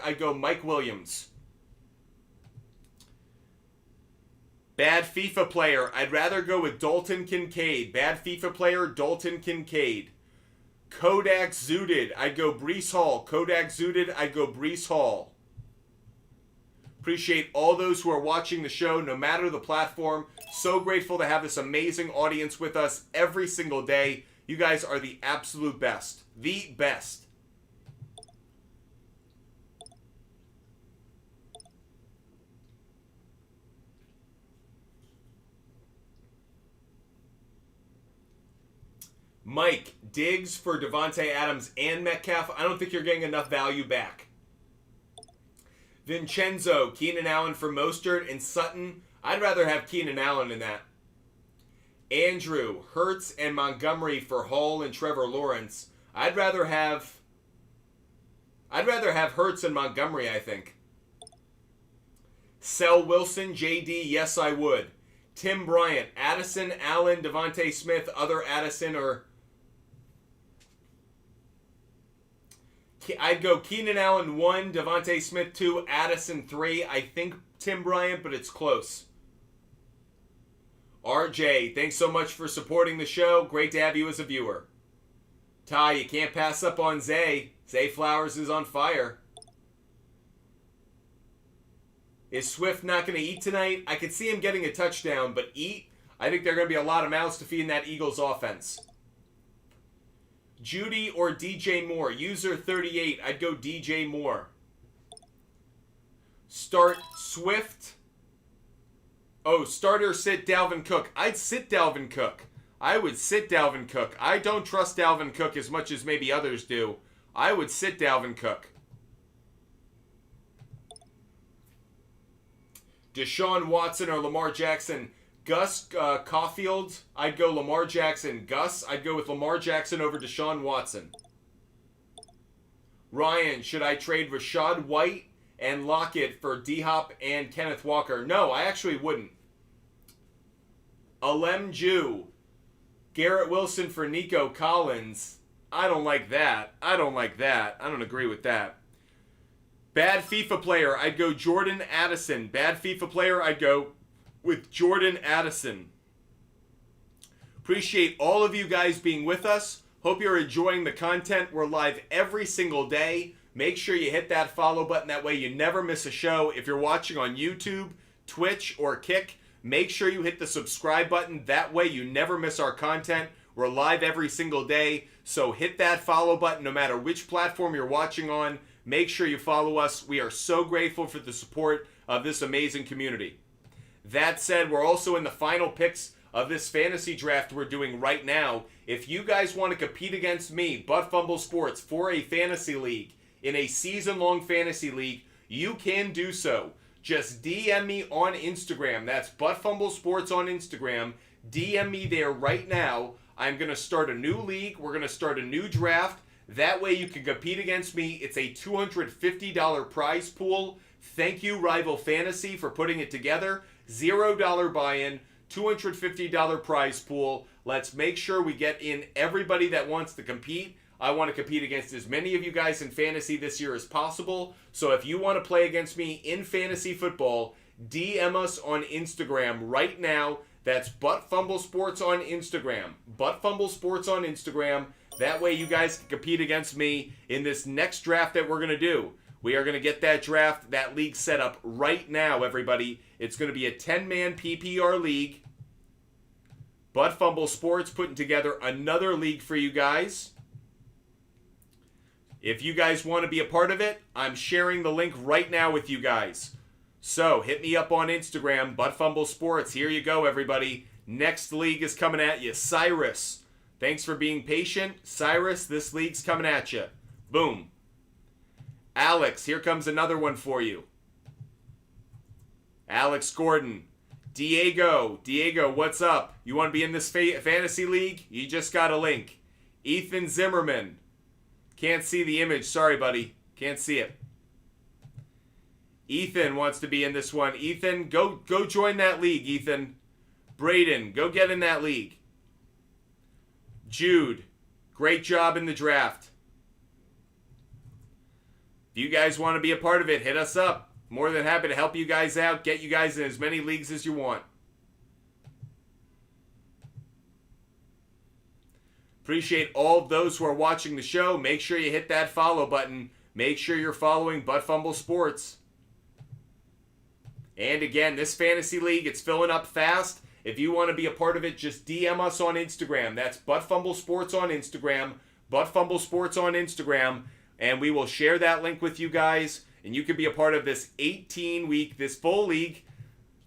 I go Mike Williams. Bad FIFA player, I'd rather go with Dalton Kincaid. Bad FIFA player, Dalton Kincaid. Kodak Zooted, I'd go Breece Hall. Kodak Zooted, I'd go Breece Hall. Appreciate all those who are watching the show, no matter the platform. So grateful to have this amazing audience with us every single day. You guys are the absolute best. The best. Mike, Diggs for Devontae Adams and Metcalf. I don't think you're getting enough value back. Vincenzo, Keenan Allen for Mostert and Sutton. I'd rather have Keenan Allen in that. Andrew, Hurts and Montgomery for Hall and Trevor Lawrence. I'd rather have Hurts and Montgomery, I think. Sell Wilson, JD, yes I would. Tim Bryant, Addison, Allen, Devontae Smith, other Addison, or I'd go Keenan Allen 1, Devontae Smith 2, Addison 3. I think Tim Bryant, but it's close. RJ, thanks so much for supporting the show. Great to have you as a viewer. Ty, you can't pass up on Zay. Zay Flowers is on fire. Is Swift not going to eat tonight? I could see him getting a touchdown, but eat? I think there are going to be a lot of mouths to feed in that Eagles offense. Judy or DJ Moore? User 38, I'd go DJ Moore. Start Swift. Oh, start or sit Dalvin Cook. I'd sit Dalvin Cook. I would sit Dalvin Cook. I don't trust Dalvin Cook as much as maybe others do. I would sit Dalvin Cook. Deshaun Watson or Lamar Jackson. Gus Caulfield, I'd go Lamar Jackson. Gus, I'd go with Lamar Jackson over Deshaun Watson. Ryan, should I trade Rashad White and Lockett for D-Hop and Kenneth Walker? No, I actually wouldn't. Alem Jew. Garrett Wilson for Nico Collins. I don't like that. I don't agree with that. Bad FIFA player, I'd go Jordan Addison. Bad FIFA player, I'd go with Jordan Addison. Appreciate all of you guys being with us. Hope you're enjoying the content. We're live every single day. Make sure you hit that follow button. That way you never miss a show. If you're watching on YouTube, Twitch, or Kick, make sure you hit the subscribe button. That way you never miss our content. We're live every single day. So hit that follow button no matter which platform you're watching on. Make sure you follow us. We are so grateful for the support of this amazing community. That said, we're also in the final picks of this fantasy draft we're doing right now. If you guys want to compete against me, Butt Fumble Sports, for a fantasy league, in a season-long fantasy league, you can do so. Just DM me on Instagram. That's Butt Fumble Sports on Instagram. DM me there right now. I'm going to start a new league. We're going to start a new draft. That way you can compete against me. It's a $250 prize pool. Thank you, Rival Fantasy, for putting it together. $0 buy-in, $250 prize pool. Let's make sure we get in everybody that wants to compete. I want to compete against as many of you guys in fantasy this year as possible. So if you want to play against me in fantasy football, DM us on Instagram right now. That's Butt Fumble Sports on Instagram. Butt Fumble Sports on Instagram. That way you guys can compete against me in this next draft that we're going to do. We are going to get that draft, that league set up right now, everybody. It's going to be a 10-man PPR league. Butt Fumble Sports putting together another league for you guys. If you guys want to be a part of it, I'm sharing the link right now with you guys. So hit me up on Instagram, Butt Fumble Sports. Here you go, everybody. Next league is coming at you. Cyrus, thanks for being patient. Cyrus, this league's coming at you. Boom. Alex, here comes another one for you. Alex Gordon. Diego, what's up? You want to be in this fantasy league? You just got a link. Ethan Zimmerman. Can't see the image. Sorry, buddy. Can't see it. Ethan wants to be in this one. Ethan, go join that league, Ethan. Braden, go get in that league. Jude, great job in the draft. If you guys want to be a part of it, hit us up. More than happy to help you guys out, get you guys in as many leagues as you want. Appreciate all of those who are watching the show. Make sure you hit that follow button. Make sure you're following Butt Fumble Sports. And again, this fantasy league, it's filling up fast. If you want to be a part of it, just DM us on Instagram. That's Butt Fumble Sports on Instagram. Butt Fumble Sports on Instagram. And we will share that link with you guys. And you can be a part of this 18-week, this full league.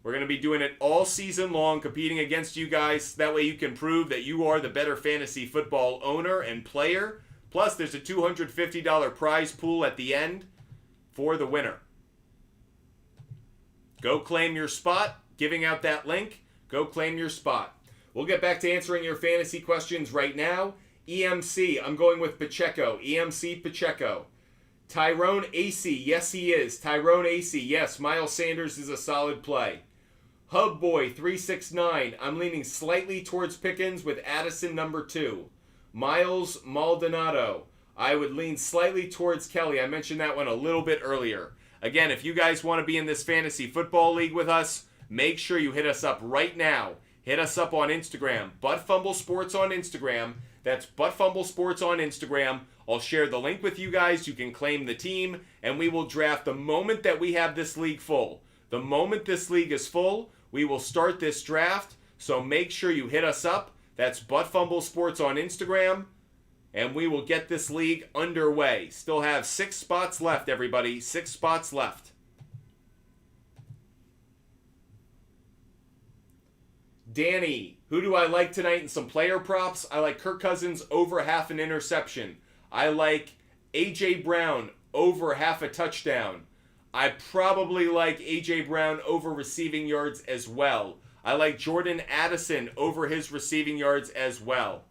We're going to be doing it all season long, competing against you guys. That way you can prove that you are the better fantasy football owner and player. Plus, there's a $250 prize pool at the end for the winner. Go claim your spot. Giving out that link. Go claim your spot. We'll get back to answering your fantasy questions right now. EMC, I'm going with Pacheco. EMC Pacheco. Tyrone AC, yes he is. Tyrone AC, yes. Miles Sanders is a solid play. Hubboy 369, I'm leaning slightly towards Pickens with Addison number 2. Miles Maldonado, I would lean slightly towards Kelly. I mentioned that one a little bit earlier. Again, if you guys want to be in this fantasy football league with us, make sure you hit us up right now. Hit us up on Instagram. Butt Fumble Sports on Instagram. That's Butt Fumble Sports on Instagram. I'll share the link with you guys. You can claim the team, and we will draft the moment that we have this league full. The moment this league is full, we will start this draft. So make sure you hit us up. That's Butt Fumble Sports on Instagram. And we will get this league underway. Still have 6 spots left, everybody. 6 spots left. Danny, who do I like tonight in some player props? I like Kirk Cousins over half an interception. I like A.J. Brown over half a touchdown. I probably like A.J. Brown over receiving yards as well. I like Jordan Addison over his receiving yards as well.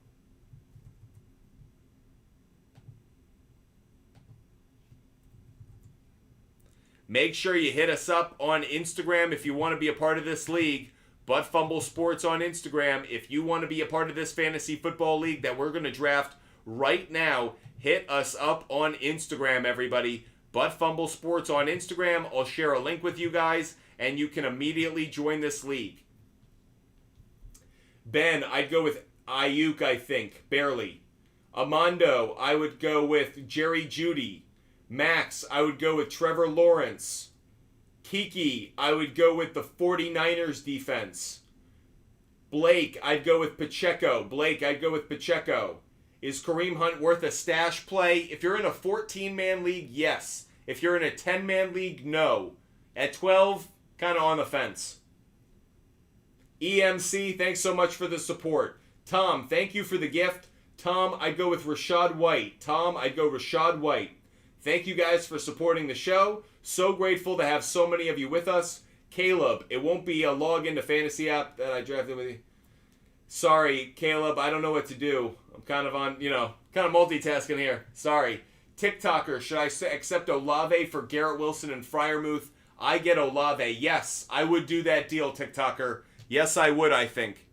Make sure you hit us up on Instagram if you want to be a part of this league. Butt Fumble Sports on Instagram. If you want to be a part of this fantasy football league that we're going to draft right now, hit us up on Instagram, everybody. Butt Fumble Sports on Instagram. I'll share a link with you guys, and you can immediately join this league. Ben, I'd go with Ayuk, I think. Barely. Amando, I would go with Jerry Jeudy. Max, I would go with Trevor Lawrence. Kiki, I would go with the 49ers defense. Blake, I'd go with Pacheco. Is Kareem Hunt worth a stash play? If you're in a 14-man league, yes. If you're in a 10-man league, no. At 12, kind of on the fence. EMC, thanks so much for the support. Tom, thank you for the gift. Tom, I'd go with Rachaad White. Thank you guys for supporting the show. So grateful to have so many of you with us. Caleb, it won't be a login to fantasy app that I drafted with you. Sorry, Caleb, I don't know what to do. I'm kind of on, kind of multitasking here. Sorry. TikToker, should I accept Olave for Garrett Wilson and Freiermuth? I get Olave. Yes, I would do that deal, TikToker. Yes, I would, I think.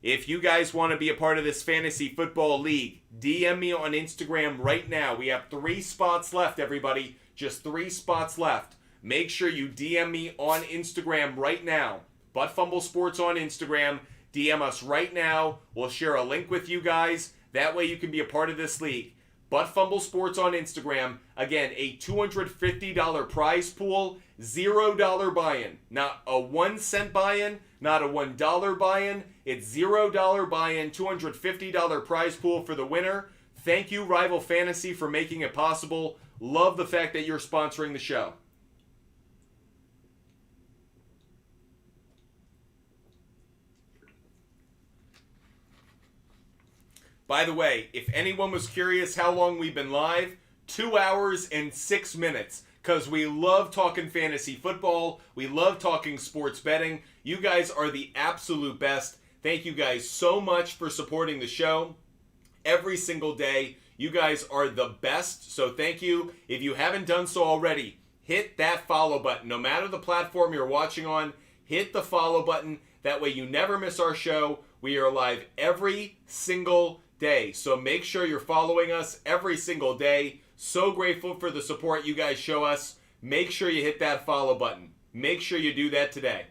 If you guys want to be a part of this fantasy football league, DM me on Instagram right now. We have 3 spots left, everybody. Just 3 spots left. Make sure you DM me on Instagram right now. Butt Fumble Sports on Instagram. DM us right now. We'll share a link with you guys. That way you can be a part of this league. Butt Fumble Sports on Instagram. Again, a $250 prize pool. $0 buy-in. Not a 1-cent buy-in. Not a $1 buy-in. It's $0 buy-in. $250 prize pool for the winner. Thank you, Rival Fantasy, for making it possible. Love the fact that you're sponsoring the show. By the way, if anyone was curious how long we've been live, 2 hours and 6 minutes. Because we love talking fantasy football. We love talking sports betting. You guys are the absolute best. Thank you guys so much for supporting the show every single day. You guys are the best. So thank you. If you haven't done so already, hit that follow button. No matter the platform you're watching on, hit the follow button. That way you never miss our show. We are live every single day. So make sure you're following us every single day. So grateful for the support you guys show us. Make sure you hit that follow button. Make sure you do that today.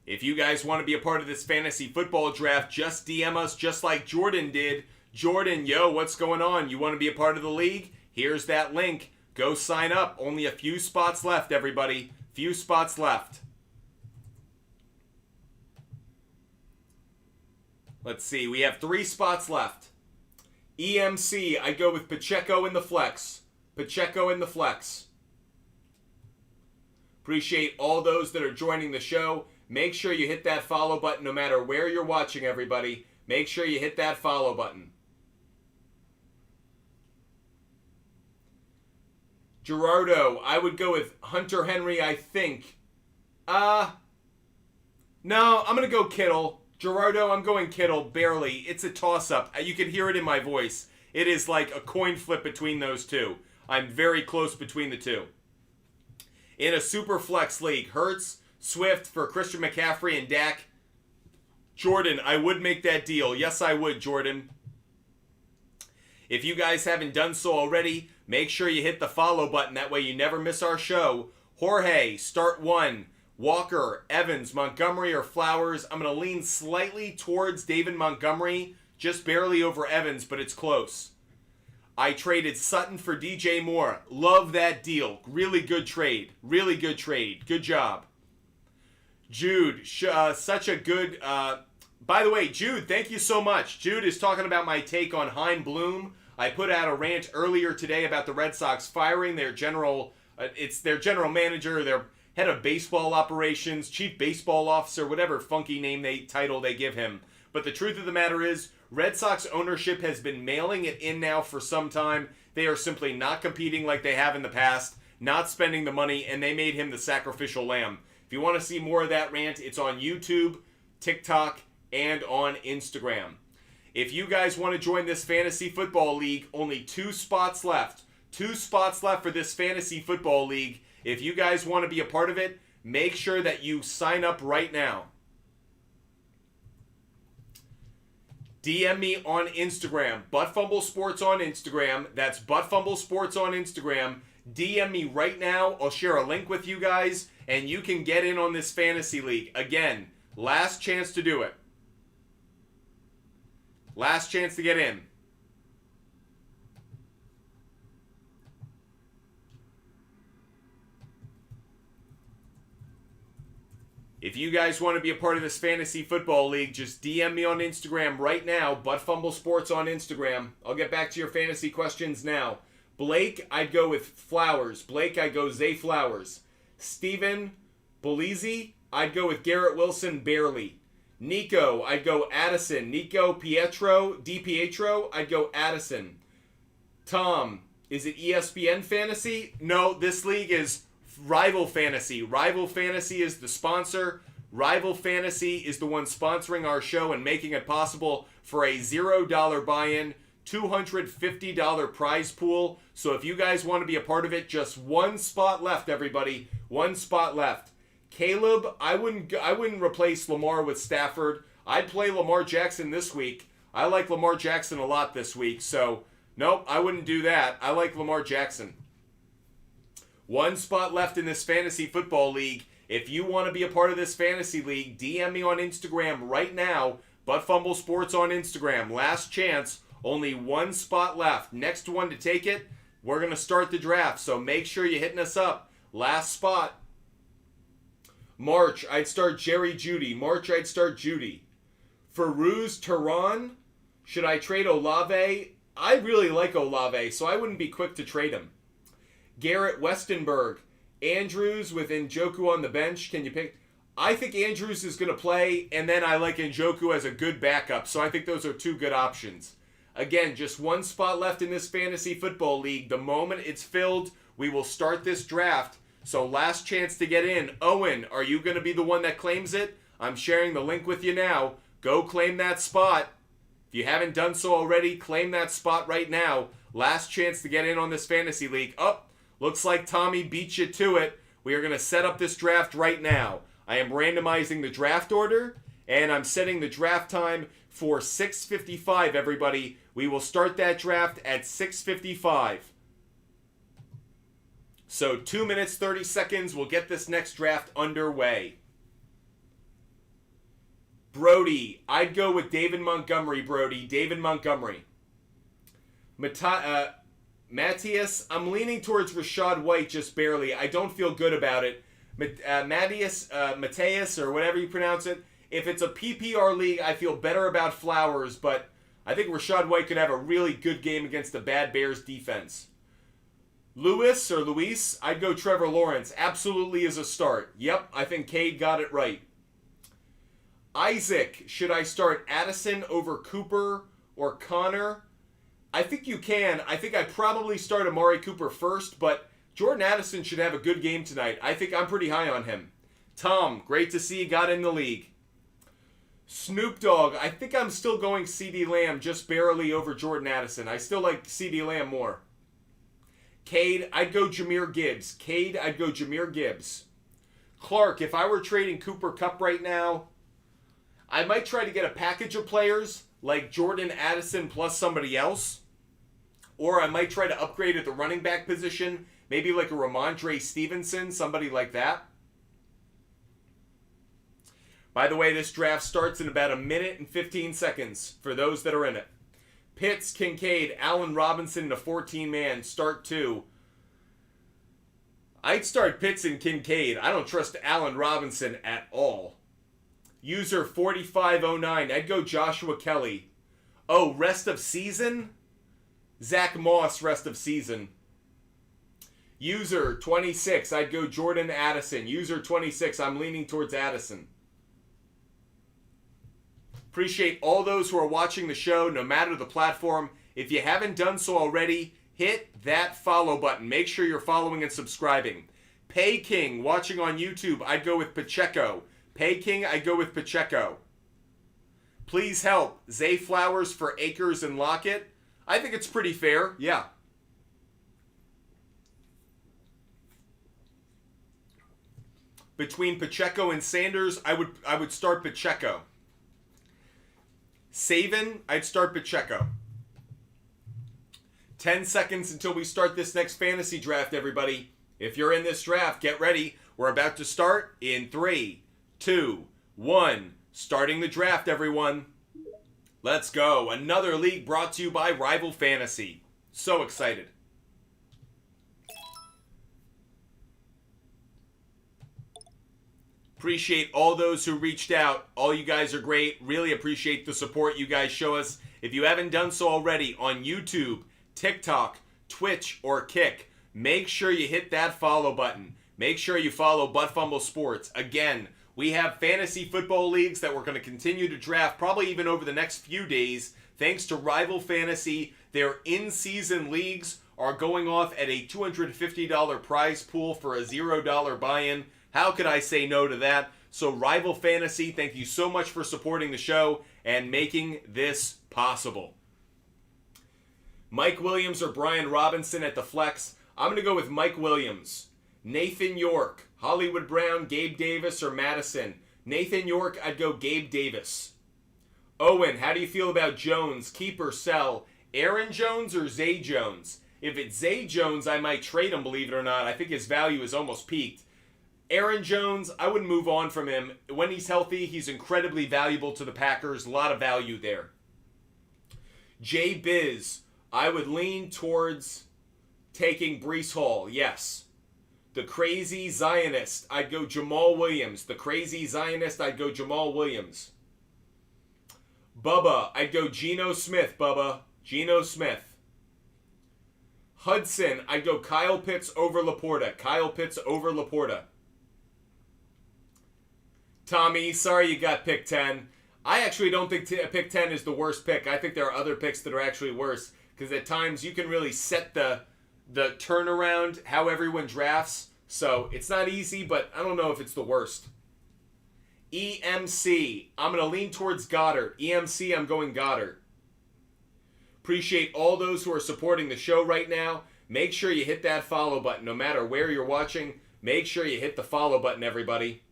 If you guys want to be a part of this fantasy football draft, just DM us just like Jordan did. Jordan, yo, what's going on? You want to be a part of the league? Here's that link. Go sign up. Only a few spots left, everybody. Few spots left. Let's see. We have 3 spots left. EMC, I go with Pacheco in the flex. Appreciate all those that are joining the show. Make sure you hit that follow button no matter where you're watching, everybody. Make sure you hit that follow button. Gerardo, I would go with Hunter Henry, I think. No, I'm going to go Kittle. Gerardo, I'm going Kittle, barely. It's a toss-up. You can hear it in my voice. It is like a coin flip between those two. I'm very close between the two. In a super flex league, Hurts, Swift for Christian McCaffrey and Dak. Jordan, I would make that deal. Yes, I would, Jordan. If you guys haven't done so already, make sure you hit the follow button. That way you never miss our show. Jorge, start 1. Walker, Evans, Montgomery, or Flowers. I'm going to lean slightly towards David Montgomery. Just barely over Evans, but it's close. I traded Sutton for DJ Moore. Love that deal. Really good trade. Good job. Jude, such a good... by the way, Jude, thank you so much. Jude is talking about my take on Hein Bloom. I put out a rant earlier today about the Red Sox firing their general... it's their general manager, their head of baseball operations, chief baseball officer, whatever funky title they give him. But the truth of the matter is, Red Sox ownership has been mailing it in now for some time. They are simply not competing like they have in the past, not spending the money, and they made him the sacrificial lamb. If you want to see more of that rant, it's on YouTube, TikTok, and on Instagram. If you guys want to join this fantasy football league, only 2 spots left. 2 spots left for this fantasy football league. If you guys want to be a part of it, make sure that you sign up right now. DM me on Instagram, Buttfumble Sports on Instagram. That's Buttfumble Sports on Instagram. DM me right now. I'll share a link with you guys, and you can get in on this fantasy league. Again, last chance to do it. Last chance to get in. If you guys want to be a part of this fantasy football league, just DM me on Instagram right now, Buttfumble Sports on Instagram. I'll get back to your fantasy questions now. Blake, I'd go with Flowers. Blake, I'd go Zay Flowers. Steven Belize, I'd go with Garrett Wilson, barely. Nico, I'd go Addison. Nico DiPietro, I'd go Addison. Tom, is it ESPN Fantasy? No, this league is Rival Fantasy. Rival Fantasy is the sponsor. Rival Fantasy is the one sponsoring our show and making it possible for a $0 buy-in, $250 prize pool. So if you guys want to be a part of it, just 1 spot left, everybody. 1 spot left. Caleb, I wouldn't replace Lamar with Stafford. I'd play Lamar Jackson this week. I like Lamar Jackson a lot this week. So, nope, I wouldn't do that. I like Lamar Jackson. 1 spot left in this fantasy football league. If you want to be a part of this fantasy league, DM me on Instagram right now. Buttfumble Sports on Instagram. Last chance. Only 1 spot left. Next one to take it, we're going to start the draft. So make sure you're hitting us up. Last spot. March, I'd start Jerry Jeudy. March, I'd start Jeudy. Feruz Tehran, should I trade Olave? I really like Olave, so I wouldn't be quick to trade him. Garrett Westenberg. Andrews with Njoku on the bench. Can you pick? I think Andrews is going to play, and then I like Njoku as a good backup. So I think those are 2 good options. Again, just 1 spot left in this fantasy football league. The moment it's filled, we will start this draft. So last chance to get in. Owen, are you going to be the one that claims it? I'm sharing the link with you now. Go claim that spot. If you haven't done so already, claim that spot right now. Last chance to get in on this fantasy league. Looks like Tommy beat you to it. We are going to set up this draft right now. I am randomizing the draft order, and I'm setting the draft time for 6:55, everybody. We will start that draft at 6:55. So 2 minutes, 30 seconds. We'll get this next draft underway. Brody, I'd go with David Montgomery, Brody. David Montgomery. Matthias, I'm leaning towards Rachaad White just barely. I don't feel good about it. Matthias, or whatever you pronounce it. If it's a PPR league, I feel better about Flowers, but I think Rachaad White could have a really good game against the bad Bears defense. Luis, I'd go Trevor Lawrence. Absolutely is a start. Yep, I think Cade got it right. Isaac, should I start Addison over Cooper or Connor? I think you can. I think I'd probably start Amari Cooper first, but Jordan Addison should have a good game tonight. I think I'm pretty high on him. Tom, great to see you got in the league. Snoop Dogg, I think I'm still going CeeDee Lamb just barely over Jordan Addison. I still like CeeDee Lamb more. Cade, I'd go Jahmyr Gibbs. Clark, if I were trading Cooper Kupp right now, I might try to get a package of players like Jordan Addison plus somebody else. Or I might try to upgrade at the running back position, maybe like a Ramondre Stevenson, somebody like that. By the way, this draft starts in about 1 minute and 15 seconds for those that are in it. Pitts, Kincaid, Allen Robinson in a 14-man, start 2. I'd start Pitts and Kincaid. I don't trust Allen Robinson at all. User 4509, I'd go Joshua Kelly. Oh, rest of season? Zach Moss, rest of season. User 26, I'd go Jordan Addison. User 26, I'm leaning towards Addison. Appreciate all those who are watching the show, no matter the platform. If you haven't done so already, hit that follow button. Make sure you're following and subscribing. Pay King, watching on YouTube, I'd go with Pacheco. Pay King, I'd go with Pacheco. Please help. Zay Flowers for Akers and Lockett. I think it's pretty fair. Yeah. Between Pacheco and Sanders, I would start Pacheco. Saban, I'd start Pacheco. 10 seconds until we start this next fantasy draft, everybody. If you're in this draft, get ready. We're about to start in 3, 2, 1. Starting the draft, everyone. Let's go. Another league brought to you by Rival Fantasy. So excited. Appreciate all those who reached out. All you guys are great. Really appreciate the support you guys show us. If you haven't done so already on YouTube, TikTok, Twitch, or Kick, make sure you hit that follow button. Make sure you follow Butt Fumble Sports. Again, we have fantasy football leagues that we're going to continue to draft probably even over the next few days. Thanks to Rival Fantasy, their in-season leagues are going off at a $250 prize pool for a $0 buy-in. How could I say no to that? So Rival Fantasy, thank you so much for supporting the show and making this possible. Mike Williams or Brian Robinson at the flex. I'm going to go with Mike Williams. Nathan York, Hollywood Brown, Gabe Davis, or Madison. Nathan York, I'd go Gabe Davis. Owen, how do you feel about Jones? Keep or sell? Aaron Jones or Zay Jones? If it's Zay Jones, I might trade him, believe it or not. I think his value is almost peaked. Aaron Jones, I wouldn't move on from him. When he's healthy, he's incredibly valuable to the Packers. A lot of value there. Jay Biz, I would lean towards taking Breece Hall. Yes. The Crazy Zionist, I'd go Jamal Williams. The Crazy Zionist, I'd go Jamal Williams. Bubba, I'd go Geno Smith, Bubba. Geno Smith. Hudson, I'd go Kyle Pitts over Laporta. Kyle Pitts over Laporta. Tommy, sorry you got pick 10. I actually don't think pick 10 is the worst pick. I think there are other picks that are actually worse. Because at times you can really set the turnaround, how everyone drafts. So it's not easy, but I don't know if it's the worst. EMC, I'm going to lean towards Goddard. EMC, I'm going Goddard. Appreciate all those who are supporting the show right now. Make sure you hit that follow button. No matter where you're watching, make sure you hit the follow button, everybody.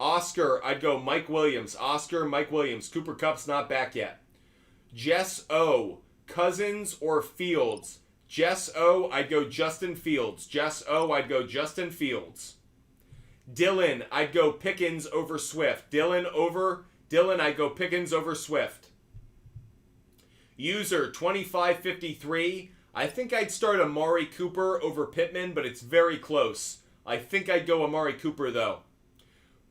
Oscar, I'd go Mike Williams. Oscar, Mike Williams. Cooper Kupp's not back yet. Jess O, Cousins or Fields? Jess O, I'd go Justin Fields. Jess O, I'd go Justin Fields. Dylan, I'd go Pickens over Swift. Dylan, I'd go Pickens over Swift. User 2553, I think I'd start Amari Cooper over Pittman, but it's very close. I think I'd go Amari Cooper, though.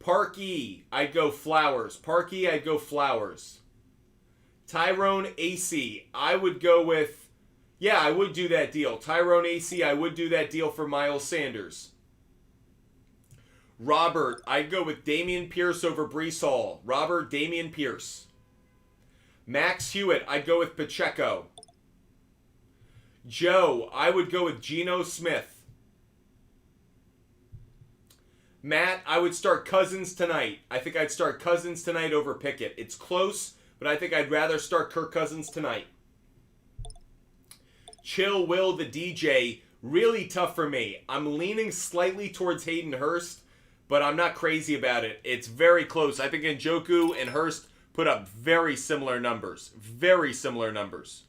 Parkey, I'd go Flowers. Parkey, I'd go Flowers. Tyrone AC, I would go with... Yeah, I would do that deal. Tyrone AC, I would do that deal for Miles Sanders. Robert, I'd go with Damian Pierce over Breece Hall. Robert, Damian Pierce. Max Hewitt, I'd go with Pacheco. Joe, I would go with Geno Smith. Matt, I would start Cousins tonight. I think I'd start Cousins tonight over Pickett. It's close, but I think I'd rather start Kirk Cousins tonight. Chill Will the DJ, really tough for me. I'm leaning slightly towards Hayden Hurst, but I'm not crazy about it. It's very close. I think Njoku and Hurst put up very similar numbers. Very similar numbers.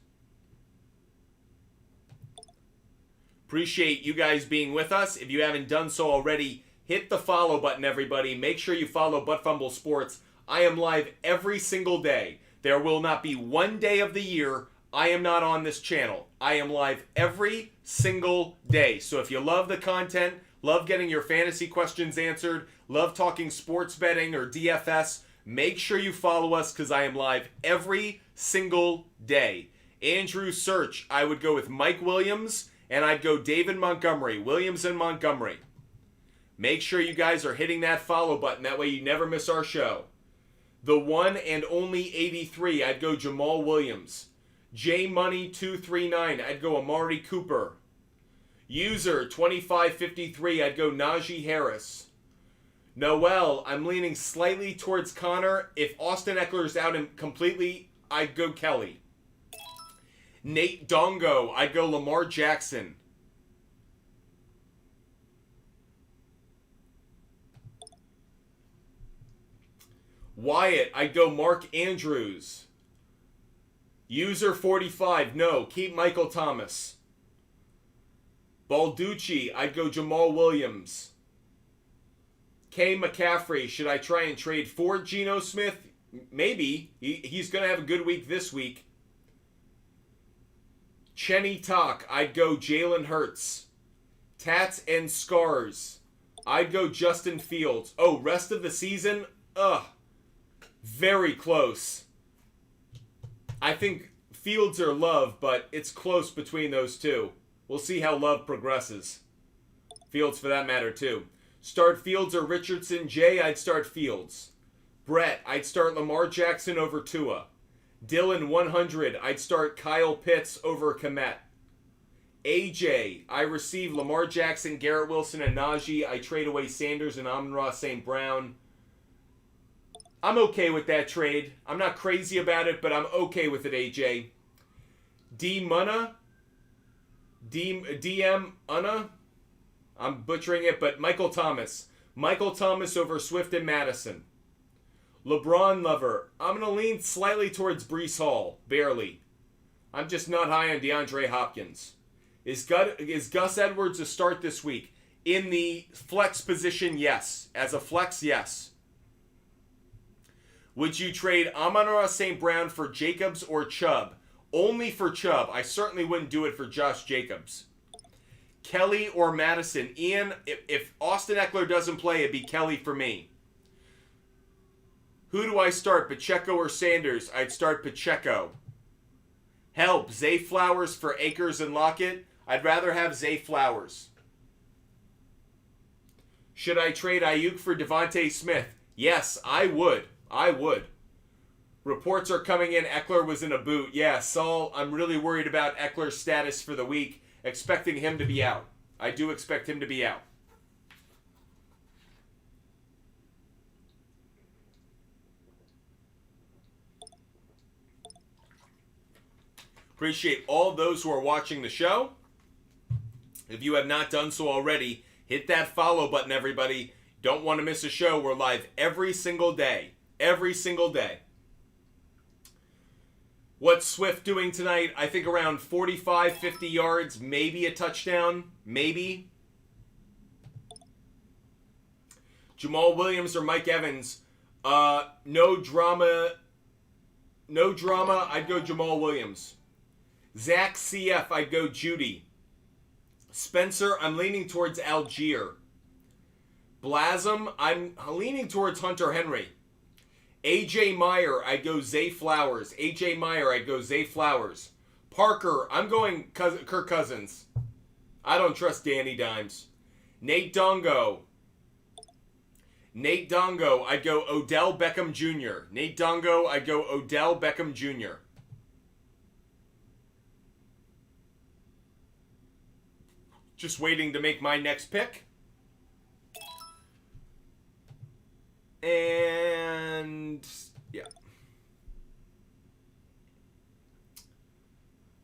Appreciate you guys being with us. If you haven't done so already, hit the follow button, everybody. Make sure you follow Butt Fumble Sports. I am live every single day. There will not be one day of the year I am not on this channel. I am live every single day. So if you love the content, love getting your fantasy questions answered, love talking sports betting or DFS, make sure you follow us because I am live every single day. Andrew Search, I would go with Mike Williams, and I'd go David Montgomery. Williams and Montgomery. Make sure you guys are hitting that follow button. That way you never miss our show. The one and only 83, I'd go Jamal Williams. JMoney239, I'd go Amari Cooper. User 2553, I'd go Najee Harris. Noel, I'm leaning slightly towards Connor. If Austin Eckler's out completely, I'd go Kelly. Nate Dongo, I'd go Lamar Jackson. Wyatt, I'd go Mark Andrews. User 45, no, keep Michael Thomas. Balducci, I'd go Jamal Williams. K. McCaffrey, should I try and trade for Geno Smith? Maybe. He's going to have a good week this week. Chenny Talk, I'd go Jalen Hurts. Tats and Scars, I'd go Justin Fields. Oh, rest of the season? Very close. I think Fields or Love, but it's close between those two. We'll see how Love progresses. Fields for that matter, too. Start Fields or Richardson. Jay, I'd start Fields. Brett, I'd start Lamar Jackson over Tua. Dylan 100, I'd start Kyle Pitts over Kmet. AJ, I receive Lamar Jackson, Garrett Wilson, and Najee. I trade away Sanders and Amon-Ra St. Brown. I'm okay with that trade. I'm not crazy about it, but I'm okay with it, AJ. DM Unna. I'm butchering it, but Michael Thomas. Michael Thomas over Swift and Madison. LeBron lover. I'm going to lean slightly towards Breece Hall. Barely. I'm just not high on DeAndre Hopkins. Is Gus Edwards a start this week? In the flex position, yes. As a flex, yes. Would you trade Amon-Ra St. Brown for Jacobs or Chubb? Only for Chubb. I certainly wouldn't do it for Josh Jacobs. Kelly or Madison? Ian, if Austin Eckler doesn't play, it'd be Kelly for me. Who do I start, Pacheco or Sanders? I'd start Pacheco. Help, Zay Flowers for Akers and Lockett? I'd rather have Zay Flowers. Should I trade Ayuk for Devontae Smith? Yes, I would. I would. Reports are coming in. Eckler was in a boot. Yeah, Saul, I'm really worried about Eckler's status for the week. Expecting him to be out. I do expect him to be out. Appreciate all those who are watching the show. If you have not done so already, hit that follow button, everybody. Don't want to miss a show. We're live every single day. Every single day. What's Swift doing tonight? I think around 45, 50 yards, maybe a touchdown, maybe. Jamal Williams or Mike Evans? No drama. No drama, I'd go Jamal Williams. Zach CF, I'd go Judy. Spencer, I'm leaning towards Algier. Blasem, I'm leaning towards Hunter Henry. AJ Meyer, I'd go Zay Flowers. AJ Meyer, I'd go Zay Flowers. Parker, I'm going Kirk Cousins. I don't trust Danny Dimes. Nate Dongo, I'd go Odell Beckham Jr. Nate Dongo, I'd go Odell Beckham Jr. Just waiting to make my next pick. And yeah.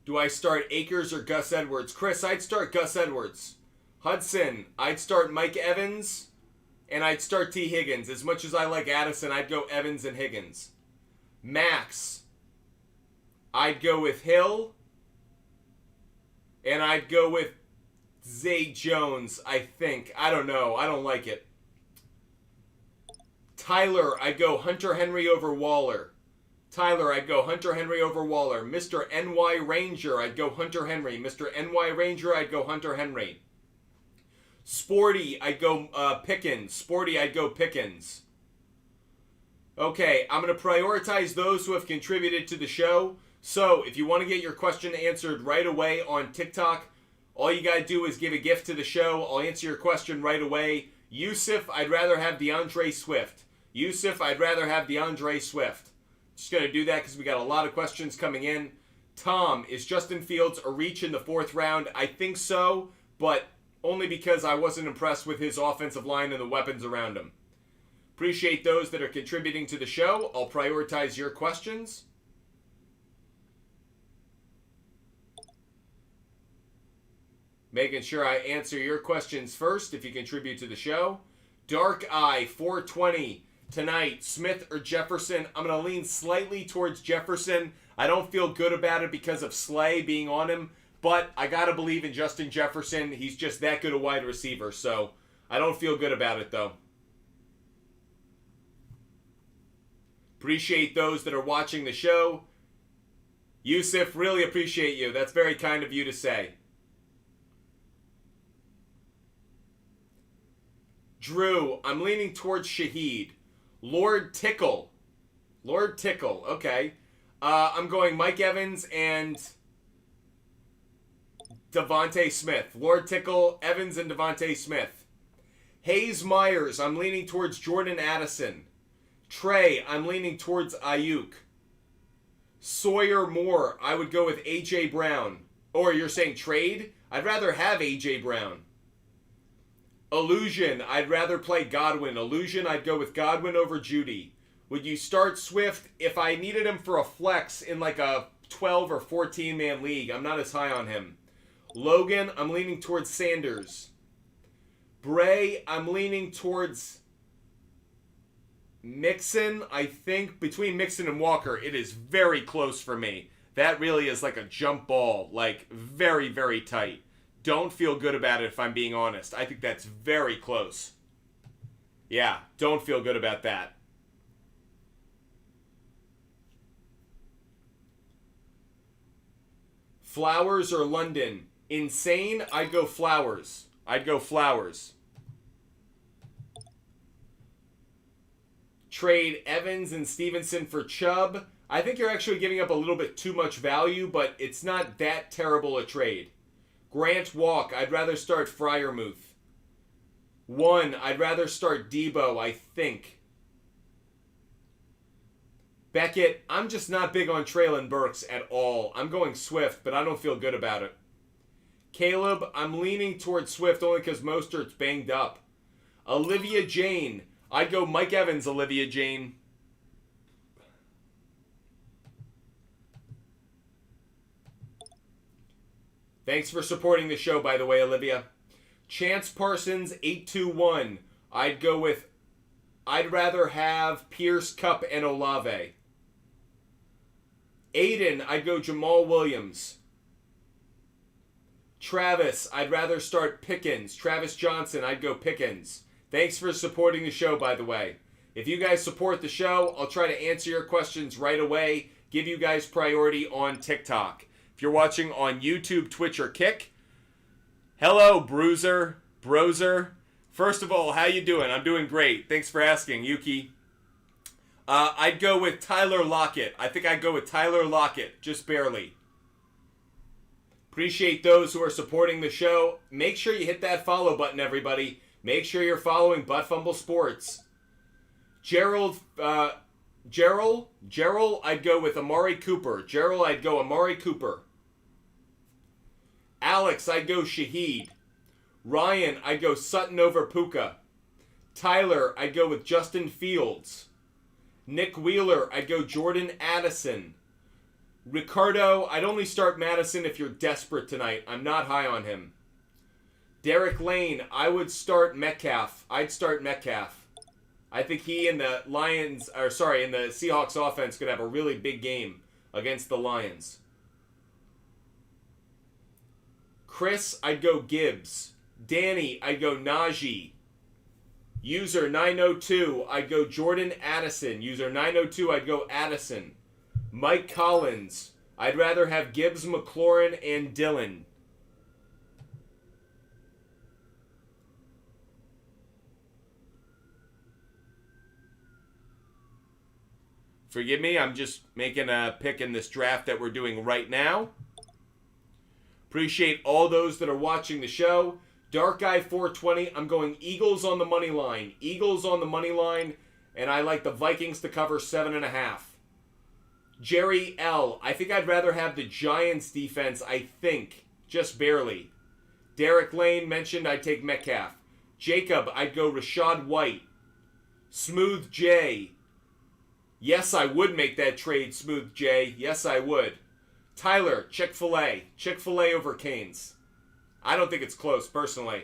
Do I start Akers or Gus Edwards? Chris, I'd start Gus Edwards. Hudson, I'd start Mike Evans. And I'd start T. Higgins. As much as I like Addison, I'd go Evans and Higgins. Max, I'd go with Hill. And I'd go with Zay Jones, I think. I don't know. I don't like it. Tyler, I'd go Hunter Henry over Waller. Tyler, I'd go Hunter Henry over Waller. Mr. NY Ranger, I'd go Hunter Henry. Mr. NY Ranger, I'd go Hunter Henry. Sporty, I'd go Pickens. Sporty, I'd go Pickens. Okay, I'm going to prioritize those who have contributed to the show. So, if you want to get your question answered right away on TikTok, all you got to do is give a gift to the show. I'll answer your question right away. Yusuf, I'd rather have DeAndre Swift. Yusuf, I'd rather have DeAndre Swift. Just going to do that because we got a lot of questions coming in. Tom, is Justin Fields a reach in the 4th round? I think so, but only because I wasn't impressed with his offensive line and the weapons around him. Appreciate those that are contributing to the show. I'll prioritize your questions. Making sure I answer your questions first if you contribute to the show. Dark Eye 420 tonight. Smith or Jefferson? I'm going to lean slightly towards Jefferson. I don't feel good about it because of Slay being on him, but I got to believe in Justin Jefferson. He's just that good a wide receiver, so I don't feel good about it though. Appreciate those that are watching the show. Yusuf, really appreciate you. That's very kind of you to say. Drew, I'm leaning towards Shaheed. Lord Tickle, okay. I'm going Mike Evans and Devontae Smith. Lord Tickle, Evans, and Devontae Smith. Hayes Myers, I'm leaning towards Jordan Addison. Trey, I'm leaning towards Ayuk. Sawyer Moore, I would go with A.J. Brown. Or you're saying trade? I'd rather have A.J. Brown. Illusion, I'd rather play Godwin. Illusion, I'd go with Godwin over Judy. Would you start Swift? If I needed him for a flex in like a 12 or 14 man league, I'm not as high on him. Logan, I'm leaning towards Sanders. Bray, I'm leaning towards Mixon. I think between Mixon and Walker, it is very close for me. That really is like a jump ball, like very, very tight. Don't feel good about it if I'm being honest. I think that's very close. Yeah, don't feel good about that. Flowers or London? Insane? I'd go Flowers. Trade Evans and Stevenson for Chubb. I think you're actually giving up a little bit too much value, but it's not that terrible a trade. Grant Walk, I'd rather start Freiermuth. I'd rather start Debo, I think. Beckett, I'm just not big on Treylon Burks at all. I'm going Swift, but I don't feel good about it. Caleb, I'm leaning towards Swift only because Mostert's banged up. Olivia Jane, I'd go Mike Evans, Olivia Jane. Thanks for supporting the show, by the way, Olivia. Chance Parsons, 821. I'd rather have Pierce, Cup, and Olave. Aiden, I'd go Jamal Williams. Travis, I'd rather start Pickens. Travis Johnson, I'd go Pickens. Thanks for supporting the show, by the way. If you guys support the show, I'll try to answer your questions right away, give you guys priority on TikTok. If you're watching on YouTube, Twitch, or Kick, hello, Bruiser. First of all, how you doing? I'm doing great. Thanks for asking, Yuki. I'd go with Tyler Lockett. I think I'd go with Tyler Lockett, just barely. Appreciate those who are supporting the show. Make sure you hit that follow button, everybody. Make sure you're following Butt Fumble Sports. Gerald, I'd go with Amari Cooper. Alex, I'd go Shaheed. Ryan, I'd go Sutton over Puka. Tyler, I'd go with Justin Fields. Nick Wheeler, I'd go Jordan Addison. Ricardo, I'd only start Madison if you're desperate tonight. I'm not high on him. Derek Lane, I would start Metcalf. I'd start Metcalf. I think he and the in the Seahawks offense could have a really big game against the Lions. Chris, I'd go Gibbs. Danny, I'd go Najee. User 902, I'd go Jordan Addison. User 902, I'd go Addison. Mike Collins, I'd rather have Gibbs, McLaurin, and Dillon. Forgive me, I'm just making a pick in this draft that we're doing right now. Appreciate all those that are watching the show. Dark Guy 420, I'm going Eagles on the money line. And I like the Vikings to cover 7.5. Jerry L, I think I'd rather have the Giants defense, just barely. Derek Lane mentioned I'd take Metcalf. Jacob, I'd go Rashad White. Smooth J. Yes, I would make that trade, Smooth J. Yes, I would. Tyler, Chick-fil-A. Chick-fil-A over Canes. I don't think it's close, personally.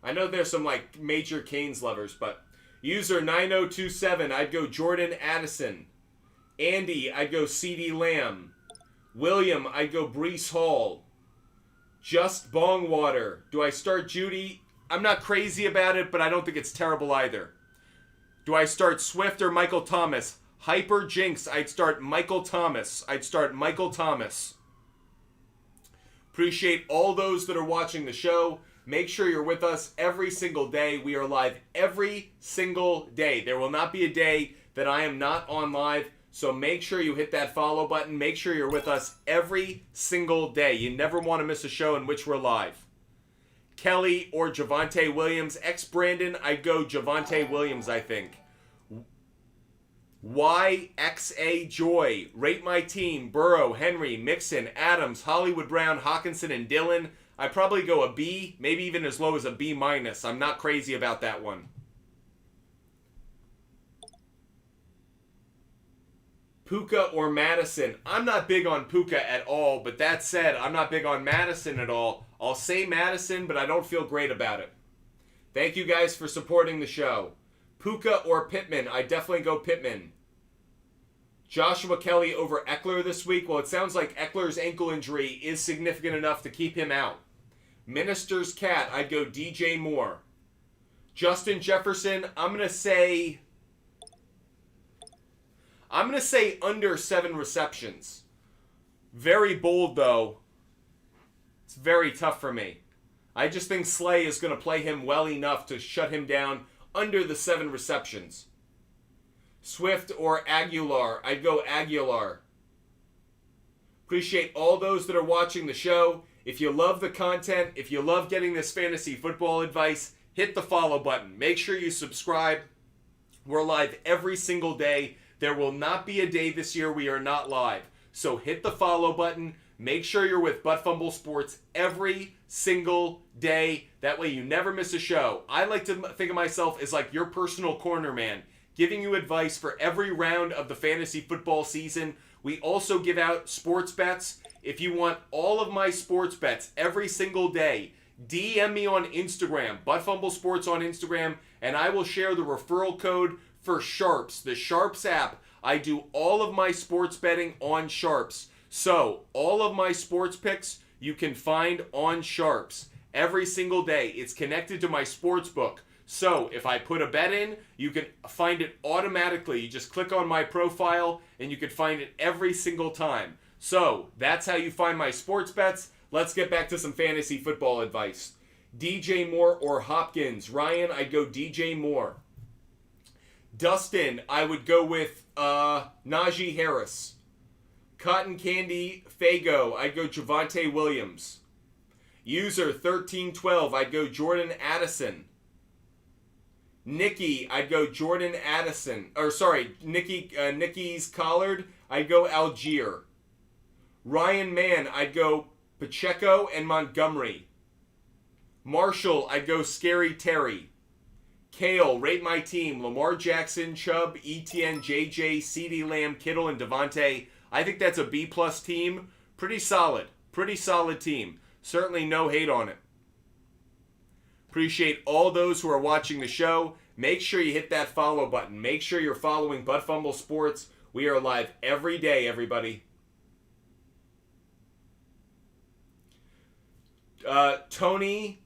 I know there's some, like, major Canes lovers, but... User 9027, I'd go Jordan Addison. Andy, I'd go CeeDee Lamb. William, I'd go Breece Hall. Just Bongwater. Do I start Judy? I'm not crazy about it, but I don't think it's terrible either. Do I start Swift or Michael Thomas? Hyper Jinx, I'd start Michael Thomas. Appreciate all those that are watching the show. Make sure you're with us every single day. We are live every single day. There will not be a day that I am not on live. So make sure you hit that follow button. Make sure you're with us every single day. You never want to miss a show in which we're live. Kelly or Javonte Williams. Brandon, I'd go Javonte Williams, I think. YXA Joy. Rate my team. Burrow, Henry, Mixon, Adams, Hollywood Brown, Hawkinson, and Dillon. I'd probably go a B, maybe even as low as a B-. I'm not crazy about that one. Puka or Madison. I'm not big on Puka at all, but that said, I'm not big on Madison at all. I'll say Madison, but I don't feel great about it. Thank you guys for supporting the show. Puka or Pittman. I definitely go Pittman. Joshua Kelly over Eckler this week. Well, it sounds like Eckler's ankle injury is significant enough to keep him out. Minister's Cat. I'd go DJ Moore. Justin Jefferson. I'm going to say under 7 receptions. Very bold, though. It's very tough for me. I just think Slay is going to play him well enough to shut him down under the 7 receptions. Swift or Aguilar. I'd go Aguilar. Appreciate all those that are watching the show. If you love the content, if you love getting this fantasy football advice, hit the follow button. Make sure you subscribe. We're live every single day. There will not be a day this year we are not live. So hit the follow button. Make sure you're with Butt Fumble Sports every single day. That way you never miss a show. I like to think of myself as like your personal corner man, giving you advice for every round of the fantasy football season. We also give out sports bets. If you want all of my sports bets every single day, DM me on Instagram, Butt Fumble Sports on Instagram, and I will share the referral code for SHARPZ, the SHARPZ app. I do all of my sports betting on SHARPZ. So, all of my sports picks you can find on SHARPZ every single day. It's connected to my sports book. So, if I put a bet in, you can find it automatically. You just click on my profile and you can find it every single time. So, that's how you find my sports bets. Let's get back to some fantasy football advice. DJ Moore or Hopkins. Ryan, I'd go DJ Moore. Dustin, I would go with Najee Harris. Cotton Candy Fago, I'd go Javonte Williams. User 1312, I'd go Jordan Addison. Nikki, I'd go Jordan Addison. Nikki's Collard, I'd go Algier. Ryan Mann, I'd go Pacheco and Montgomery. Marshall, I'd go Scary Terry. Kale, rate my team. Lamar Jackson, Chubb, Etienne, JJ, CeeDee Lamb, Kittle, and Devontae. I think that's a B-plus team. Pretty solid team. Certainly no hate on it. Appreciate all those who are watching the show. Make sure you hit that follow button. Make sure you're following Butt Fumble Sports. We are live every day, everybody. Tony,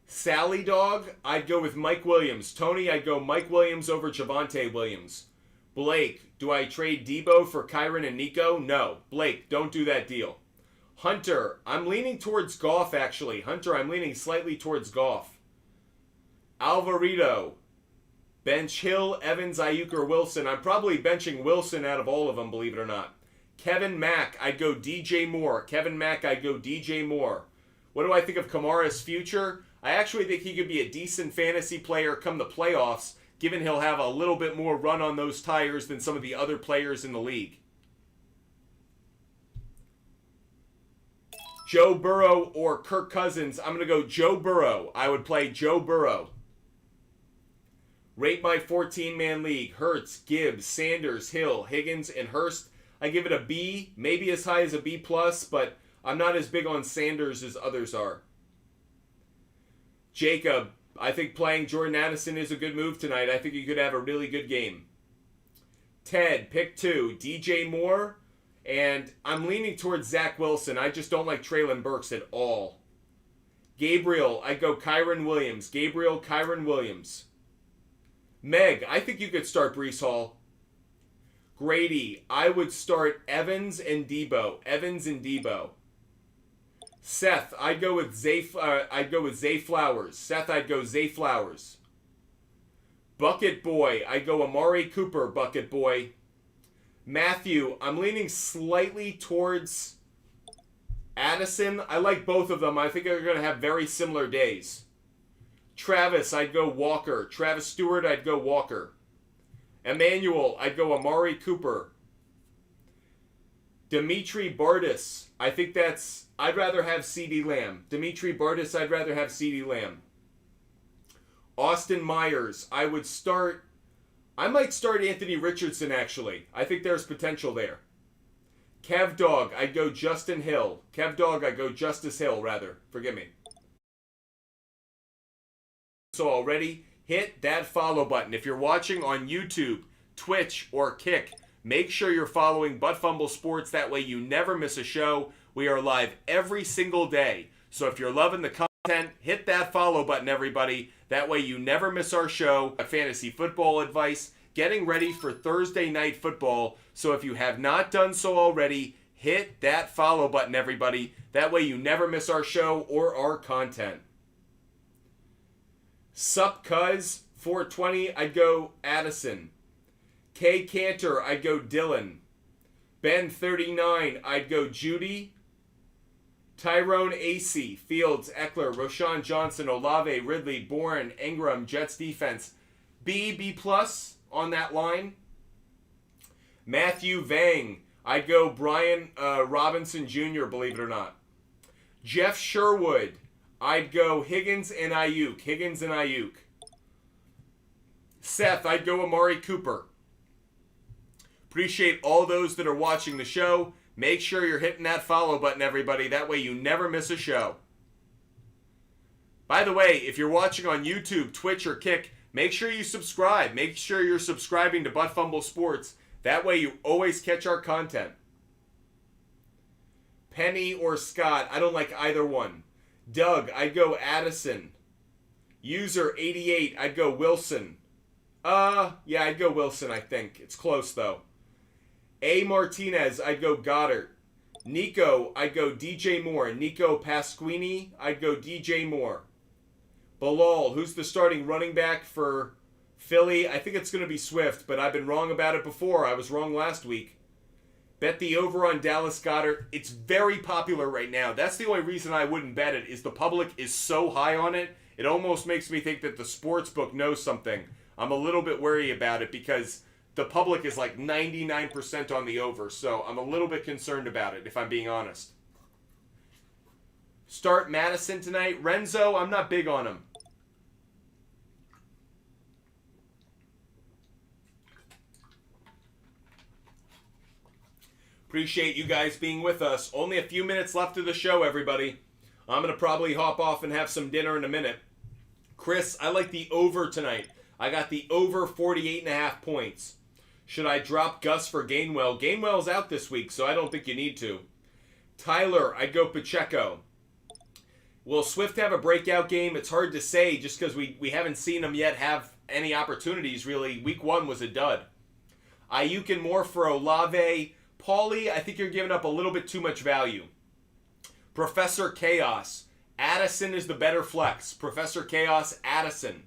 Sally Dog, I'd go with Mike Williams. Tony, I'd go Mike Williams over Javonte Williams. Blake, do I trade Debo for Kyron and Nico? No. Blake, don't do that deal. Hunter, I'm leaning towards Goff, actually. Hunter, I'm leaning slightly towards Goff. Alvarito, bench Hill, Evans, Ayuk, or Wilson. I'm probably benching Wilson out of all of them, believe it or not. Kevin Mack, I'd go DJ Moore. What do I think of Kamara's future? I actually think he could be a decent fantasy player come the playoffs, given he'll have a little bit more run on those tires than some of the other players in the league. Joe Burrow or Kirk Cousins. I'm going to go Joe Burrow. I would play Joe Burrow. Rate my 14-man league. Hurts, Gibbs, Sanders, Hill, Higgins, and Hurst. I give it a B, maybe as high as a B+, but I'm not as big on Sanders as others are. Jacob, I think playing Jordan Addison is a good move tonight. I think he could have a really good game. Ted, pick 2. DJ Moore, and I'm leaning towards Zach Wilson. I just don't like Treylon Burks at all. Gabriel, I'd go Kyron Williams. Gabriel, Kyron Williams. Meg, I think you could start Breece Hall. Grady, I would start Evans and Debo. Evans and Debo. Seth, I'd go with Zay Flowers. Seth, I'd go Zay Flowers. Bucket Boy, I'd go Amari Cooper, Bucket Boy. Matthew, I'm leaning slightly towards Addison. I like both of them. I think they're going to have very similar days. Travis, I'd go Walker. Travis Stewart, I'd go Walker. Emmanuel, I'd go Amari Cooper. Dimitri Bardis, I think I'd rather have CeeDee Lamb. Dimitri Bardis, I'd rather have CeeDee Lamb. Austin Myers, I might start Anthony Richardson, actually. I think there's potential there. Kev Dog, I'd go Justin Hill. Kev Dog, I'd go Justice Hill, rather. Forgive me. So already, hit that follow button. If you're watching on YouTube, Twitch, or Kick, make sure you're following Butt Fumble Sports. That way you never miss a show. We are live every single day. So if you're loving the content, hit that follow button, everybody. That way you never miss our show. Fantasy football advice, getting ready for Thursday night football. So if you have not done so already, hit that follow button, everybody. That way you never miss our show or our content. Sup Cuz 420, I'd go Addison. K Cantor, I'd go Dylan. Ben 39, I'd go Judy. Tyrone AC, Fields, Eckler, Roshan Johnson, Olave, Ridley, Bourne, Ingram, Jets defense. B+ on that line. Matthew Vang, I'd go Brian Robinson Jr., believe it or not. Jeff Sherwood, I'd go Higgins and Ayuk. Higgins and Ayuk. Seth, I'd go Amari Cooper. Appreciate all those that are watching the show. Make sure you're hitting that follow button, everybody. That way you never miss a show. By the way, if you're watching on YouTube, Twitch, or Kick, make sure you subscribe. Make sure you're subscribing to Butt Fumble Sports. That way you always catch our content. Penny or Scott, I don't like either one. Doug, I'd go Addison. User 88, I'd go Wilson. Yeah, I'd go Wilson, I think. It's close, though. A. Martinez, I'd go Goddard. Nico, I'd go DJ Moore. Nico Pasquini, I'd go DJ Moore. Bilal, who's the starting running back for Philly? I think it's going to be Swift, but I've been wrong about it before. I was wrong last week. Bet the over on Dallas Goedert. It's very popular right now. That's the only reason I wouldn't bet it, is the public is so high on it. It almost makes me think that the sports book knows something. I'm a little bit worried about it because the public is like 99% on the over, so I'm a little bit concerned about it, if I'm being honest. Start Madison tonight. Renzo, I'm not big on him. Appreciate you guys being with us. Only a few minutes left of the show, everybody. I'm going to probably hop off and have some dinner in a minute. Chris, I like the over tonight. I got the over 48.5 points. Should I drop Gus for Gainwell? Gainwell's out this week, so I don't think you need to. Tyler, I'd go Pacheco. Will Swift have a breakout game? It's hard to say just because we haven't seen him yet have any opportunities, really. Week 1 was a dud. Ayuk and Moore for Olave. Paulie, I think you're giving up a little bit too much value. Professor Chaos. Addison is the better flex. Professor Chaos, Addison.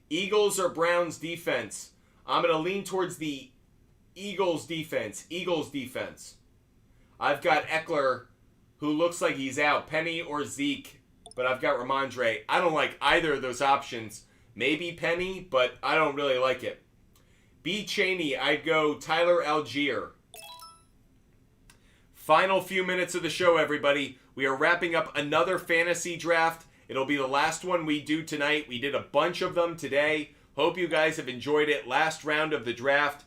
Eagles or Browns defense? I'm going to lean towards the Eagles defense. Eagles defense. I've got Eckler, who looks like he's out. Penny or Zeke, but I've got Ramondre. I don't like either of those options. Maybe Penny, but I don't really like it. B. Cheney, I'd go Tyler Algier. Final few minutes of the show, everybody. We are wrapping up another fantasy draft. It'll be the last one we do tonight. We did a bunch of them today. Hope you guys have enjoyed it. Last round of the draft.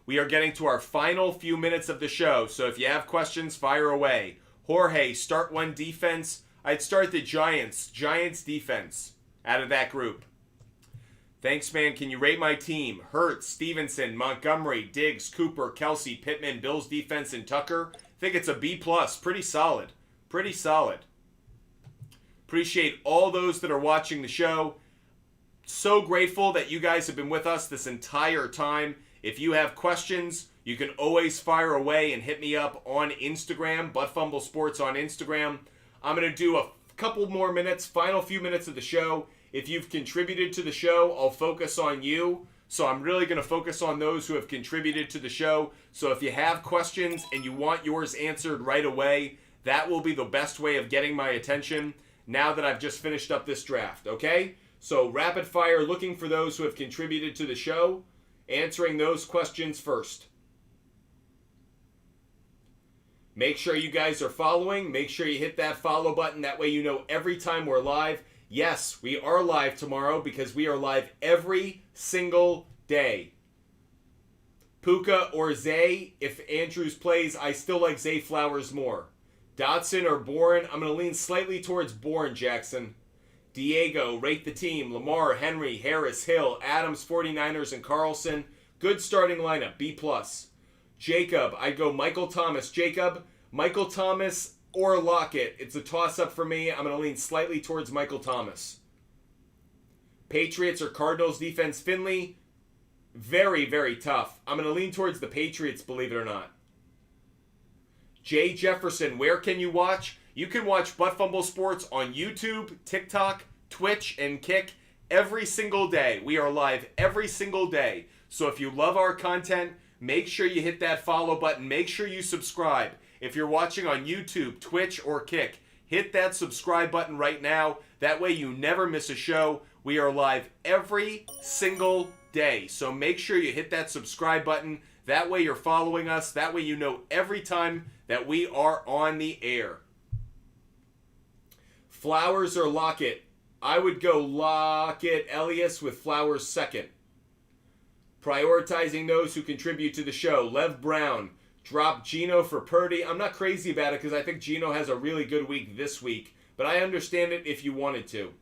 We are getting to our final few minutes of the show, so if you have questions, fire away. Jorge, start one defense. I'd start the Giants. Giants defense out of that group. Thanks, man. Can you rate my team? Hurts, Stevenson, Montgomery, Diggs, Cooper, Kelsey, Pittman, Bills defense, and Tucker. I think it's a B+. Pretty solid. Pretty solid. Appreciate all those that are watching the show. So grateful that you guys have been with us this entire time. If you have questions, you can always fire away and hit me up on Instagram, Buttfumble Sports on Instagram. I'm going to do a couple more minutes, final few minutes of the show. If you've contributed to the show, I'll focus on you. So I'm really going to focus on those who have contributed to the show. So if you have questions and you want yours answered right away, that will be the best way of getting my attention now that I've just finished up this draft, okay? So rapid fire, looking for those who have contributed to the show, answering those questions first. Make sure you guys are following. Make sure you hit that follow button. That way you know every time we're live. Yes, we are live tomorrow because we are live every single day. Puka or Zay, if Andrews plays, I still like Zay Flowers more. Dotson or Bourne, I'm going to lean slightly towards Bourne, Jackson. Diego, rate the team. Lamar, Henry, Harris, Hill, Adams, 49ers, and Carlson. Good starting lineup, B+. Jacob, I'd go Michael Thomas. Jacob, Michael Thomas or Lockett. It's a toss-up for me. I'm going to lean slightly towards Michael Thomas. Patriots or Cardinals defense, Finley. Very, very tough. I'm going to lean towards the Patriots, believe it or not. Jay Jefferson, where can you watch? You can watch Buttfumble Sports on YouTube, TikTok, Twitch, and Kick every single day. We are live every single day. So if you love our content, make sure you hit that follow button. Make sure you subscribe. If you're watching on YouTube, Twitch, or Kick, hit that subscribe button right now. That way you never miss a show. We are live every single day. So make sure you hit that subscribe button. That way you're following us. That way you know every time that we are on the air. Flowers or Lockett? I would go Lockett Elias with Flowers second. Prioritizing those who contribute to the show. Lev Brown. Drop Geno for Purdy. I'm not crazy about it because I think Geno has a really good week this week. But I understand it if you wanted to.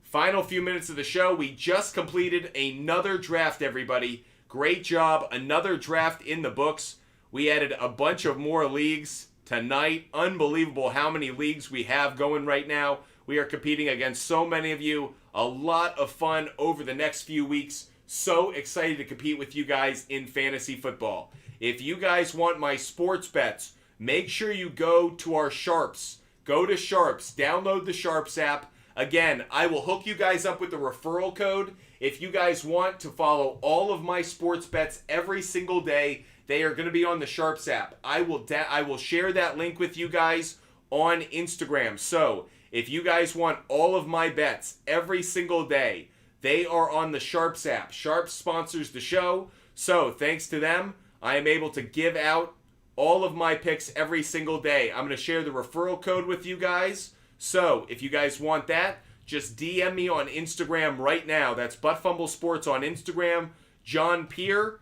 Final few minutes of the show. We just completed another draft, everybody. Great job. Another draft in the books. We added a bunch of more leagues tonight. Unbelievable how many leagues we have going right now. We are competing against so many of you. A lot of fun over the next few weeks. So excited to compete with you guys in fantasy football. If you guys want my sports bets, make sure you go to our SHARPZ. Go to SHARPZ. Download the SHARPZ app. Again, I will hook you guys up with the referral code. If you guys want to follow all of my sports bets every single day, they are going to be on the SHARPZ app. I will share that link with you guys on Instagram. So, if you guys want all of my bets every single day, they are on the SHARPZ app. SHARPZ sponsors the show. So, thanks to them, I am able to give out all of my picks every single day. I'm going to share the referral code with you guys. So, if you guys want that, just DM me on Instagram right now. That's Buttfumble Sports on Instagram. John Peer,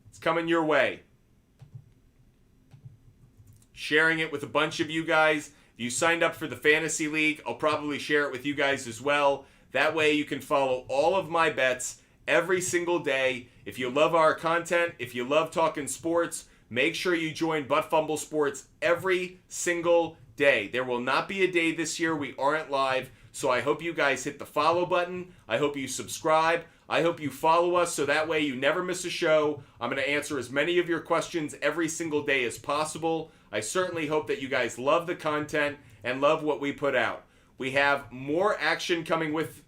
it's coming your way. Sharing it with a bunch of you guys. If you signed up for the Fantasy League, I'll probably share it with you guys as well. That way you can follow all of my bets every single day. If you love our content, if you love talking sports, make sure you join Buttfumble Sports every single day. There will not be a day this year we aren't live. So I hope you guys hit the follow button. I hope you subscribe. I hope you follow us so that way you never miss a show. I'm going to answer as many of your questions every single day as possible. I certainly hope that you guys love the content and love what we put out. We have more action coming with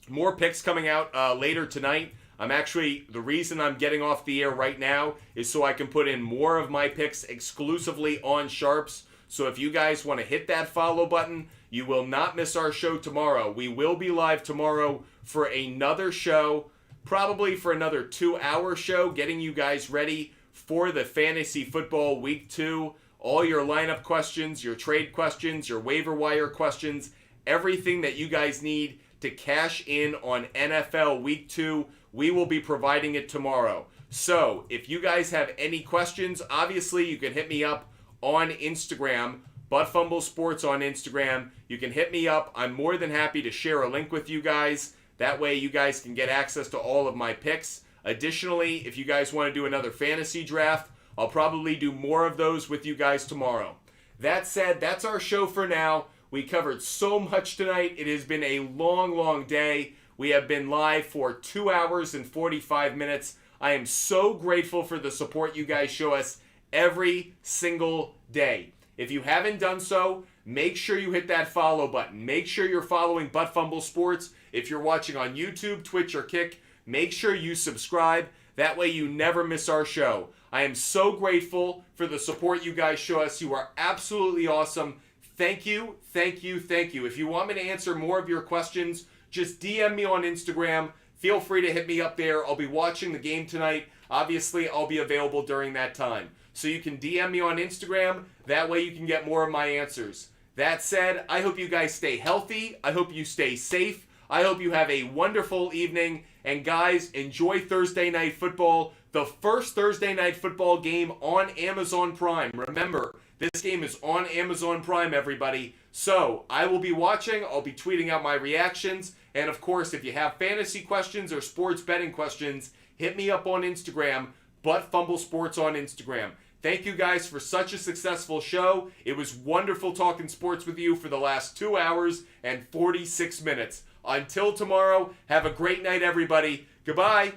more picks coming out later tonight. The reason I'm getting off the air right now is so I can put in more of my picks exclusively on SHARPZ. So if you guys want to hit that follow button, you will not miss our show tomorrow. We will be live tomorrow for another show, probably for another 2-hour show, getting you guys ready for the Fantasy Football Week 2. All your lineup questions, your trade questions, your waiver wire questions, everything that you guys need to cash in on NFL Week 2. We will be providing it tomorrow. So if you guys have any questions, obviously you can hit me up on Instagram, Butt Sports on Instagram. You can hit me up. I'm more than happy to share a link with you guys. That way you guys can get access to all of my picks. Additionally, if you guys want to do another fantasy draft, I'll probably do more of those with you guys tomorrow. That said, that's our show for now. We covered so much tonight. It has been a long, long day. We have been live for 2 hours and 45 minutes. I am so grateful for the support you guys show us every single day. If you haven't done so, make sure you hit that follow button. Make sure you're following Butt Fumble Sports. If you're watching on YouTube, Twitch, or Kick, make sure you subscribe. That way you never miss our show. I am so grateful for the support you guys show us. You are absolutely awesome. Thank you, thank you, thank you. If you want me to answer more of your questions, just DM me on Instagram. Feel free to hit me up there. I'll be watching the game tonight. Obviously, I'll be available during that time. So you can DM me on Instagram. That way you can get more of my answers. That said, I hope you guys stay healthy. I hope you stay safe. I hope you have a wonderful evening. And guys, enjoy Thursday Night Football. The first Thursday Night Football game on Amazon Prime. Remember, this game is on Amazon Prime, everybody. So, I will be watching. I'll be tweeting out my reactions. And of course, if you have fantasy questions or sports betting questions, hit me up on Instagram, Butt Fumble Sports on Instagram. Thank you guys for such a successful show. It was wonderful talking sports with you for the last 2 hours and 46 minutes. Until tomorrow, have a great night, everybody. Goodbye.